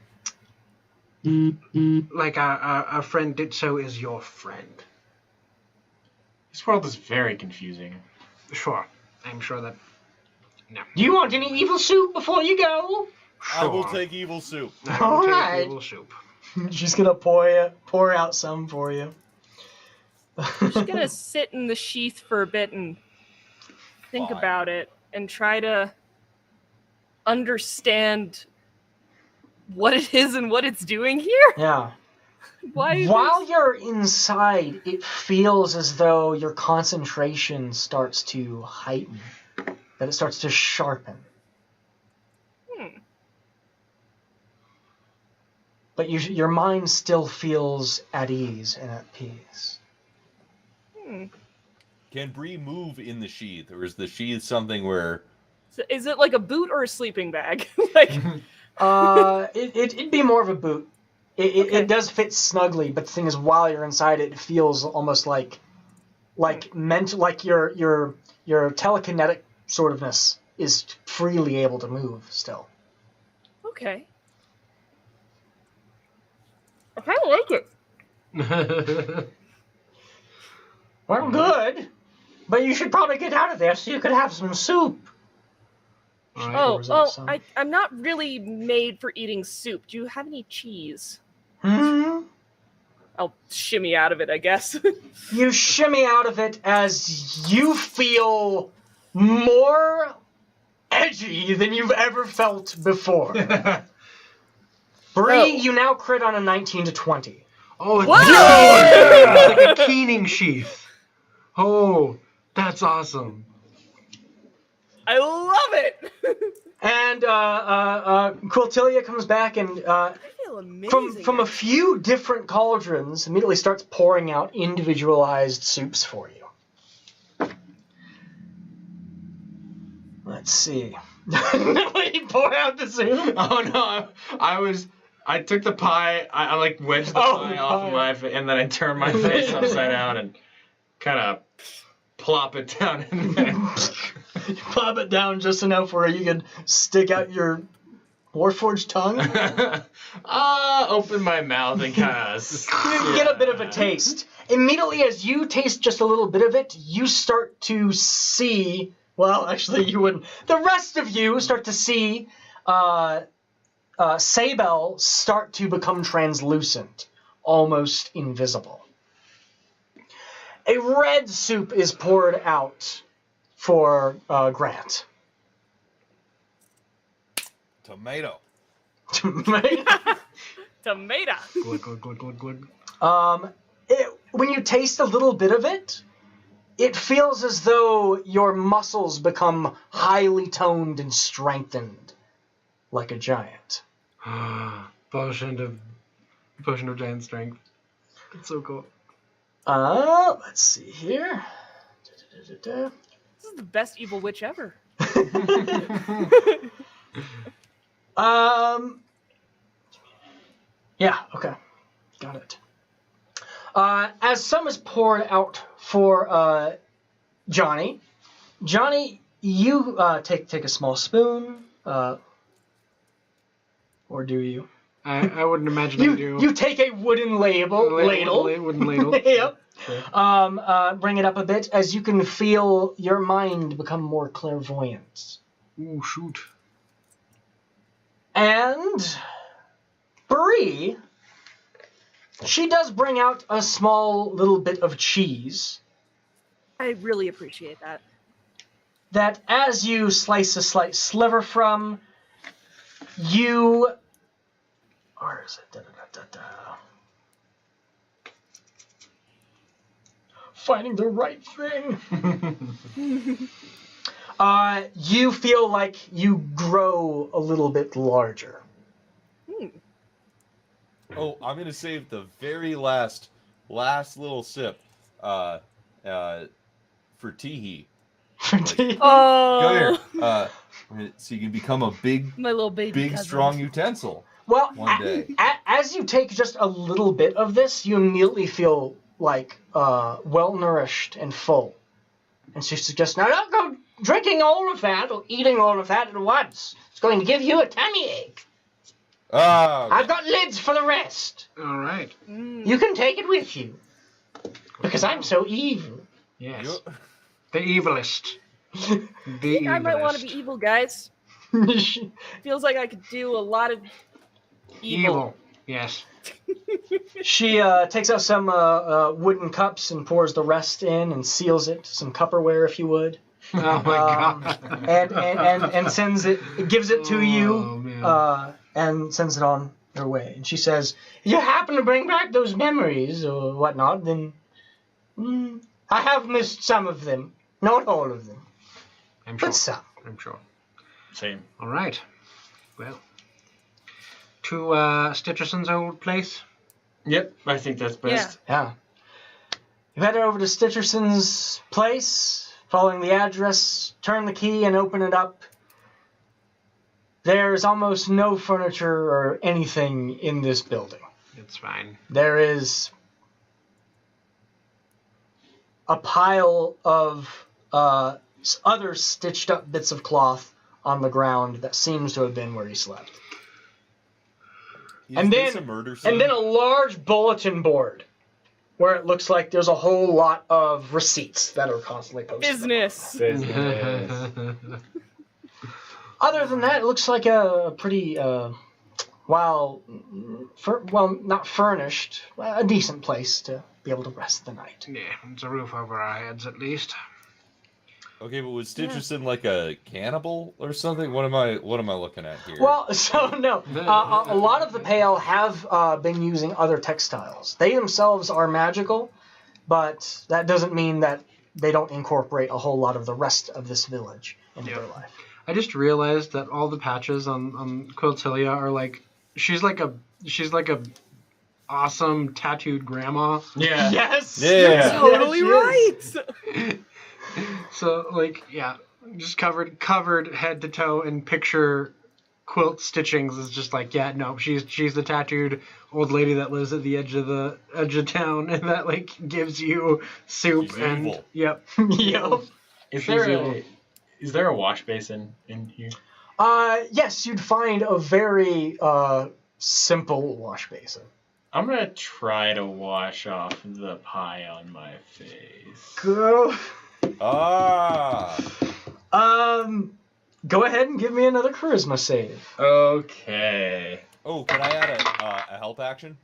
friend Ditso is your friend.
This world is very confusing.
Sure, I'm sure that. No.
Do you want any evil soup before you go?
I will
Sure.
take evil soup.
I will
All
take
right.
evil soup.
She's gonna pour out some for you.
I'm just gonna sit in the sheath for a bit and think
Fine.
about it and try to understand what it is and what it's doing here.
Yeah.
Why?
While you're inside, it feels as though your concentration starts to heighten, that it starts to sharpen. But your mind still feels at ease and at peace.
Can Brie move in the sheath, or is the sheath something where?
So is it like a boot or a sleeping bag? Like,
It'd be more of a boot. It does fit snugly, but the thing is, while you're inside, it feels almost like your telekinetic sort ofness is freely able to move still.
okay. I kind of like it.
Well, good, but you should probably get out of there so you could have some soup.
I'm not really made for eating soup. Do you have any cheese? I'll shimmy out of it, I guess.
You shimmy out of it as you feel more edgy than you've ever felt before. Brie, you now crit on a 19 to 20.
Oh, it's,
Whoa!
it's like a keening sheath. Oh, that's awesome.
I love it.
And Quiltilia comes back and
I feel amazing.
from a few different cauldrons immediately starts pouring out individualized soups for you. Let's see. You pour out the soup?
Oh no, I took the pie, I like wedged the pie off of my face, and then I turned my face upside down and kind of plop it down in there.
You plop it down just enough where you can stick out your Warforged tongue.
Open my mouth and kind of
Get a bit of a taste. Immediately as you taste just a little bit of it, you start to see, well, actually you wouldn't, the rest of you start to see Sabel start to become translucent, almost invisible. A red soup is poured out for Grant.
Tomato.
Tomato.
Glug, glug, glug, glug, glug.
When you taste a little bit of it, it feels as though your muscles become highly toned and strengthened, like a giant.
Potion of giant strength. It's so cool.
Let's see here.
This is the best evil witch ever.
Yeah, okay. Got it. As some is poured out for Johnny, you take a small spoon, or do you?
I wouldn't imagine I do.
You take a wooden ladle.
Wooden ladle.
Yep. Sure. Bring it up a bit as you can feel your mind become more clairvoyant.
Ooh, shoot.
And Brie, she does bring out a small little bit of cheese.
I really appreciate that.
That as you slice a slight sliver from, you... Where is it? Finding the right thing. You feel like you grow a little bit larger.
Oh, I'm gonna save the very last little sip, for Teehee.
Oh,
Go here. So you can become a big,
my little baby cousin.
strong utensil.
Well,
one day.
As you take just a little bit of this, you immediately feel like well nourished and full. And she suggests, now don't go drinking all of that or eating all of that at once. It's going to give you a tummy ache.
Oh.
I've got lids for the rest.
All right.
You can take it with you. Because I'm so evil.
Yes. The evilest.
I might want to be evil, guys. Feels like I could do a lot of evil.
Yes.
She takes out some wooden cups and pours the rest in and seals it. Some Cupperware, if you would.
Oh my god.
And sends it, gives it to you,
man.
and sends it on their way. And she says, if you happen to bring back those memories or whatnot, then I have missed some of them. Not all of them.
I'm sure.
But some.
I'm sure.
Same.
All right. Well, to Stitcherson's old place.
Yep, I think that's best.
Yeah. You head over to Stitcherson's place, following the address, turn the key and open it up. There's almost no furniture or anything in this building.
It's fine.
There is a pile of other stitched up bits of cloth on the ground that seems to have been where he slept. And then a large bulletin board where it looks like there's a whole lot of receipts that are constantly posted.
Business.
Other than that, it looks like a pretty, not furnished, a decent place to be able to rest the night.
Yeah, it's a roof over our heads at least.
Okay, but was Stitcherson like a cannibal or something? What am I looking at here?
Well, so no. A lot of the Pale have been using other textiles. They themselves are magical, but that doesn't mean that they don't incorporate a whole lot of the rest of this village into their life.
I just realized that all the patches on Quiltilia are like she's like a awesome tattooed grandma.
Yeah.
Yes.
Yeah.
Totally
Yes,
right.
So like just covered head to toe in picture quilt stitchings is just like she's the tattooed old lady that lives at the edge of town and that like gives you soup
She's
and
evil.
yep.
Yep.
Is there a wash basin in here?
Yes, you'd find a very simple wash basin.
I'm gonna try to wash off the pie on my face.
Go. Go ahead and give me another charisma save.
Okay.
Oh, can I add a help action?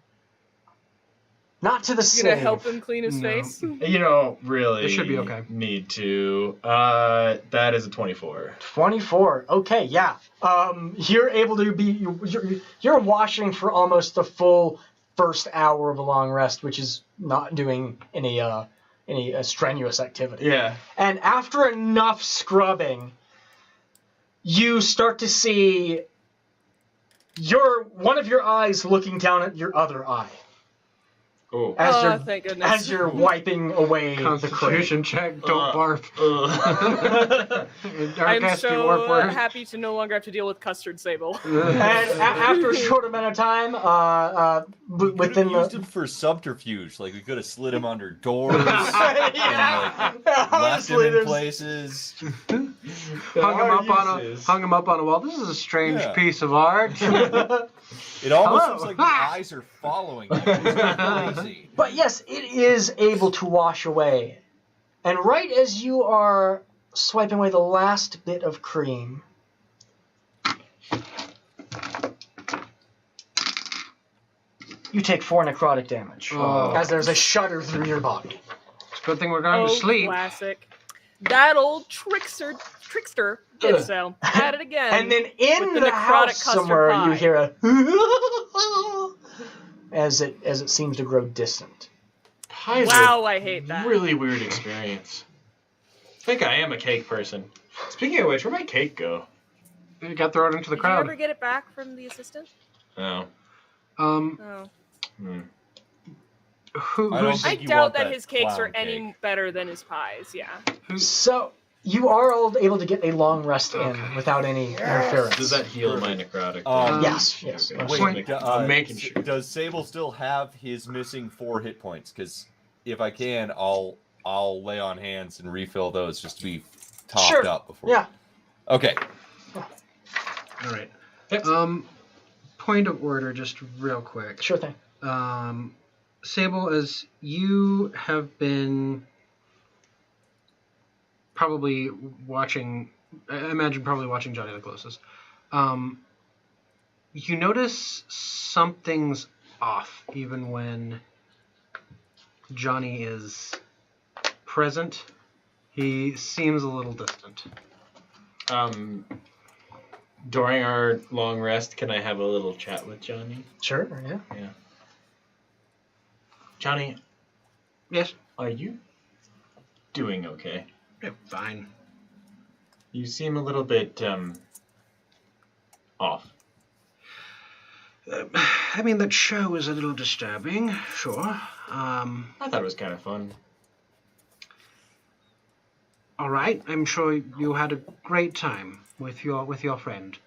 Not to the
You
save.
gonna help him clean his
No.
face?
You don't really
It should be okay.
need to. That is a 24.
24. Okay, yeah. You're able to be. You're washing for almost the full first hour of a long rest, which is not doing any strenuous activity.
Yeah.
And after enough scrubbing, you start to see one of your eyes looking down at your other eye
Oh.
Thank goodness.
as you're wiping away the cream.
Constitution check, don't barf.
I'm
Darkest you
so
warp word.
happy to no longer have to deal with Custard Sable.
And after a short amount of time,
We could
within
have used
the
him for subterfuge. Like we could have slid him under doors and
Yeah,
left him
honestly,
in
there's-
places.
hung him up on a wall. This is a strange
Yeah.
piece of art.
It almost
Hello.
looks like the eyes are following him. It's crazy.
But yes, it is able to wash away. And right as you are swiping away the last bit of cream, you take 4 necrotic damage
Oh.
as there's a shudder through your body.
It's a good thing we're going to sleep.
Classic. That old trickster did so. At it again.
And then in
with
the,
the necrotic
house
custard
somewhere,
pie.
you hear a as it seems to grow distant.
Pie's
Wow, I hate that.
Really weird experience. I think I am a cake person. Speaking of which, where'd my cake go?
You got thrown into the
Did you
crowd.
ever get it back from the assistant?
Oh.
Oh.
Hmm.
I don't
Who's
I
think you
doubt
want
that
that
his cakes are
clown
any
cake.
better than his pies, yeah.
So you are all able to get a long rest in
Okay.
without any interference.
Does that heal my necrotic?
Yes, yes.
Okay.
absolutely.
I'm making sure.
Does Sable still have his missing 4 hit points? Because if I can, I'll lay on hands and refill those just to be topped
Sure.
up before.
Yeah.
Okay.
All right.
Yep.
Point of order, just real quick.
Sure thing.
Sable, as you have been probably watching, I imagine probably watching Johnny the closest, you notice something's off even when Johnny is present. He seems a little distant.
During our long rest, can I have a little chat with Johnny?
Sure, yeah.
Yeah. Johnny,
Yes?
are you doing okay?
Yeah, fine.
You seem a little bit, off.
I mean, that show was a little disturbing, sure.
I thought it was kind of fun.
All right, I'm sure you had a great time with your friend.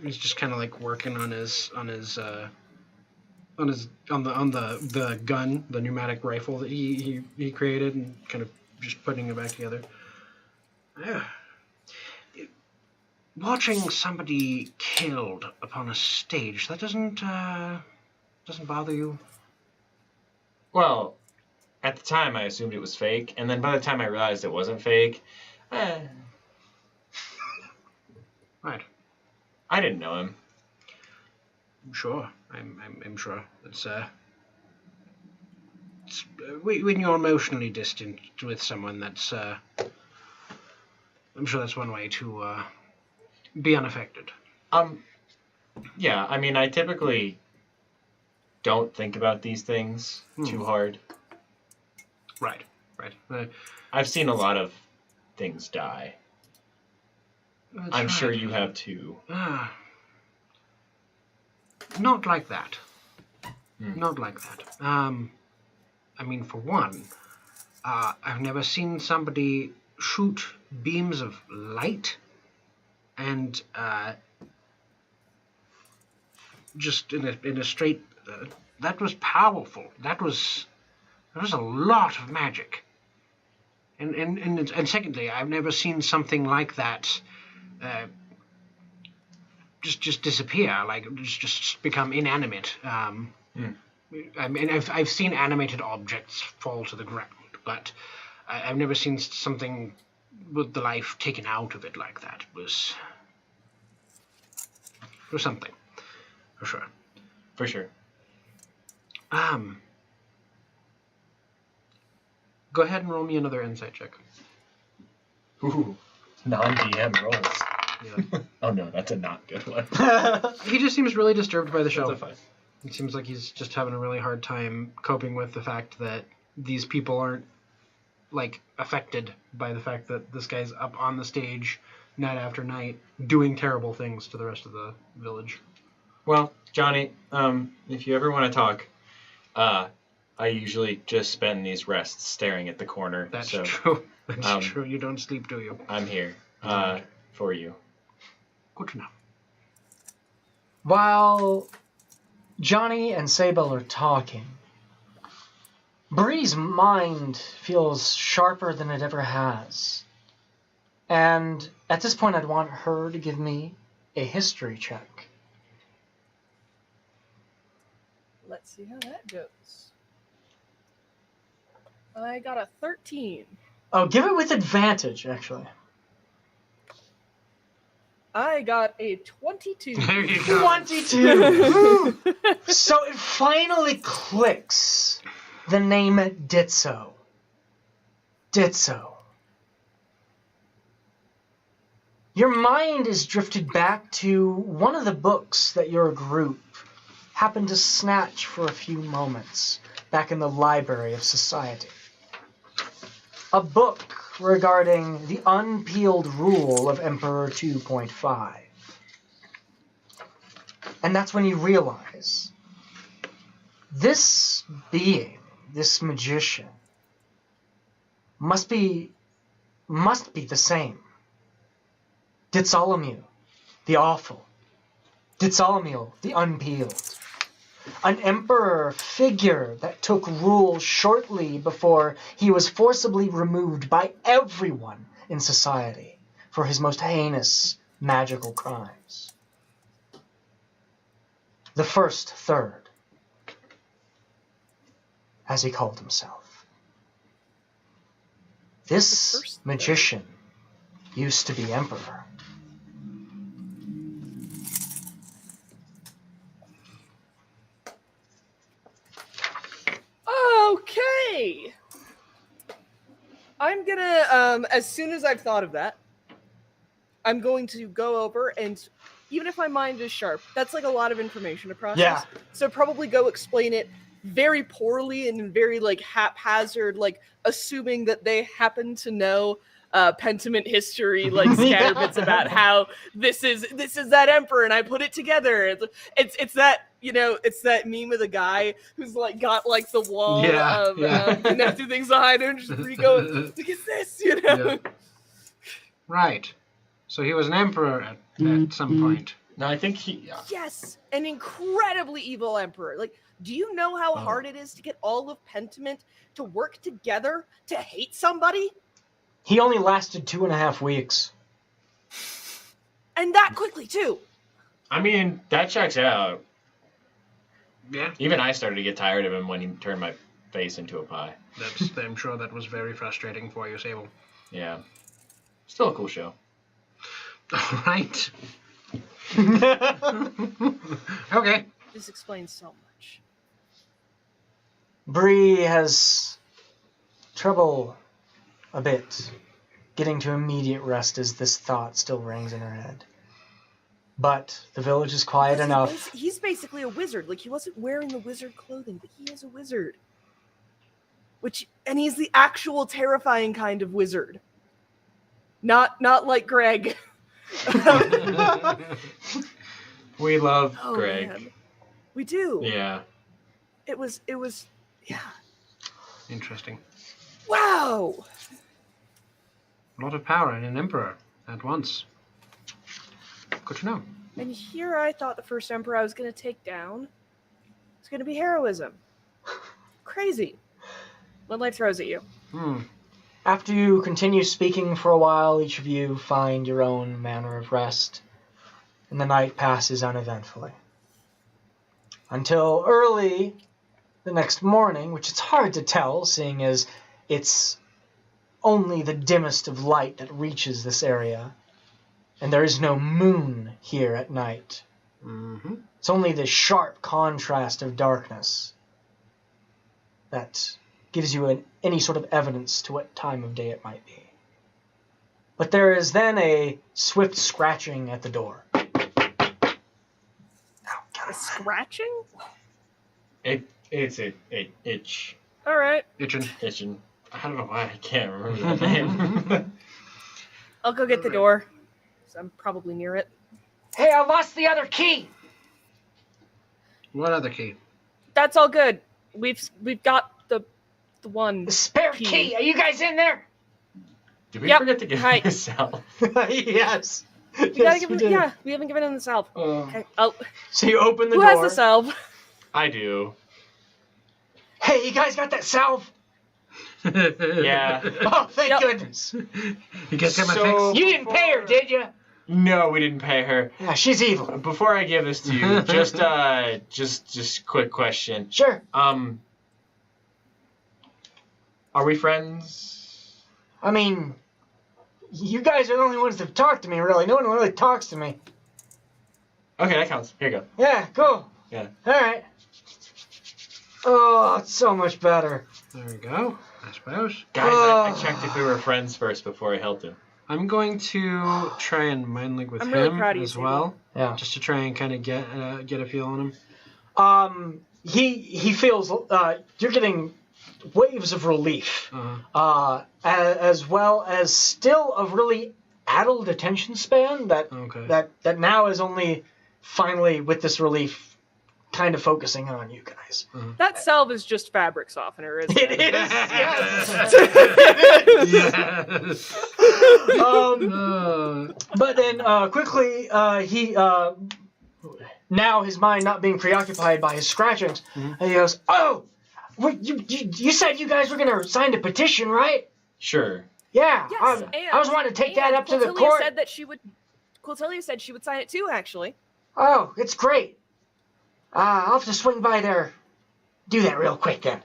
He's just kind of like working on the gun, the pneumatic rifle that he created, and kind of just putting it back together. Watching somebody killed upon a stage, that doesn't bother you?
Well, at the time I assumed it was fake, and then by the time I realized it wasn't fake,
Right.
I didn't know him.
Sure, I'm sure. When you're emotionally distant with someone, that's I'm sure that's one way to be unaffected.
Yeah, I mean, I typically don't think about these things too hard.
Right.
I've seen a lot of things die. I'm sure you have too.
Not like that. Not like that. I mean, for one, I've never seen somebody shoot beams of light and just in a straight. That was powerful. That was a lot of magic. And secondly, I've never seen something like that just disappear, like just become inanimate. I mean, I've seen animated objects fall to the ground, but I've never seen something with the life taken out of it like that. It was something, for sure.
For sure.
Go ahead and roll me another insight check.
Ooh, non-DM rolls.
Yeah.
Oh no, that's a not good one.
He just seems really disturbed by the show.
That's a 5.
It seems like he's just having a really hard time coping with the fact that these people aren't, like, affected by the fact that this guy's up on the stage night after night doing terrible things to the rest of the village.
Well, Johnny, if you ever want to talk, I usually just spend these rests staring at the corner.
That's
so,
true. That's true. You don't sleep, do you?
I'm here for you.
Good to know.
While Johnny and Sable are talking, Brie's mind feels sharper than it ever has. And at this point, I'd want her to give me a history check.
Let's see how that goes. I got a 13.
Oh, give it with advantage, actually.
I got a 22.
There you go.
22! So it finally clicks. The name Ditso. Ditso. Your mind is drifted back to one of the books that your group happened to snatch for a few moments back in the Library of Society. A book regarding the unpeeled rule of Emperor 2.5. And that's when you realize this being, this magician, must be the same. Ditzolomew, the awful. Ditzolomew, the unpeeled. An emperor figure that took rule shortly before he was forcibly removed by everyone in society for his most heinous magical crimes. The First Third, as he called himself. This magician used to be emperor.
Okay. I'm gonna, as soon as I've thought of that, I'm going to go over and, even if my mind is sharp, that's like a lot of information to process.
Yeah.
So probably go explain it very poorly and very like haphazard, like assuming that they happen to know Pentiment history, like scatter bits about how this is that emperor, and I put it together. It's that, you know, it's that meme of the guy who's like got like the wall of connected things behind him, just go, look at this, you know.
Yeah. Right. So he was an emperor at some point.
No, I think he...
Yes, an incredibly evil emperor. Like, do you know how hard it is to get all of Pentiment to work together to hate somebody?
He only lasted 2.5 weeks.
And that quickly, too.
I mean, that checks out.
Yeah.
Even I started to get tired of him when he turned my face into a pie.
I'm sure that was very frustrating for you, Sable.
Yeah. Still a cool show.
All right. Okay.
This explains so much.
Brie has trouble a bit getting to immediate rest as this thought still rings in her head. But the village is quiet
Because
enough.
He's basically a wizard. Like, he wasn't wearing the wizard clothing, but he is a wizard. And he's the actual terrifying kind of wizard. Not like Greg.
We love
Oh,
Greg.
man. We do.
Yeah.
It was, yeah.
Interesting.
Wow.
A lot of power in an emperor at once. Good to know.
And here I thought the first emperor I was going to take down was going to be heroism. Crazy. When life throws at you.
After you continue speaking for a while, each of you find your own manner of rest, and the night passes uneventfully. Until early the next morning, which it's hard to tell, seeing as it's only the dimmest of light that reaches this area, and there is no moon here at night.
Mm-hmm.
It's only the sharp contrast of darkness that gives you any sort of evidence to what time of day it might be. But there is then a swift scratching at the door.
A scratching?
It's a itch.
All right.
Itching. I don't know why I can't remember the name.
I'll go get the door. So I'm probably near it.
Hey, I lost the other key!
What other key?
That's all good. We've got the one.
The spare key! Are you guys in there?
Did we
Yep.
forget to give
Hi.
this out?
Yes.
We gotta give him. Yeah, we haven't given him the salve. Okay. Oh,
So you open the
who
door.
has the salve?
I do.
Hey, you guys got that salve?
Yeah.
Oh, thank
Yep.
goodness.
You get him a
So-
fix?
You didn't pay her, did you?
No, we didn't pay her.
Yeah, she's evil.
Before I give this to you, just quick question.
Sure.
Are we friends?
I mean, you guys are the only ones that talk to me, really. No one really talks to me.
Okay, that counts. Here you go.
Yeah, cool.
Yeah.
All right. Oh, it's so much better.
There we go, I suppose.
Guys, I checked if we were friends first before I helped him.
I'm going to try and mind link with
I'm
him
really proud of you,
as
Sable.
well,
Yeah.
just to try and kind of get a feel on him.
He feels you're getting waves of relief,
Uh-huh.
as well as still a really addled attention span
Okay.
that now is only finally with this relief kind of focusing on you guys.
That salve is just fabric softener, isn't it?
It is, yes.
Yes.
But then quickly he now his mind not being preoccupied by his scratchings, and he goes, "Oh, you said you guys were gonna sign a petition, right?
Sure.
Yeah,
Yes,
I was wanting to take that up to the court.
Said that she would. Quiltelia said she would sign it too. Actually.
Oh, it's great. I'll have to swing by there. Do that real quick then.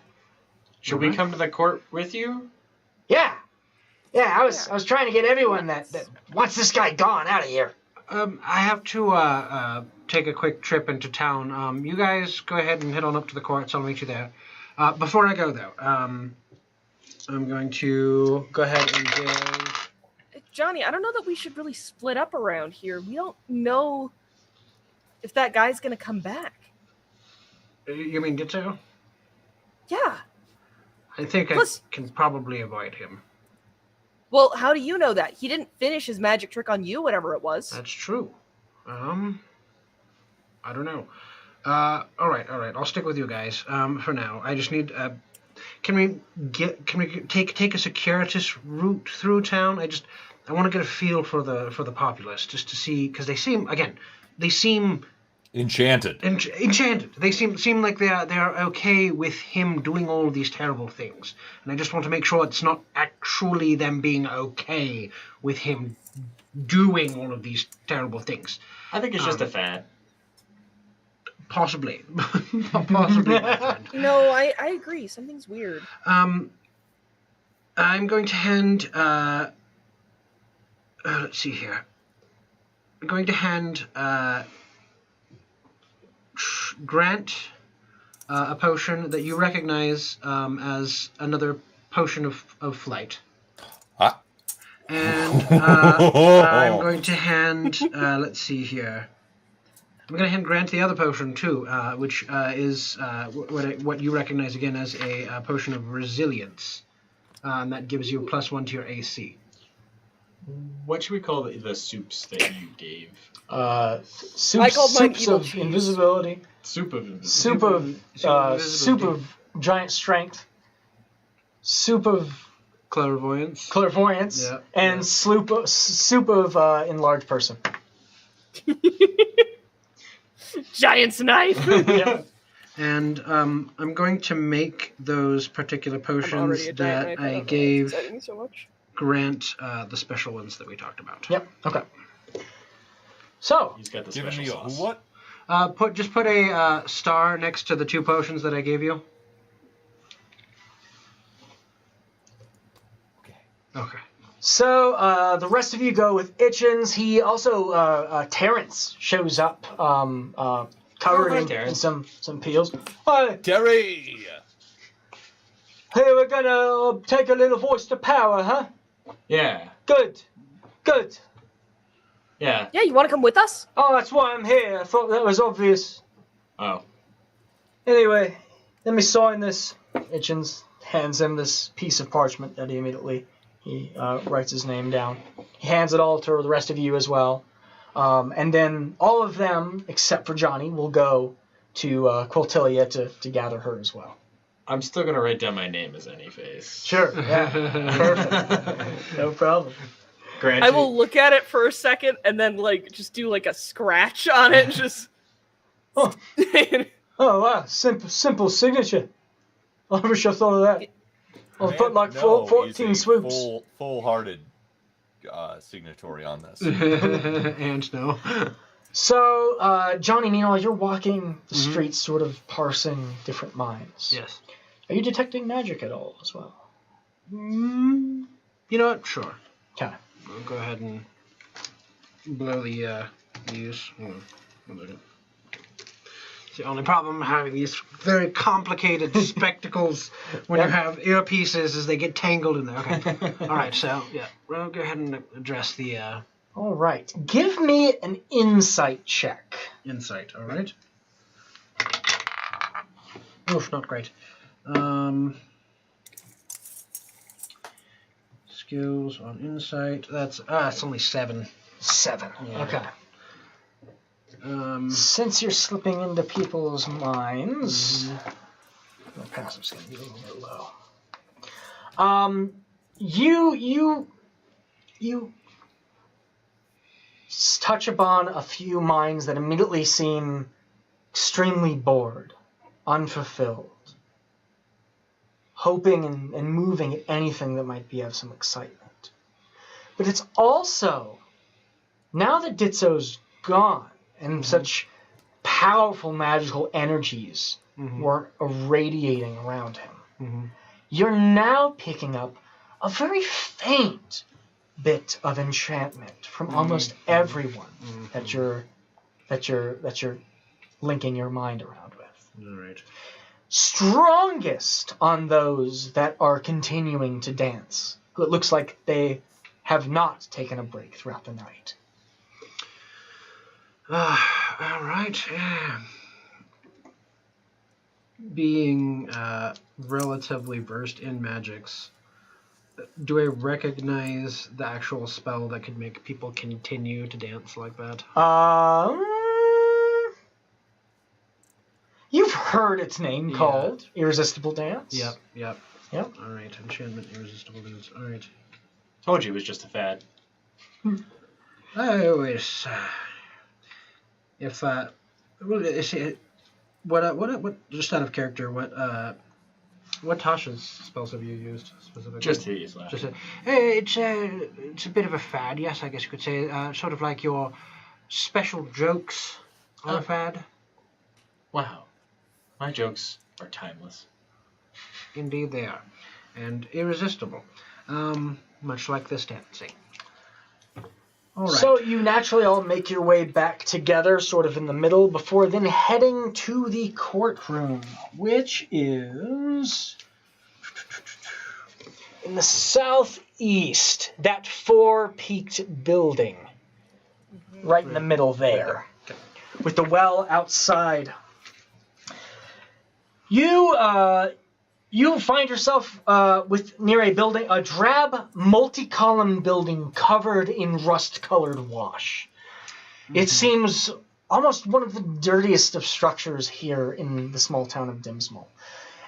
Should we come to the court with you?
Yeah. I was trying to get everyone that wants this guy gone out of here.
I have to take a quick trip into town. You guys go ahead and head on up to the courts. I'll meet you there. Before I go, though, I'm going to go ahead and give...
Johnny, I don't know that we should really split up around here. We don't know if that guy's gonna come back.
You mean Gitzo?
Yeah.
I think
Plus-
I can probably avoid him.
Well, how do you know that? He didn't finish his magic trick on you, whatever it was.
That's true. I don't know. All right. I'll stick with you guys for now. I just need. Can we take a circuitous route through town? I want to get a feel for the populace, just to see, because they seem
Enchanted.
enchanted. They seem like they are okay with him doing all of these terrible things, and I just want to make sure it's not actually them being okay with him doing all of these terrible things.
I think it's just a fad.
Possibly, possibly. My friend.
No, I agree. Something's weird.
I'm going to hand. Let's see here. I'm going to hand Grant a potion that you recognize as another potion of flight.
Ah.
And I'm going to hand, let's see here. I'm going to hand Grant the other potion too, which is what you recognize again as a potion of resilience. And that gives you +1 to your AC.
What should we call the soups that you gave?
I called mine
Soups
evil
of
cheese.
invisibility.
Soup of invisibility.
Soup of giant strength. Soup of
Clairvoyance.
clairvoyance.
Yeah,
And
yeah.
soup of enlarged person.
Giant's knife.
Yeah.
And I'm going to make those particular
I'm
potions
already a giant
that
knife.
I
don't know why it's
gave
exciting me so much.
Grant the special ones that we talked about.
Yep. Okay. So,
He's got the
Giving
special
me a
sauce.
what?
Put a star next to the 2 potions that I gave you. Okay.
So the rest of you go with Itchins. He also Terrence shows up, covered
hi,
in
Terrence.
some peels. Hi,
Terry!
hey, we're gonna take a little voice to power, huh?
Yeah.
Good.
Yeah.
Yeah, you want to come with us?
Oh, that's why I'm here. I thought that was obvious.
Oh.
Anyway, let me sign this. Itchins hands him this piece of parchment that he writes his name down. He hands it all to the rest of you as well. And then all of them, except for Johnny, will go to Quiltilia to gather her as well.
I'm still going to write down my name as Anyface.
Sure, yeah. Perfect. No problem.
Grant,
I will look at it for a second and then just do a scratch on it. Just.
Oh. Oh, wow. Simple signature. I wish I thought of that. I'll put like 14 swoops.
Full-hearted signatory on this.
And no.
So, Johnny, meanwhile, you're walking the streets, sort of parsing different minds.
Yes.
Are you detecting magic at all as well?
You know what? Sure.
Okay.
I'll go ahead and blow the use. Hold on. One second. It's the only problem having these very complicated spectacles when you have earpieces is they get tangled in there. Okay. All right. So yeah, we'll go ahead and address the
All right. Give me an insight check.
insight. All right. Oof, not great. Skills on insight. That's it's only 7.
7.
Yeah.
Okay.
Um,
Since you're slipping into people's minds, my passive's going to be a little bit low. You touch upon a few minds that immediately seem extremely bored, unfulfilled, hoping and moving at anything that might be of some excitement. But it's also, now that Ditzo's gone, and such powerful magical energies were irradiating around him, you're now picking up a very faint bit of enchantment from almost everyone that you're linking your mind around with.
all right.
Strongest on those that are continuing to dance, who it looks like they have not taken a break throughout the night.
All right. Being relatively versed in magics, do I recognize the actual spell that could make people continue to dance like that?
You've heard its name called Irresistible Dance.
Yep.
Yep.
All right. Enchantment, irresistible dance. All right.
Told you it was just a fad.
I always, if well, see, what? Just out of character, what Tasha's spells have you used specifically?
Just hideous laugh.
It's a bit of a fad, yes, I guess you could say. Sort of like your special jokes on a fad.
Wow. My jokes are timeless.
Indeed, they are, and irresistible. Much like this dancing. All right.
So you naturally all make your way back together, sort of in the middle, before then heading to the courtroom, which is in the east, that four-peaked building, right in the middle there, with the well outside. You find yourself near a building, a drab, multi-column building covered in rust-colored wash. It seems almost one of the dirtiest of structures here in the small town of Dimsmal.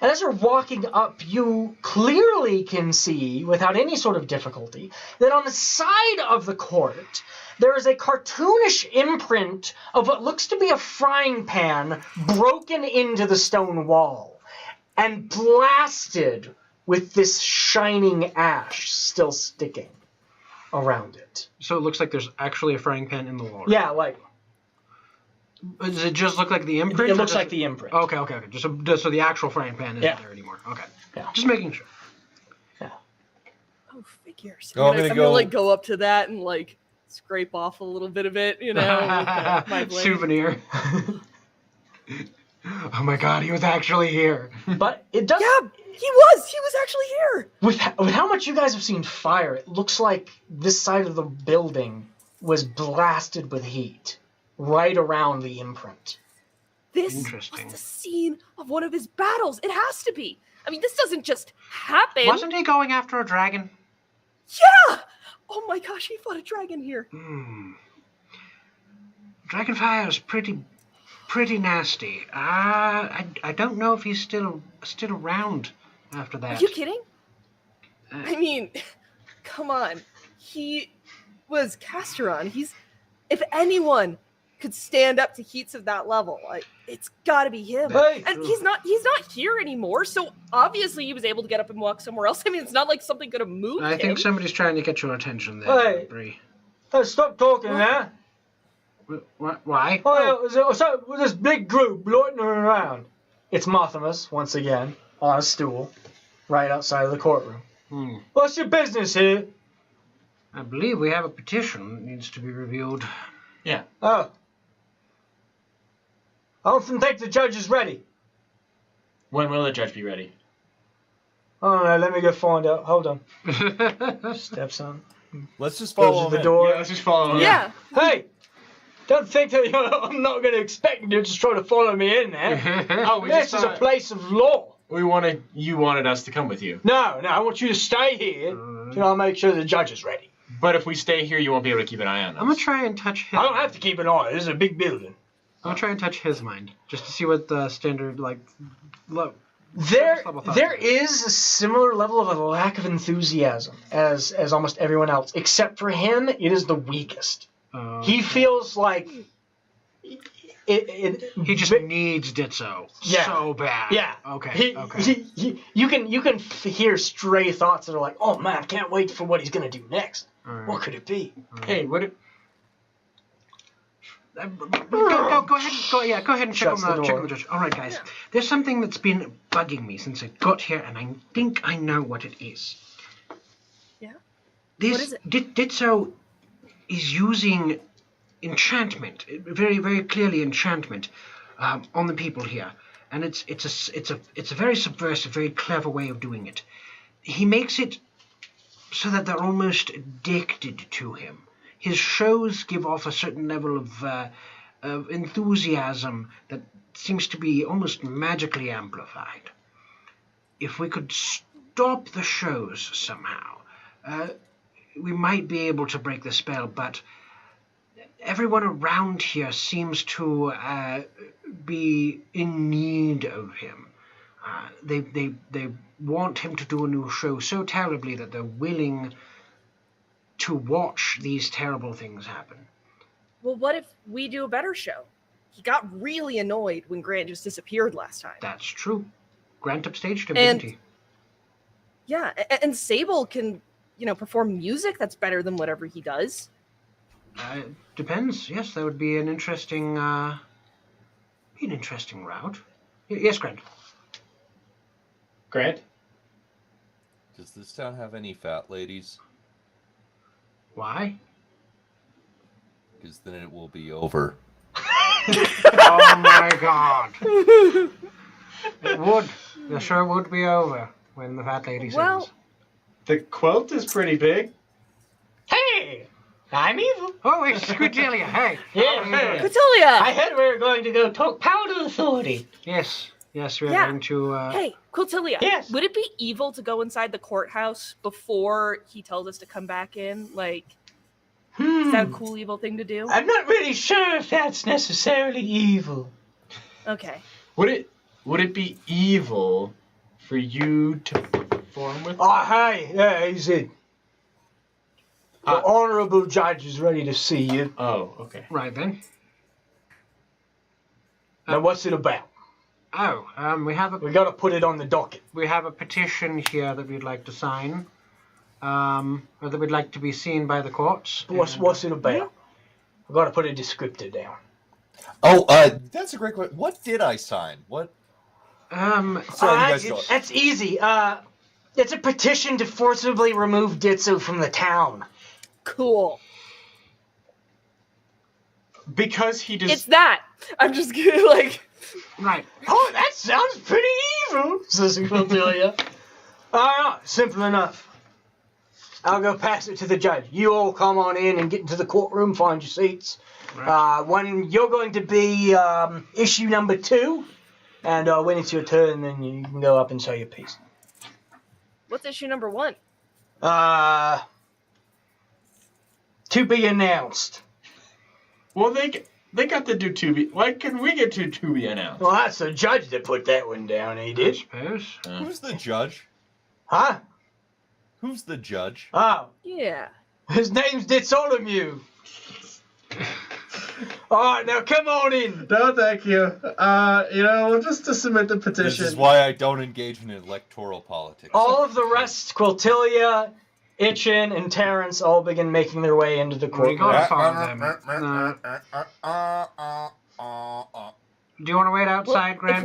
And as you're walking up, you clearly can see, without any sort of difficulty, that on the side of the court, there is a cartoonish imprint of what looks to be a frying pan broken into the stone wall and blasted with this shining ash still sticking around it.
So it looks like there's actually a frying pan in the wall.
Yeah, like...
Does it just look like the imprint?
It looks like the imprint.
Okay. Just so the actual frying pan isn't there anymore. Okay.
Yeah.
Just making sure.
Yeah.
Oh, figures.
Oh,
I'm gonna like go up to that and like scrape off a little bit of it, you know, with my blade.
Souvenir. Oh my god, he was actually here.
But it does...
Yeah, he was actually here.
With how much you guys have seen fire, it looks like this side of the building was blasted with heat right around the imprint.
This was the scene of one of his battles. It has to be. I mean, this doesn't just happen.
Wasn't he going after a dragon?
Yeah! Oh my gosh, he fought a dragon here.
Dragonfire is pretty nasty. I don't know if he's still around after that.
Are you kidding? I mean, come on. He was Casteron. If anyone could stand up to heats of that level, it's got to be him.
Hey.
And he's not here anymore. So obviously he was able to get up and walk somewhere else. I mean, it's not like something could have moved him.
I think somebody's trying to get your attention there, Brie.
Hey, stop talking now.
Why?
Oh, so this big group loitering around. It's Mothimus, once again, on a stool, right outside of the courtroom. What's your business here?
I believe we have a petition that needs to be reviewed.
Yeah.
Oh. I don't think the judge is ready.
When will the judge be ready?
Oh no, let me go find out. Hold on. Steps on.
Let's just follow
Goes to the
him
door.
Yeah, let's just follow him.
Yeah.
Hey! Don't think that I'm not going to expect you to just try to follow me in there.
Oh,
This is a place of law.
You wanted us to come with you.
No, I want you to stay here till I make sure the judge is ready.
But if we stay here, you won't be able to keep an eye on us.
I'm gonna try and touch his.
I don't have to keep an eye. This is a big building.
I'm gonna try and touch his mind just to see what the standard
There is a similar level of a lack of enthusiasm as almost everyone else, except for him. It is the weakest. He feels like
he just needs Ditso so bad.
Yeah.
Okay.
You can hear stray thoughts that are like, "Oh man, I can't wait for what he's gonna do next.
Right.
What could it be?"
Hey, what?
Go ahead and check on the judge. All right, guys.
Yeah.
There's something that's been bugging me since I got here, and I think I know what it is.
Yeah.
This
What is it?
Ditso is using enchantment, very, very clearly enchantment, on the people here, and it's a very subversive, very clever way of doing it. He makes it so that they're almost addicted to him. His shows give off a certain level of enthusiasm that seems to be almost magically amplified. If we could stop the shows somehow, we might be able to break the spell, but everyone around here seems to be in need of him. They want him to do a new show so terribly that they're willing to watch these terrible things happen.
Well, what if we do a better show? He got really annoyed when Grant just disappeared last time.
That's true. Grant upstaged him, didn't he?
Yeah, and Sable can, perform music that's better than whatever he does.
Depends. Yes, that would be an interesting route. Yes, Grant.
Grant?
Does this town have any fat ladies?
Why?
Because then it will be over.
Oh my god. It would. The show would be over when the fat lady sings.
Well,
The quilt is pretty big.
Hey, I'm evil.
Oh, it's Squidgelia. Hey.
Yeah,
hey.
Quiltilia!
I heard we were going to go talk power to authority.
Yes, we're
Yeah.
going to.
Hey, Quiltilia.
Yes.
Would it be evil to go inside the courthouse before he tells us to come back in? Like, is that a cool evil thing to do?
I'm not really sure if that's necessarily evil.
Okay.
Would it be evil for you to perform with?
Oh, hey, yeah, he's in. The honorable judge is ready to see you.
Oh, okay.
Right then.
Now, what's it about?
Oh, we have
We got to put it on the docket.
a petition here that we'd like to sign, or that we'd like to be seen by the courts.
What's it about? We got to put a descriptor down.
Oh, that's a great question. What did I sign? What? Sorry, you guys go.
That's easy. It's a petition to forcibly remove Ditso from the town.
Cool.
Because he just.
It's that. I'm just kidding. Like,
Right.
Oh, that sounds pretty evil, says Quiltilia. All right, simple enough. I'll go pass it to the judge. You all come on in and get into the courtroom, find your seats.
Right.
When you're going to be issue number 2, and when it's your turn, then you can go up and say your piece.
what's issue number 1?
To be announced.
Well, they got to do to be. Why couldn't we get to be announced?
Well, that's the judge that put that one down, he
I
did.
suppose.
Who's the judge?
Huh?
Who's the judge?
Oh,
Yeah.
his name's Ditsolomew. All right, now come on in.
No, thank you. Just to submit the petition.
This is why I don't engage in electoral politics.
All of the rest, Quiltilia, Itchin, and Terrence all begin making their way into the
We
courtroom.
gotta follow them. Do you want to wait outside,
Well,
Grant?
if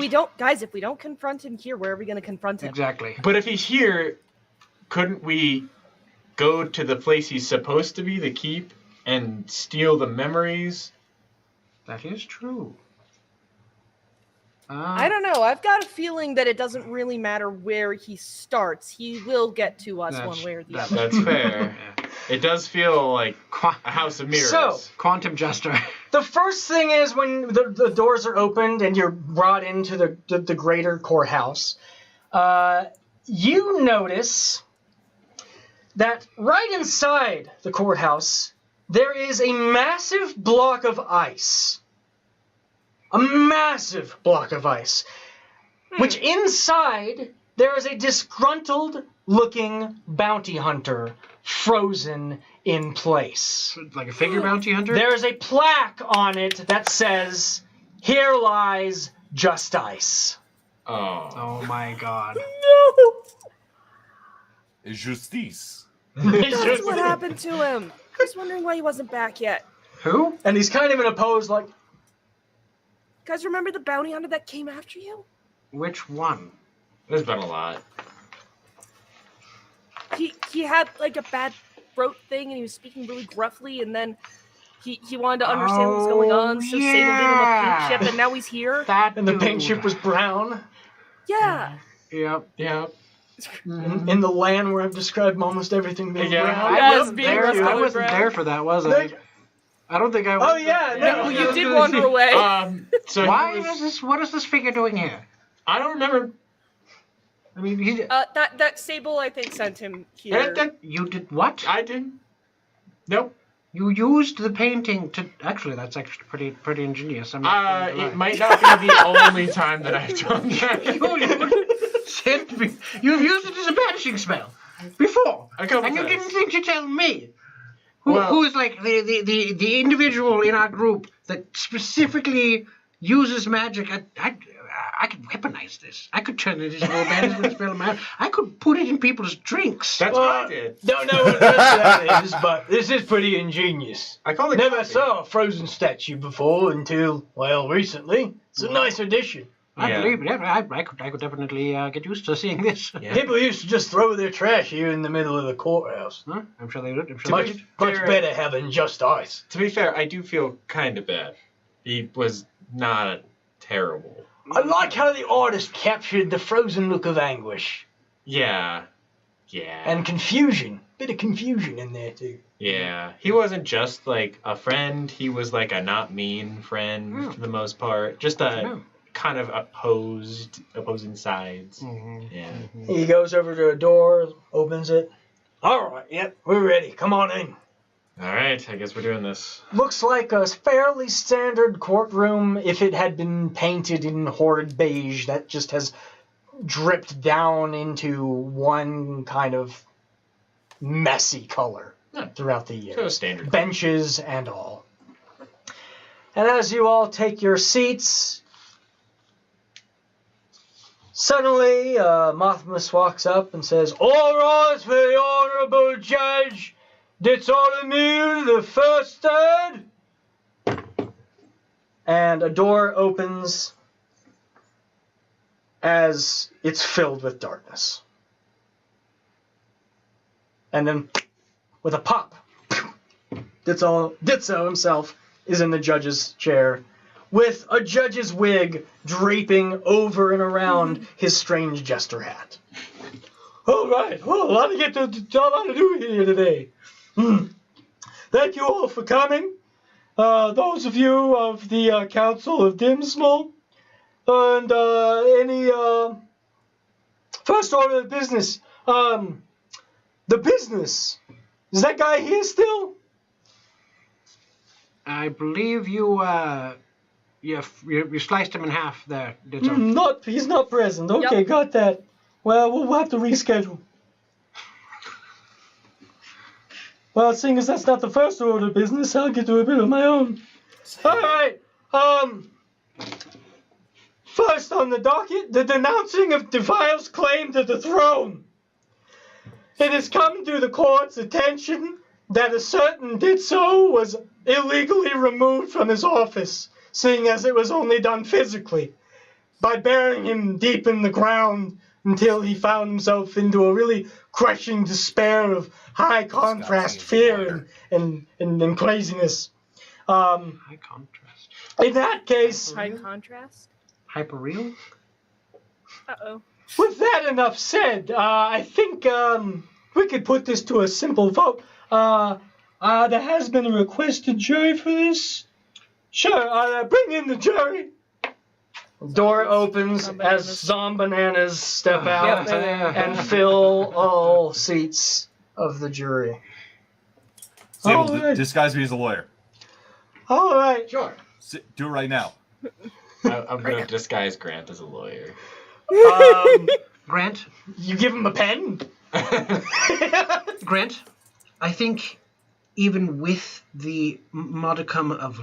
we don't confront him here, where are we going to confront him?
Exactly.
But if he's here, couldn't we go to the place he's supposed to be, the keep, and steal the memories?
That is true.
I don't know. I've got a feeling that it doesn't really matter where he starts. He will get to us one way or the other.
That's fair. It does feel like a house of mirrors.
So,
Quantum Jester.
the first thing is when the doors are opened and you're brought into the greater courthouse, you notice that right inside the courthouse, there is a massive block of ice. A massive block of ice. Which inside, there is a disgruntled-looking bounty hunter frozen in place.
Like a figure bounty hunter?
There is a plaque on it that says, "Here lies just ice."
Oh.
Oh my god.
Justice.
That's what happened to him. I was wondering why he wasn't back yet.
Who?
And he's kind of in a pose like,
Guys, remember the bounty hunter that came after you?
Which one?
There's been a lot.
He had like a bad throat thing, and he was speaking really gruffly, and then he wanted to understand what was going on, so Sable gave him a pink chip, and now he's here.
That
and the pink
dude.
chip was brown.
Yeah.
Yep.
Yeah.
In the land where I've described almost everything being
Yeah.
brown.
Yes,
I wasn't
being
there.
rust
I
colored
wasn't
brown.
there for that, was I? I don't think I was.
Oh, yeah, no,
You did wander away.
So
Why is this? What is this figure doing here?
I don't remember.
I mean, he.
That Sable, I think, sent him here.
You did what?
I didn't. Nope.
You used the painting to. Actually, that's actually pretty ingenious. I'm not going to lie.
It might not be the only time that I've done that.
Sent me. You've used it as a banishing spell before,
A couple
and you
times.
didn't think to tell me.
Well-
Who is like the individual in our group that specifically uses magic? I could weaponize this. I could turn it into a banishment spell. I could put it in people's drinks.
That's what I did.
Don't know what that is, but this is pretty ingenious.
I call it
Never
coffee.
saw a frozen statue before until, well, recently. It's a nice addition.
I
Yeah.
believe it. I could definitely get used to seeing this.
Yeah.
People used to just throw their trash here in the middle of the courthouse.
Huh? I'm sure they would. I'm sure
To
they
be
would.
Much
fair-
better having just ice.
To be fair, I do feel kind of bad. He was not terrible.
I like how the artist captured the frozen look of anguish.
Yeah. Yeah.
And confusion. Bit of confusion in there, too.
Yeah. He wasn't just like a friend. He was like a not mean friend for the most part. Just a kind of opposing sides.
Mm-hmm.
Yeah.
Mm-hmm.
He goes over to a door, opens it. All right, yep, we're ready. Come on in.
All right, I guess we're doing this.
Looks like a fairly standard courtroom if it had been painted in horrid beige that just has dripped down into one kind of messy color throughout the years.
So standard.
Benches and all. And as you all take your seats, suddenly Mothmas walks up and says, "All rise for the Honourable Judge Barnabee the First Third." And a door opens as it's filled with darkness. And then, with a pop, Ditso himself is in the judge's chair, with a judge's wig draping over and around his strange jester hat. All right, well, a lot to do here today. Thank you all for coming. Those of you of the Council of Dimsmal, and any first order of business. The business. Is that guy here still?
I believe you sliced him in half there, Ditto.
He's not present. Okay,
Yep.
got that. Well, we'll have to reschedule. Well, seeing as that's not the first order of business, I'll get to a bit of my own. All right. First on the docket, the denouncing of Defile's claim to the throne. It has come to the court's attention that a certain Ditso was illegally removed from his office, seeing as it was only done physically, by burying him deep in the ground until he found himself into a really crushing despair of high contrast fear and craziness.
High contrast.
In that case,
High contrast?
Hyperreal?
Uh-oh.
with that enough said, I think we could put this to a simple vote. There has been a requested jury for this. Sure, bring in the jury. Door opens as Zombananas step out and fill all seats of the jury.
Sable,
All right.
disguise me as a lawyer.
All right.
Sure.
Do it right now.
I'm going to disguise Grant as a lawyer.
Grant?
You give him a pen?
Grant, I think even with the modicum of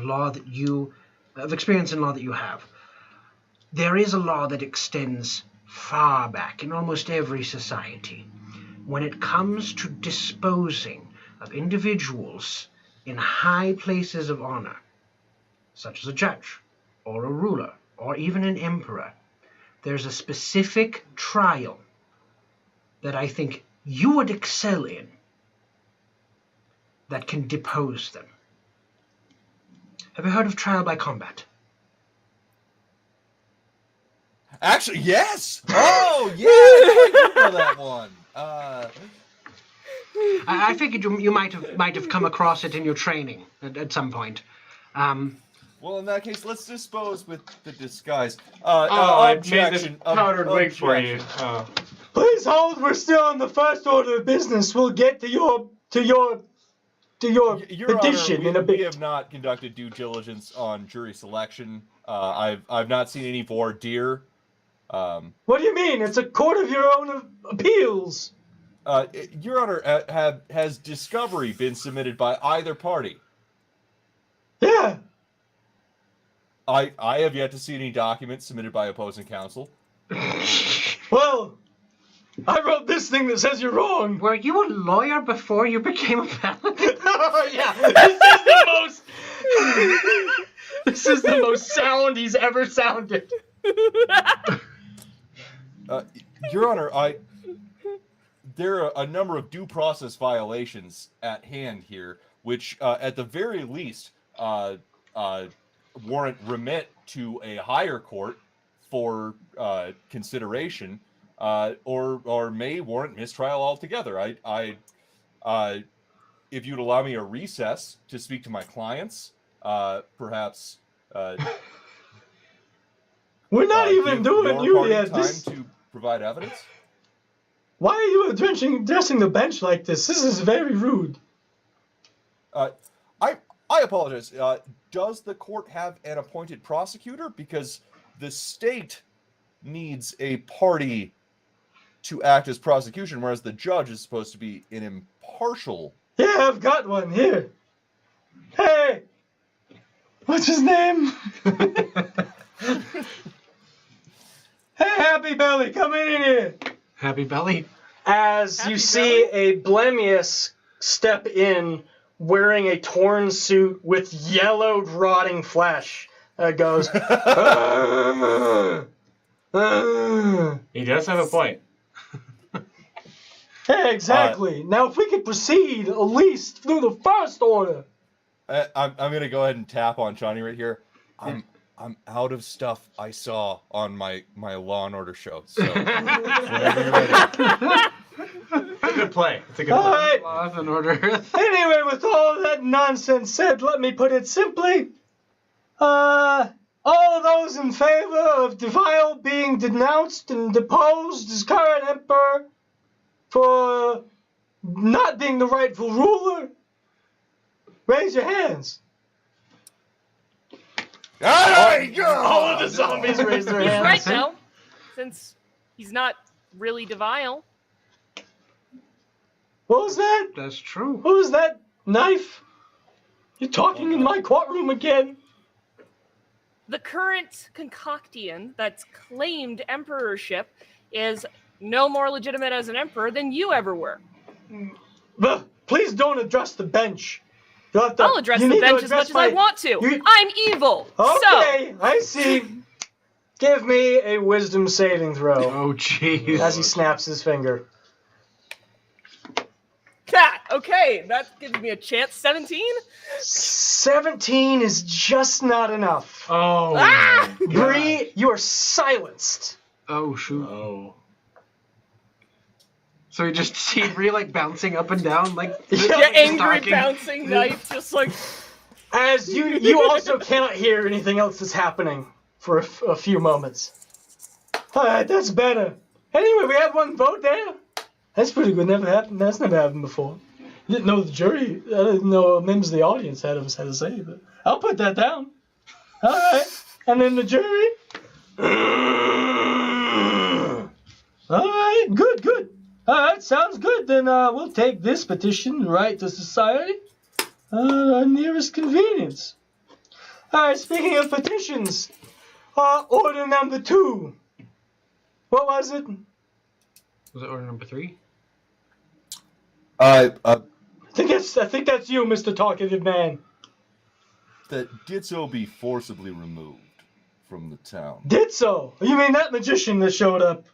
experience in law that you have, there is a law that extends far back in almost every society when it comes to disposing of individuals in high places of honor, such as a judge or a ruler or even an emperor. There's a specific trial that I think you would excel in that can depose them. Have you heard of trial by combat?
Actually, yes! Oh, yeah! I do know that one.
I figured you might have come across it in your training at some point.
Well, in that case, let's dispose with the disguise.
I made this
Objection.
powdered wig for you.
Objection.
Please hold. We're still on the first order of business. We'll get to your
Your
petition
Honor,
in a
we
bit.
have not conducted due diligence on jury selection. I've not seen any voir dire.
What do you mean? It's a court of your own appeals.
Your Honor, has discovery been submitted by either party?
Yeah.
I have yet to see any documents submitted by opposing counsel.
Well, I wrote this thing that says you're wrong.
Were you a lawyer before you became a paladin?
Oh, yeah. This is the most sound he's ever sounded.
Your Honor, there are a number of due process violations at hand here, which, at the very least, warrant remit to a higher court for consideration. or may warrant mistrial altogether. If you'd allow me a recess to speak to my clients, perhaps.
We're not even
give
doing
your
you
party
yet.
time to provide evidence.
Why are you addressing the bench like this? This is very rude.
I apologize. Does the court have an appointed prosecutor? Because the state needs a party to act as prosecution, whereas the judge is supposed to be an impartial.
Yeah, I've got one here. Hey, what's his name? Hey, Happy Belly, come in here.
Happy Belly.
As
Happy
you see a Blemius step in wearing a torn suit with yellowed, rotting flesh. Goes,
He does have a point.
Hey, exactly. Now, if we could proceed at least through the first order.
I'm going to go ahead and tap on Johnny right here. I'm out of stuff I saw on my Law and Order show. So whenever you're ready.
It's a good play. It's a good
All
play.
right.
Law and Order.
Anyway, with all that nonsense said, let me put it simply. All of those in favor of DeVille being denounced and deposed as current emperor for not being the rightful ruler, raise your hands. All of the zombies raise their
He's
hands.
right, though, since he's not really DeVille.
What was that?
That's true.
What was that knife? You're talking in my courtroom again.
The current concoctian that's claimed emperorship is no more legitimate as an emperor than you ever were.
But please don't address the bench.
I'll address the bench as much as I want to. I'm evil.
Okay, I see. Give me a wisdom saving throw
Oh, jeez.
as he snaps his finger.
Okay, that gives me a chance. 17?
17 is just not enough.
Oh.
Ah!
Brie, you are silenced.
Oh, shoot.
Oh.
So we just see Brie like bouncing up and down, like
Yeah, angry
stalking.
bouncing knife, just like.
As you also cannot hear anything else that's happening for a few moments. Alright, that's better. Anyway, we have one vote there. That's pretty good. Never happened. That's never happened before. Didn't know the jury. I didn't know members of the audience had to say, but I'll put that down. All right, and then the jury. All right, good. All right, sounds good. Then we'll take this petition right to society. Our nearest convenience. All right. Speaking of petitions, order number 2. What was it?
Was it order number 3?
I think that's you, Mr. Talkative Man.
That Ditzo be forcibly removed from the town.
Ditzo? You mean that magician that showed up?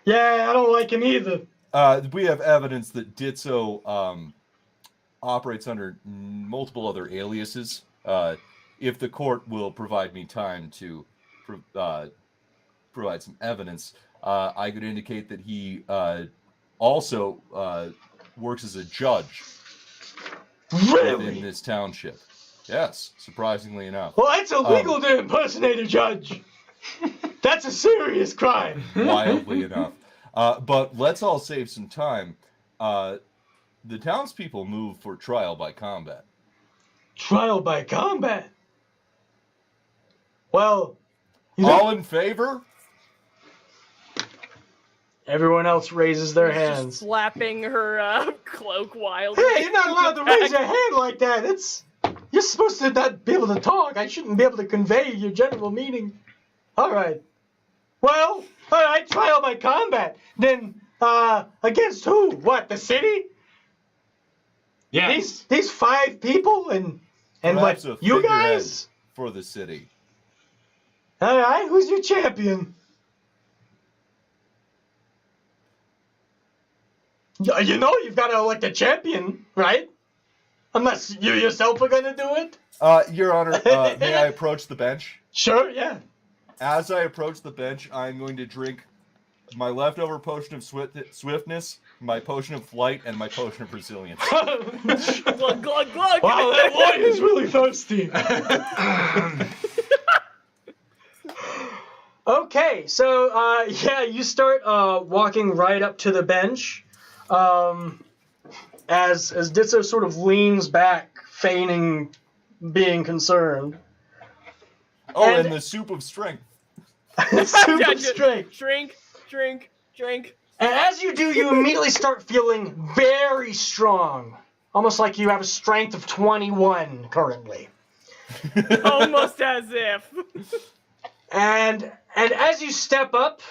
Yeah, I don't like him either.
We have evidence that Ditzo operates under multiple other aliases. If the court will provide me time to provide some evidence, I could indicate that he also works as a judge
Really?
in this township. Yes, surprisingly enough.
Well, it's illegal to impersonate a judge. That's a serious crime.
Wildly enough. But let's all save some time. The townspeople move for trial by combat.
Trial by combat? Well,
All in favor?
everyone else raises their
She's
hands.
just flapping her cloak wildly.
Hey, you're not allowed to raise your hand like that. You're supposed to not be able to talk. I shouldn't be able to convey your general meaning. All right. Well, all right, trial by combat. Then, against who? What, the city?
Yeah.
These 5 people and
Perhaps
what,
a
you
figurehead
guys?
for the city.
All right, who's your champion? You know you've got to elect a champion, right? Unless you yourself are going to do it?
Your Honor, may I approach the bench?
Sure, yeah.
As I approach the bench, I'm going to drink my leftover potion of swiftness, my potion of flight, and my potion of resilience.
Glug, glug, glug.
Wow, that wine is really thirsty. Okay, so you start walking right up to the bench, as Ditso sort of leans back, feigning being concerned.
Oh, and the soup of strength.
Soup of strength.
Drink.
And as you do, you immediately start feeling very strong, almost like you have a strength of 21 currently.
Almost as if.
And as you step up,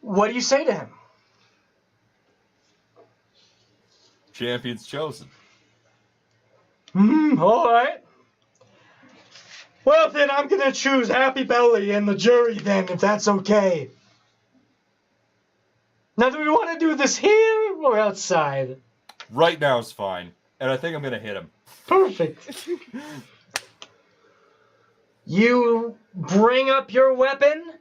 what do you say to him?
Champion's chosen.
All right. Well, then I'm going to choose Happy Belly and the jury then, if that's okay. Now, do we want to do this here or outside?
Right now is fine. And I think I'm going to hit him.
Perfect. You bring up your weapon,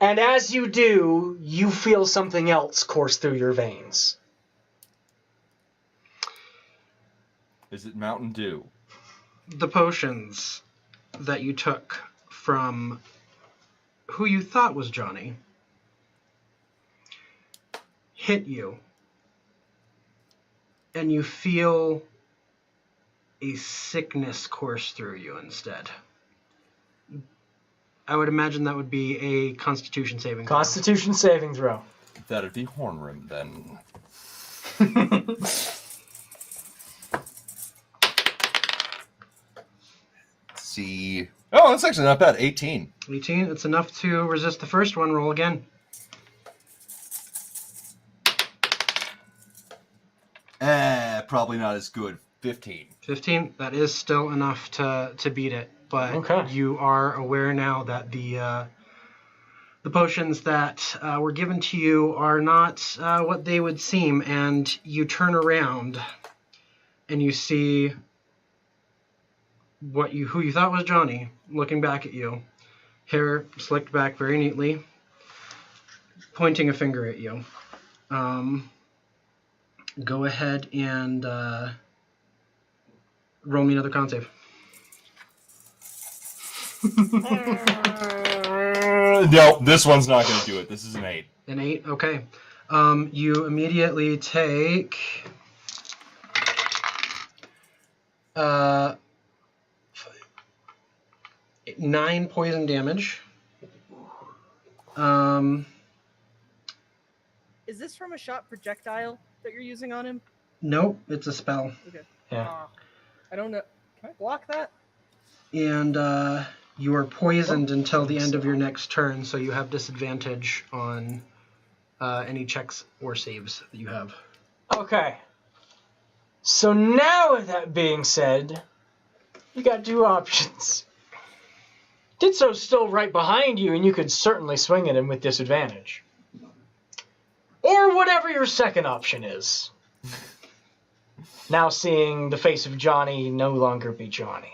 and as you do, you feel something else course through your veins.
Is it Mountain Dew?
The potions that you took from who you thought was Johnny hit you, and you feel a sickness course through you instead. I would imagine that would be a Constitution saving throw.
Constitution saving throw.
That'd be Hornrim then. Let's see. Oh, that's actually not bad. 18.
18. It's enough to resist the first one. Roll again.
Probably not as good. 15.
15. That is still enough to beat it. But you are aware now that the potions that were given to you are not what they would seem, and you turn around and you see who you thought was Johnny looking back at you, hair slicked back very neatly, pointing a finger at you. Go ahead and roll me another con save.
No, this one's not going to do it. This is an 8.
An 8? Okay. You immediately take 9 poison damage.
Is this from a shot projectile that you're using on him?
Nope, it's a spell.
Okay.
Yeah.
I don't know. Can I block that?
And you are poisoned until the end of your next turn, so you have disadvantage on any checks or saves that you have.
Okay. So now, with that being said, you got two options. Ditso's still right behind you, and you could certainly swing at him with disadvantage. Or whatever your second option is. Now seeing the face of Johnny no longer be Johnny.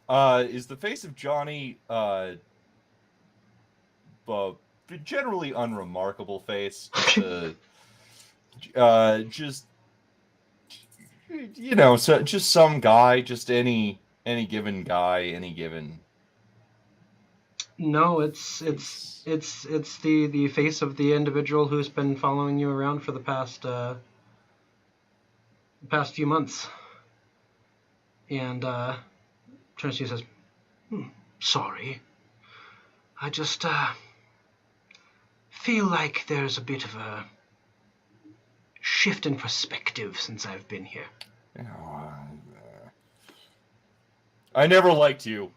Is the face of Johnny generally unremarkable face? Just you know, so just some guy, just any given guy, any given.
No, it's the face of the individual who's been following you around for the past few months. And Trinity says, sorry. I just feel like there's a bit of a shift in perspective since I've been here.
I never liked you.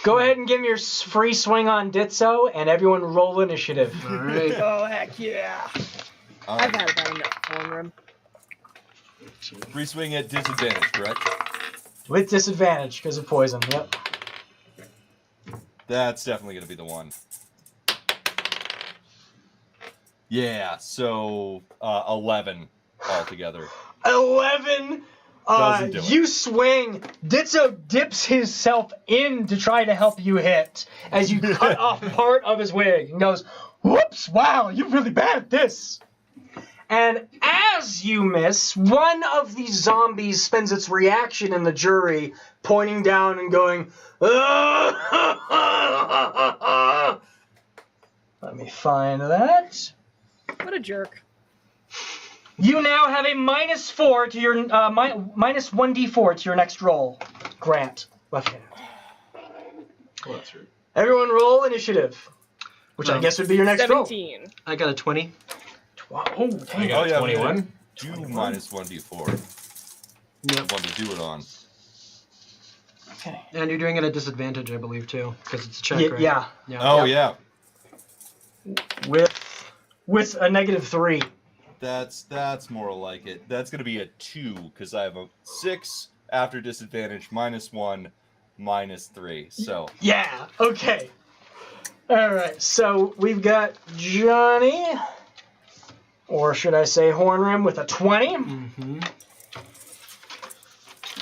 Go ahead and give me your free swing on Ditso, and everyone roll initiative.
All right.
Oh, heck yeah. I've had about enough phone room.
Free swing at disadvantage, correct?
With disadvantage because of poison, yep.
That's definitely going to be the one. Yeah, so 11 altogether.
11?
Doesn't do it.
You swing. Ditzo dips himself in to try to help you hit as you cut off part of his wig and goes, whoops, wow, you're really bad at this. And as you miss, one of these zombies spends its reaction in the jury, pointing down and going, let me find that.
What a jerk.
You now have a -4 to your minus 1d4 to your next roll. Grant, left-handed.
Well, that's rude.
Everyone roll initiative, which I guess would be your next
17.
I got a 20.
roll. Oh,
I
dang.
got
yeah,
21.
Do -1d4.
Yep.
One to do it on.
Okay.
And you're doing it at disadvantage, I believe, too, because it's a check, right?
Yeah,
Oh, yeah.
with a -3.
That's more like it. That's going to be a 2, because I have a 6 after disadvantage, -1, -3. So,
Yeah, okay. All right, so we've got Johnny, or should I say Hornrim, with a 20.
Mm-hmm.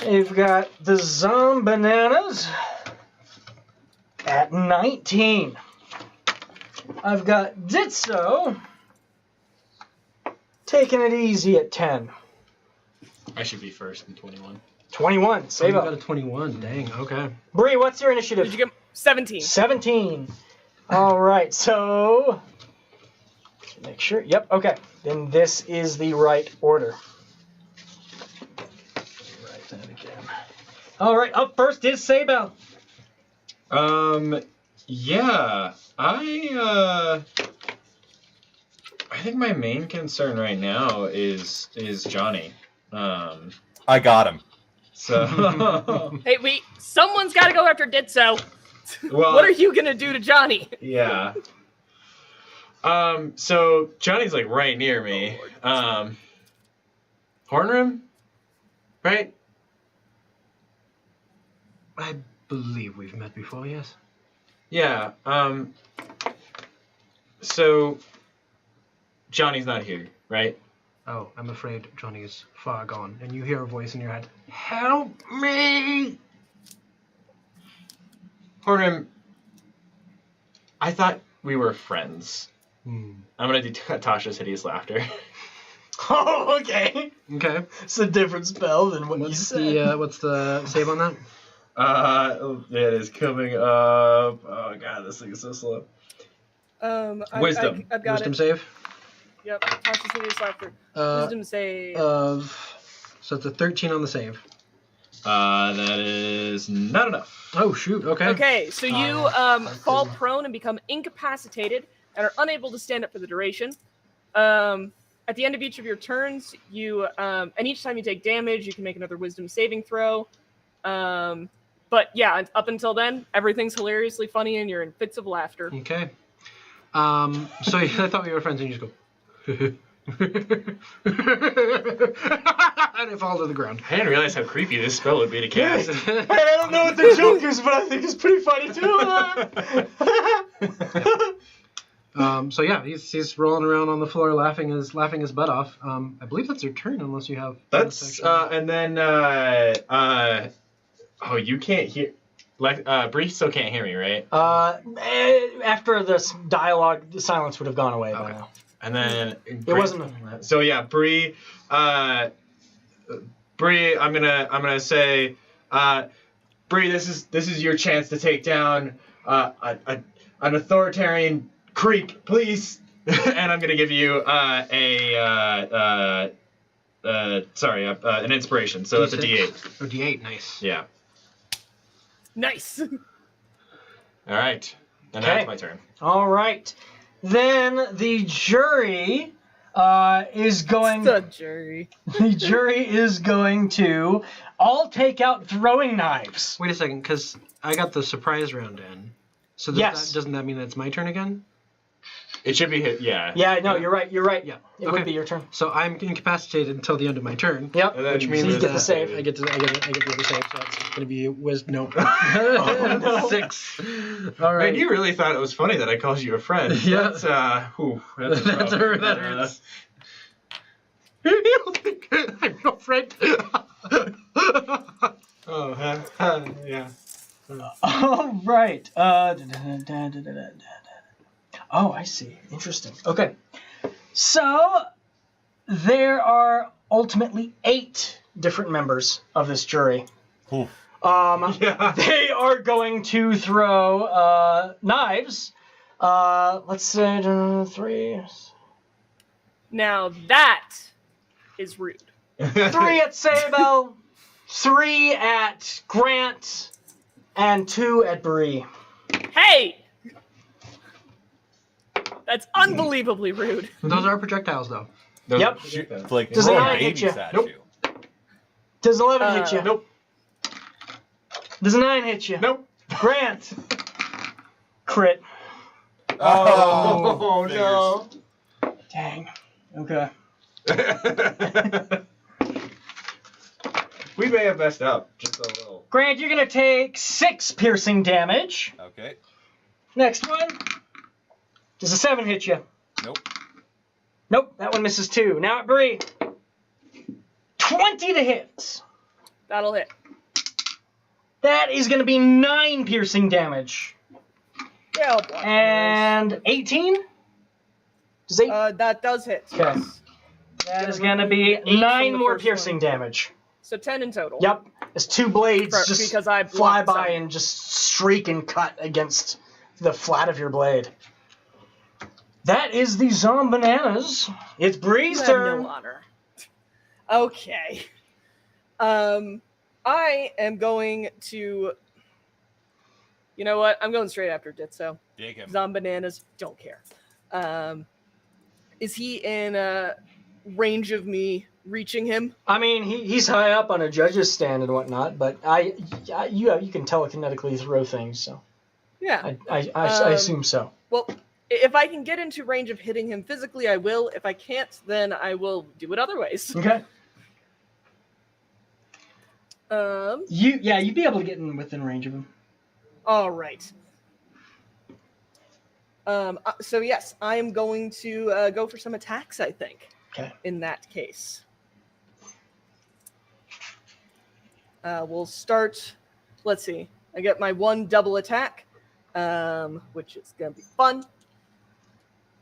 We've got the Zombananas at 19. I've got Ditzo taking it easy at 10.
I should be first in 21.
21,
So
save
you
up.
got a 21. Dang, okay.
Bree, what's your initiative?
Did you get 17?
17. All right, so make sure. Yep, okay. Then this is the right order. Write that again. All right, up first is Sabel.
Yeah, I think my main concern right now is Johnny.
I got him.
So
Hey, someone's got to go after Ditzo.
well,
What are you going to do to Johnny?
Yeah. So Johnny's like right near me. Hornrim? Right?
I believe we've met before, yes.
Yeah. So Johnny's not here, right?
Oh, I'm afraid Johnny is far gone, and you hear a voice in your head. Help me!
Hornrim, I thought we were friends. I'm gonna do Tasha's hideous laughter.
Oh, okay.
Okay.
It's a different spell than what you said.
What's the save on that?
It is coming up. Oh god, this thing is so slow. Wisdom.
I've got
Wisdom
it.
save?
Yep. Tasha's hideous laughter. Wisdom save.
So it's a 13 on the save.
That is not enough.
Oh, shoot, okay.
Okay, so you fall prone and become incapacitated and are unable to stand up for the duration. At the end of each of your turns, and each time you take damage, you can make another wisdom saving throw. But yeah, up until then, everything's hilariously funny and you're in fits of laughter.
Okay. So I thought we were friends, and you just go. And it falls to the ground.
I didn't realize how creepy this spell would be to cast.
Hey, I don't know what the joke is, but I think it's pretty funny too.
So yeah, he's rolling around on the floor, laughing his butt off. I believe that's your turn, unless you have.
That's and then oh, you can't hear. Brie still can't hear me, right?
After this dialogue, the silence would have gone away by
Okay.
now.
And then
It wasn't.
So yeah, Brie, I'm gonna say, Brie, this is your chance to take down an authoritarian creep, please. And I'm gonna give you an inspiration. So that's a D8.
Oh, D8, nice.
Yeah.
Nice.
All right. And
Okay.
that's my turn.
All right. Then the jury is going.
The jury.
The jury is going to all take out throwing knives.
Wait a second, because I got the surprise round in. So
Yes.
doesn't that mean that it's my turn again?
It should be hit. Yeah.
Yeah, no, you're right. You're right.
Yeah.
It
Okay.
would be your turn.
So I'm incapacitated until the end of my turn.
Yep.
And then
Which means
you
that
get the save.
I get the other save, so that's going to be wisdom. Nope.
no.
6. All right.
Man, you really thought it was funny that I called you a friend.
Yeah.
That's that's
That hurts. You don't think I'm your friend?
right. Oh, I see. Interesting. Okay. So there are ultimately 8 different members of this jury.
Oof.
They are going to throw knives. Let's say 3.
Now that is rude.
3 at Sable, 3 at Grant, and 2 at Brie.
Hey! That's unbelievably rude.
Those are projectiles, though.
Yep.
Like
Does a
throwing
9 hit
babies
you?
at
Nope.
you.
Does 11 hit you?
Nope.
Does a 9 hit you?
Nope.
Grant. Crit.
Oh, no.
Dang. Okay.
We may have messed up just a little.
Grant, you're going to take 6 piercing damage.
Okay.
Next one. Does a 7 hit you?
Nope.
Nope, that one misses 2. Now at Brie. 20 to hit.
That'll hit.
That is going to be 9 piercing damage.
Yeah, oh boy.
And 18? Does 8?
That does hit.
Okay.
Yes.
That is going to be
8 from
9
the
more
first
piercing
one.
damage.
So 10 in total.
Yep. As 2 blades just
because I
fly
blocked
by
some.
and just streak and cut against the flat of your blade. That is the Zombananas. It's Bree's
You have
turn.
no honor. Okay. I am going to... You know what? I'm going straight after Ditso.
Dig him.
Zombananas, don't care. Is he in range of me reaching him?
I mean, he's high up on a judge's stand and whatnot, but you can telekinetically throw things, so
Yeah.
I assume so.
Well, if I can get into range of hitting him physically, I will. If I can't, then I will do it other ways.
Okay.
Um.
You'd be able to get within range of him.
All right. So yes, I am going to go for some attacks, I think.
Okay.
In that case. We'll start, let's see. I get my 1 double attack, which is going to be fun.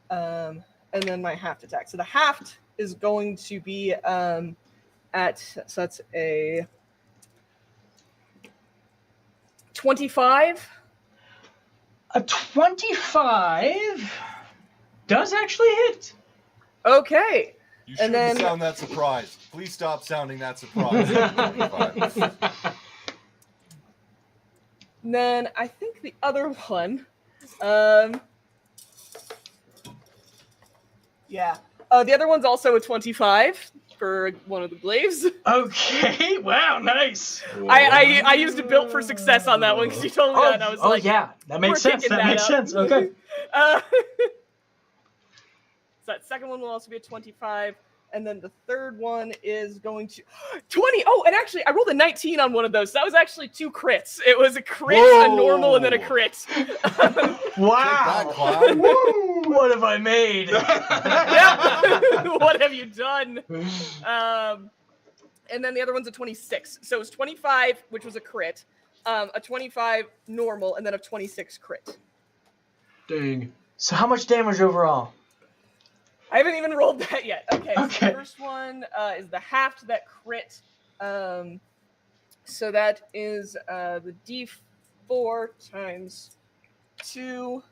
And then my half attack. So the half is going to be so that's a 25.
A 25 does actually hit.
Okay.
You
And
shouldn't
then-
sound that surprised. Please stop sounding that surprised.
And then I think the other one, yeah. The other one's also a 25 for one of the glaives.
Okay. Wow. Nice.
I used a built for success on that one because you told me that, and I was like,
yeah, that makes
we're
sense.
kicking
That
that
makes
up.
sense. Okay.
So that second one will also be a 25. And then the third one is going to 20. Oh, and actually, I rolled a 19 on one of those. So that was actually 2 crits. It was a crit, a normal, and then a crit.
Wow.
Clown.
Woo, what have I made?
Yeah. What have you done? And then the other one's a 26. So it was 25, which was a crit, a 25 normal, and then a 26 crit.
Dang.
So how much damage overall?
I haven't even rolled that yet. Okay. So
Okay.
the first one is the half to that crit. So that is the D4 times 2.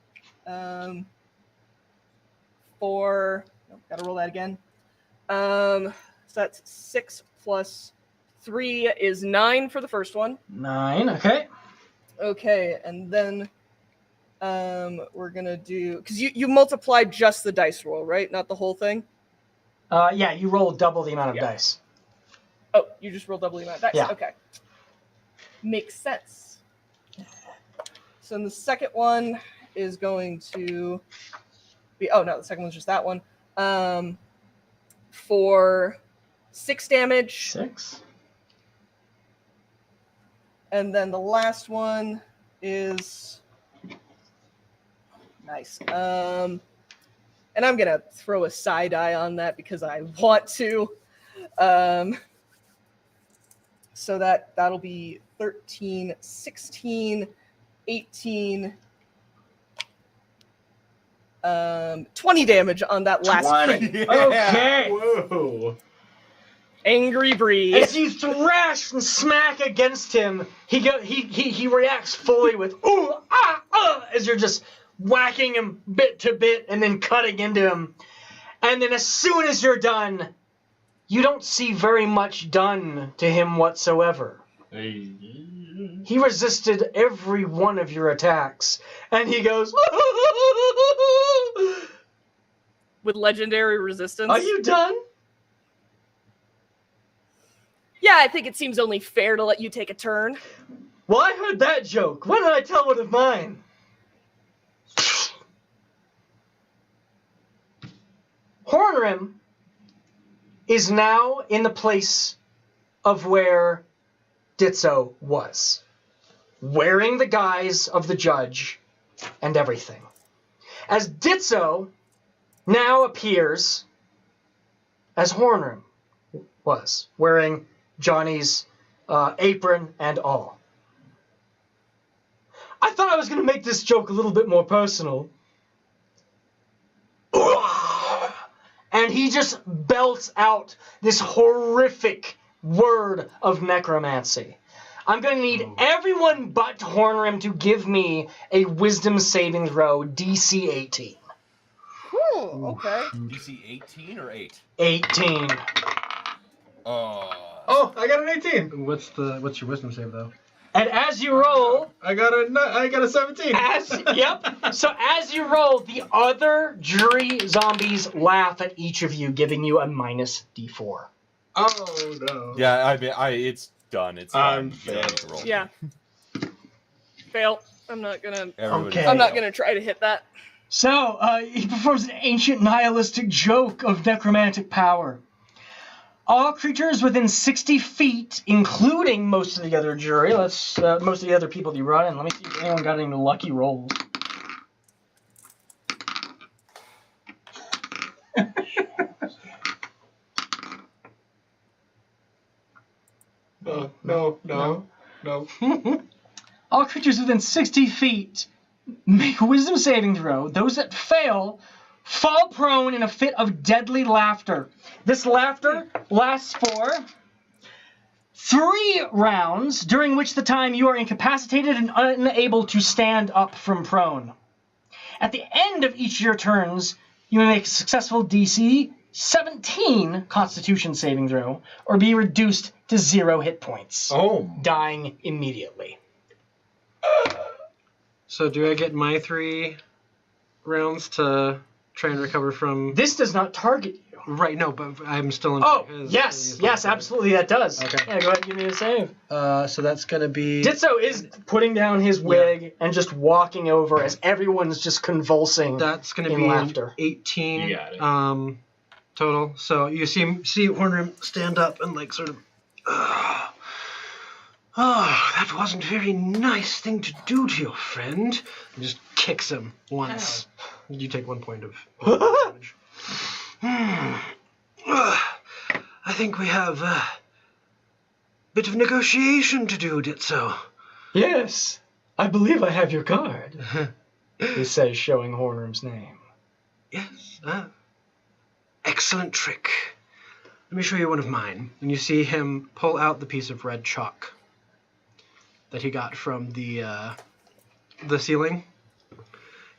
4. Oh, gotta roll that again. So that's 6 plus 3 is 9 for the first one.
9. Okay.
Okay, and then we're gonna do, because you multiply just the dice roll, right? Not the whole thing.
Yeah, you roll double the amount of dice.
Oh, you just roll double the amount of dice.
Yeah.
Okay. Makes sense. So then the second one is going to be, oh no, the second one's just that one. For 6 damage.
6.
And then the last one is nice. And I'm gonna throw a side eye on that because I want to. So that'll be 13, 16, 18, 20 damage on that last
20.
crit.
Okay.
Whoa.
Angry Brie.
As you thrash and smack against him, he reacts fully with ooh as you're just whacking him bit to bit and then cutting into him. And then as soon as you're done, you don't see very much done to him whatsoever. He resisted every one of your attacks, and he goes,
With legendary resistance.
"Are you done?"
Yeah, I think it seems only fair to let you take a turn.
Well, I heard that joke. When did I tell one of mine? Hornrim is now in the place of where Ditzo was, wearing the guise of the judge and everything. As Ditzo now appears as Hornrim was, wearing Johnny's apron and all. I thought I was going to make this joke a little bit more personal. And he just belts out this horrific word of necromancy. I'm going to need everyone but Hornrim to give me a wisdom saving throw, DC 18.
Okay.
DC 18 or 8?
18.
Oh, I got an 18.
What's your wisdom save though?
And as you roll,
I got a 17.
So as you roll, the other jury zombies laugh at each of you, giving you a minus D4.
Oh no.
Yeah, it's done. It's
I'm
done. You don't need to roll.
Yeah. Fail. I'm not gonna
Okay.
I'm not gonna try to hit that.
So, he performs an ancient nihilistic joke of necromantic power. All creatures within 60 feet, including most of the other jury, most of the other people that you brought in. Let me see if anyone got any lucky rolls.
No.
All creatures within 60 feet make a wisdom saving throw. Those that fail fall prone in a fit of deadly laughter. This laughter lasts for 3 rounds, during which the time you are incapacitated and unable to stand up from prone. At the end of each of your turns, you may make a successful DC 17 Constitution saving throw, or be reduced to 0 hit points, dying immediately.
So do I get my 3 rounds to try and recover from...
This does not target you.
Right, no, but I'm still in...
Yes, absolutely that does.
Okay.
Yeah, go ahead and give me a save.
So that's going to be...
Ditzo is putting down his wig and just walking over as everyone's just convulsing.
That's going to
in
be
laughter.
18
You got it.
Total. So you see Hornrim stand up and like sort of... Oh, that wasn't a very nice thing to do to your friend. And just kicks him once. You take 1 point of damage. I think we have a bit of negotiation to do, Ditzo.
Yes, I believe I have your card, he says, showing Hornrim's name.
Yes, excellent trick. Let me show you one of mine. And you see him pull out the piece of red chalk that he got from the ceiling.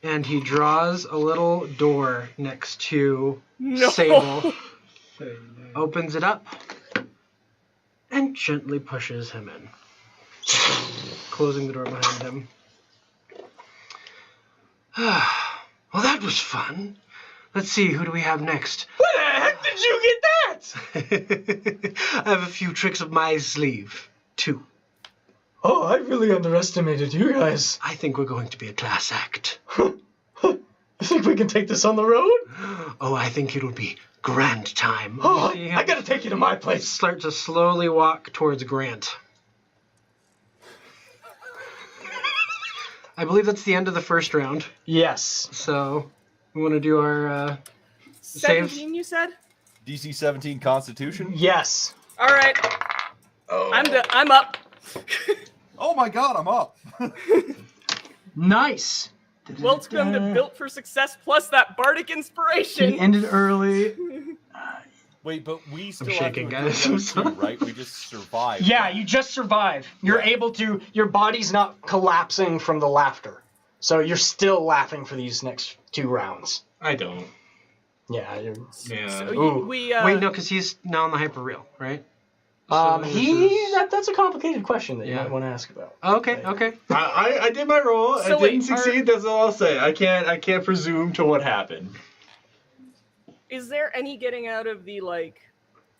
And he draws a little door next to Sable, opens it up, and gently pushes him in, closing the door behind him. Well, that was fun. Let's see, who do we have next?
Where the heck did you get that?
I have a few tricks up my sleeve, too.
Oh, I really underestimated you guys.
I think we're going to be a class act.
You think we can take this on the road?
Oh, I think it'll be grand time.
Oh, I gotta take you to my place.
Start to slowly walk towards Grant. I believe that's the end of the first round.
Yes.
So, we want to do our
17,
saves?
you said?
DC 17 Constitution?
Yes.
All right. I'm up.
Oh my god, I'm up.
Nice.
Welcome to Built for Success plus that bardic inspiration.
He ended early.
Wait, but we still
shaking,
have to
guys.
endure too, right? We just survived.
Yeah, you just survive. You're
Yeah.
able to. Your body's not collapsing from the laughter, so you're still laughing for these next 2 rounds.
I don't.
Yeah.
Yeah.
So
Ooh.
we
Wait, no, because he's now on the hyperreal, right?
That's a complicated question that you
Yeah.
might want to ask about.
Okay.
I did my roll.
So
I
wait,
didn't succeed. That's all I'll say. I can't presume to what happened.
Is there any getting out of the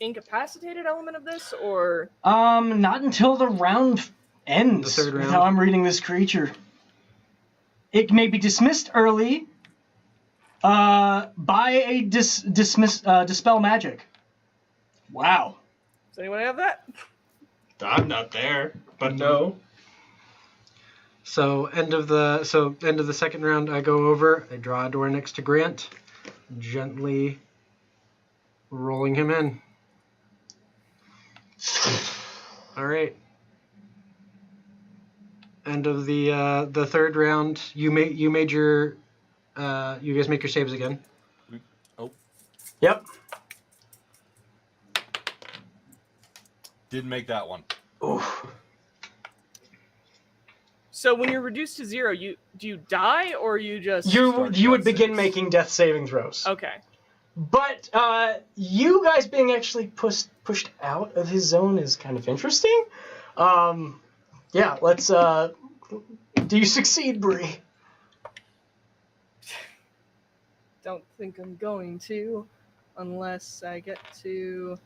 incapacitated element of this, or
Not until the round ends.
The third
with
round.
How I'm reading this creature. It may be dismissed early. By a dispel magic. Wow.
does anyone have that?
I'm not there, but no.
So end of the second round, I go over. I draw a door next to Grant, gently rolling him in. All right. End of the third round. You made your you guys make your saves again.
Yep.
Didn't make that one.
Oof.
So when you're reduced to 0, do you die or you just
You would begin making death saving throws.
Okay.
But you guys being actually pushed out of his zone is kind of interesting. Yeah, let's. Do you succeed, Brie?
Don't think I'm going to, unless I get to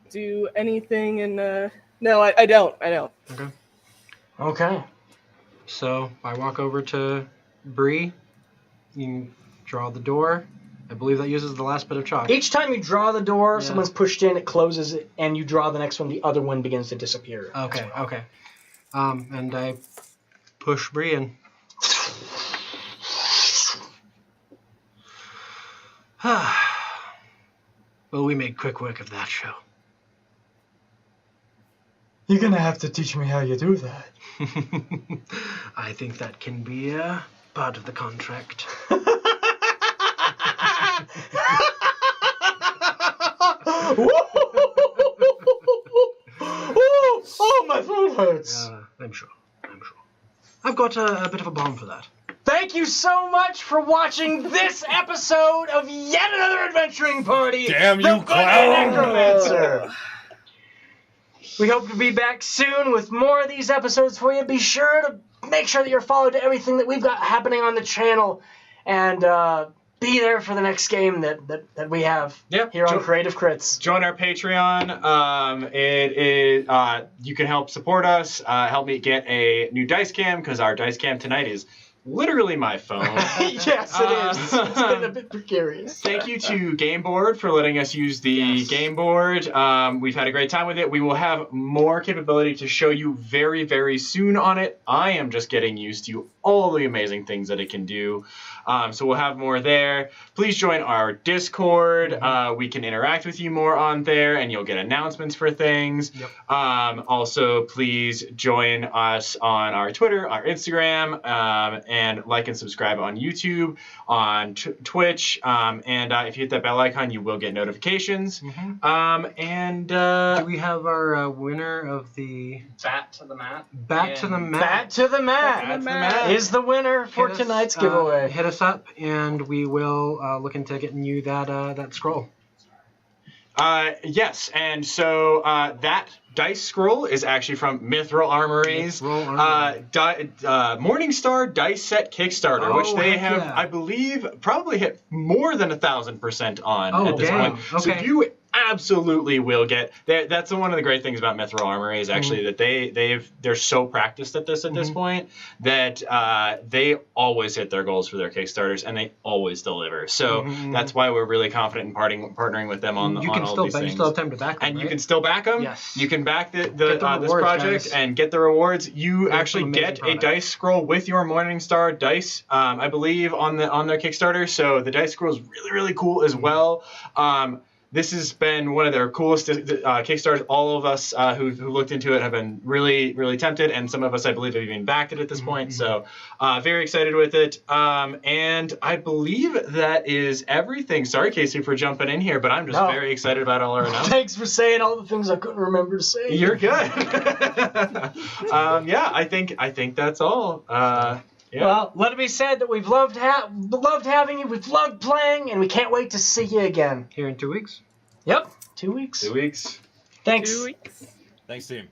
do anything in No, I don't.
Okay.
Okay.
So I walk over to Brie. You can draw the door. I believe that uses the last bit of chalk.
Each time you draw the door,
Yeah.
someone's pushed in, it closes it, and you draw the next one, the other one begins to disappear.
Okay. And I push Brie in. Well, we made quick work of that show.
You're gonna have to teach me how you do that.
I think that can be part of the contract.
Oh, my throat hurts.
I'm sure. I've got a bit of a bomb for that.
Thank you so much for watching this episode of yet another adventuring party.
Damn
the
you, clown!
Bananecromancer. We hope to be back soon with more of these episodes for you. Be sure to make sure that you're followed to everything that we've got happening on the channel, and be there for the next game that we have here on Creative Crits.
Join our Patreon. You can help support us. Help me get a new dice cam, because our dice cam tonight is literally my phone.
Yes, it is. It's been a bit precarious.
Thank you to Game Board for letting us use the Game Board. We've had a great time with it. We will have more capability to show you very, very soon on it. I am just getting used to all the amazing things that it can do. So we'll have more there. Please join our Discord. We can interact with you more on there, and you'll get announcements for things.
Yep.
Also, please join us on our Twitter, our Instagram, and like and subscribe on YouTube, on Twitch. And if you hit that bell icon, you will get notifications.
Do we have our winner of the
Bat to the mat.
Bat to the Mat?
Bat to the mat.
Bat to the mat.
Is the winner for
Hit us,
tonight's giveaway.
Hit us up, and we will look into getting you that scroll.
Yes, and so that dice scroll is actually from Mithril Armory's Morningstar Dice Set Kickstarter, which they have, I believe, probably hit more than 1,000% on at this point. So you absolutely will get. That's one of the great things about Mithril Armory is actually that they're so practiced at this point that they always hit their goals for their Kickstarters, and they always deliver. So that's why we're really confident in partnering with them on all these things.
You still have time to back them,
and you can still back them.
Yes.
You can back this
rewards,
project
guys.
and get the rewards. You
It's
actually
an amazing
get
product.
a dice scroll with your Morningstar dice, I believe, on their Kickstarter. So the dice scroll is really, really cool as well. this has been one of their coolest Kickstarters. All of us who looked into it have been really, really tempted, and some of us, I believe, have even backed it at this point. So very excited with it. And I believe that is everything. Sorry, Casey, for jumping in here, but I'm just very excited about all our announcements.
Thanks for saying all the things I couldn't remember to say.
You're good. Yeah, I think that's all. Yeah.
Well, let it be said that we've loved having you, we've loved playing, and we can't wait to see you again.
Here in 2 weeks.
Yep, 2 weeks.
2 weeks.
Thanks.
2 weeks.
Thanks, team.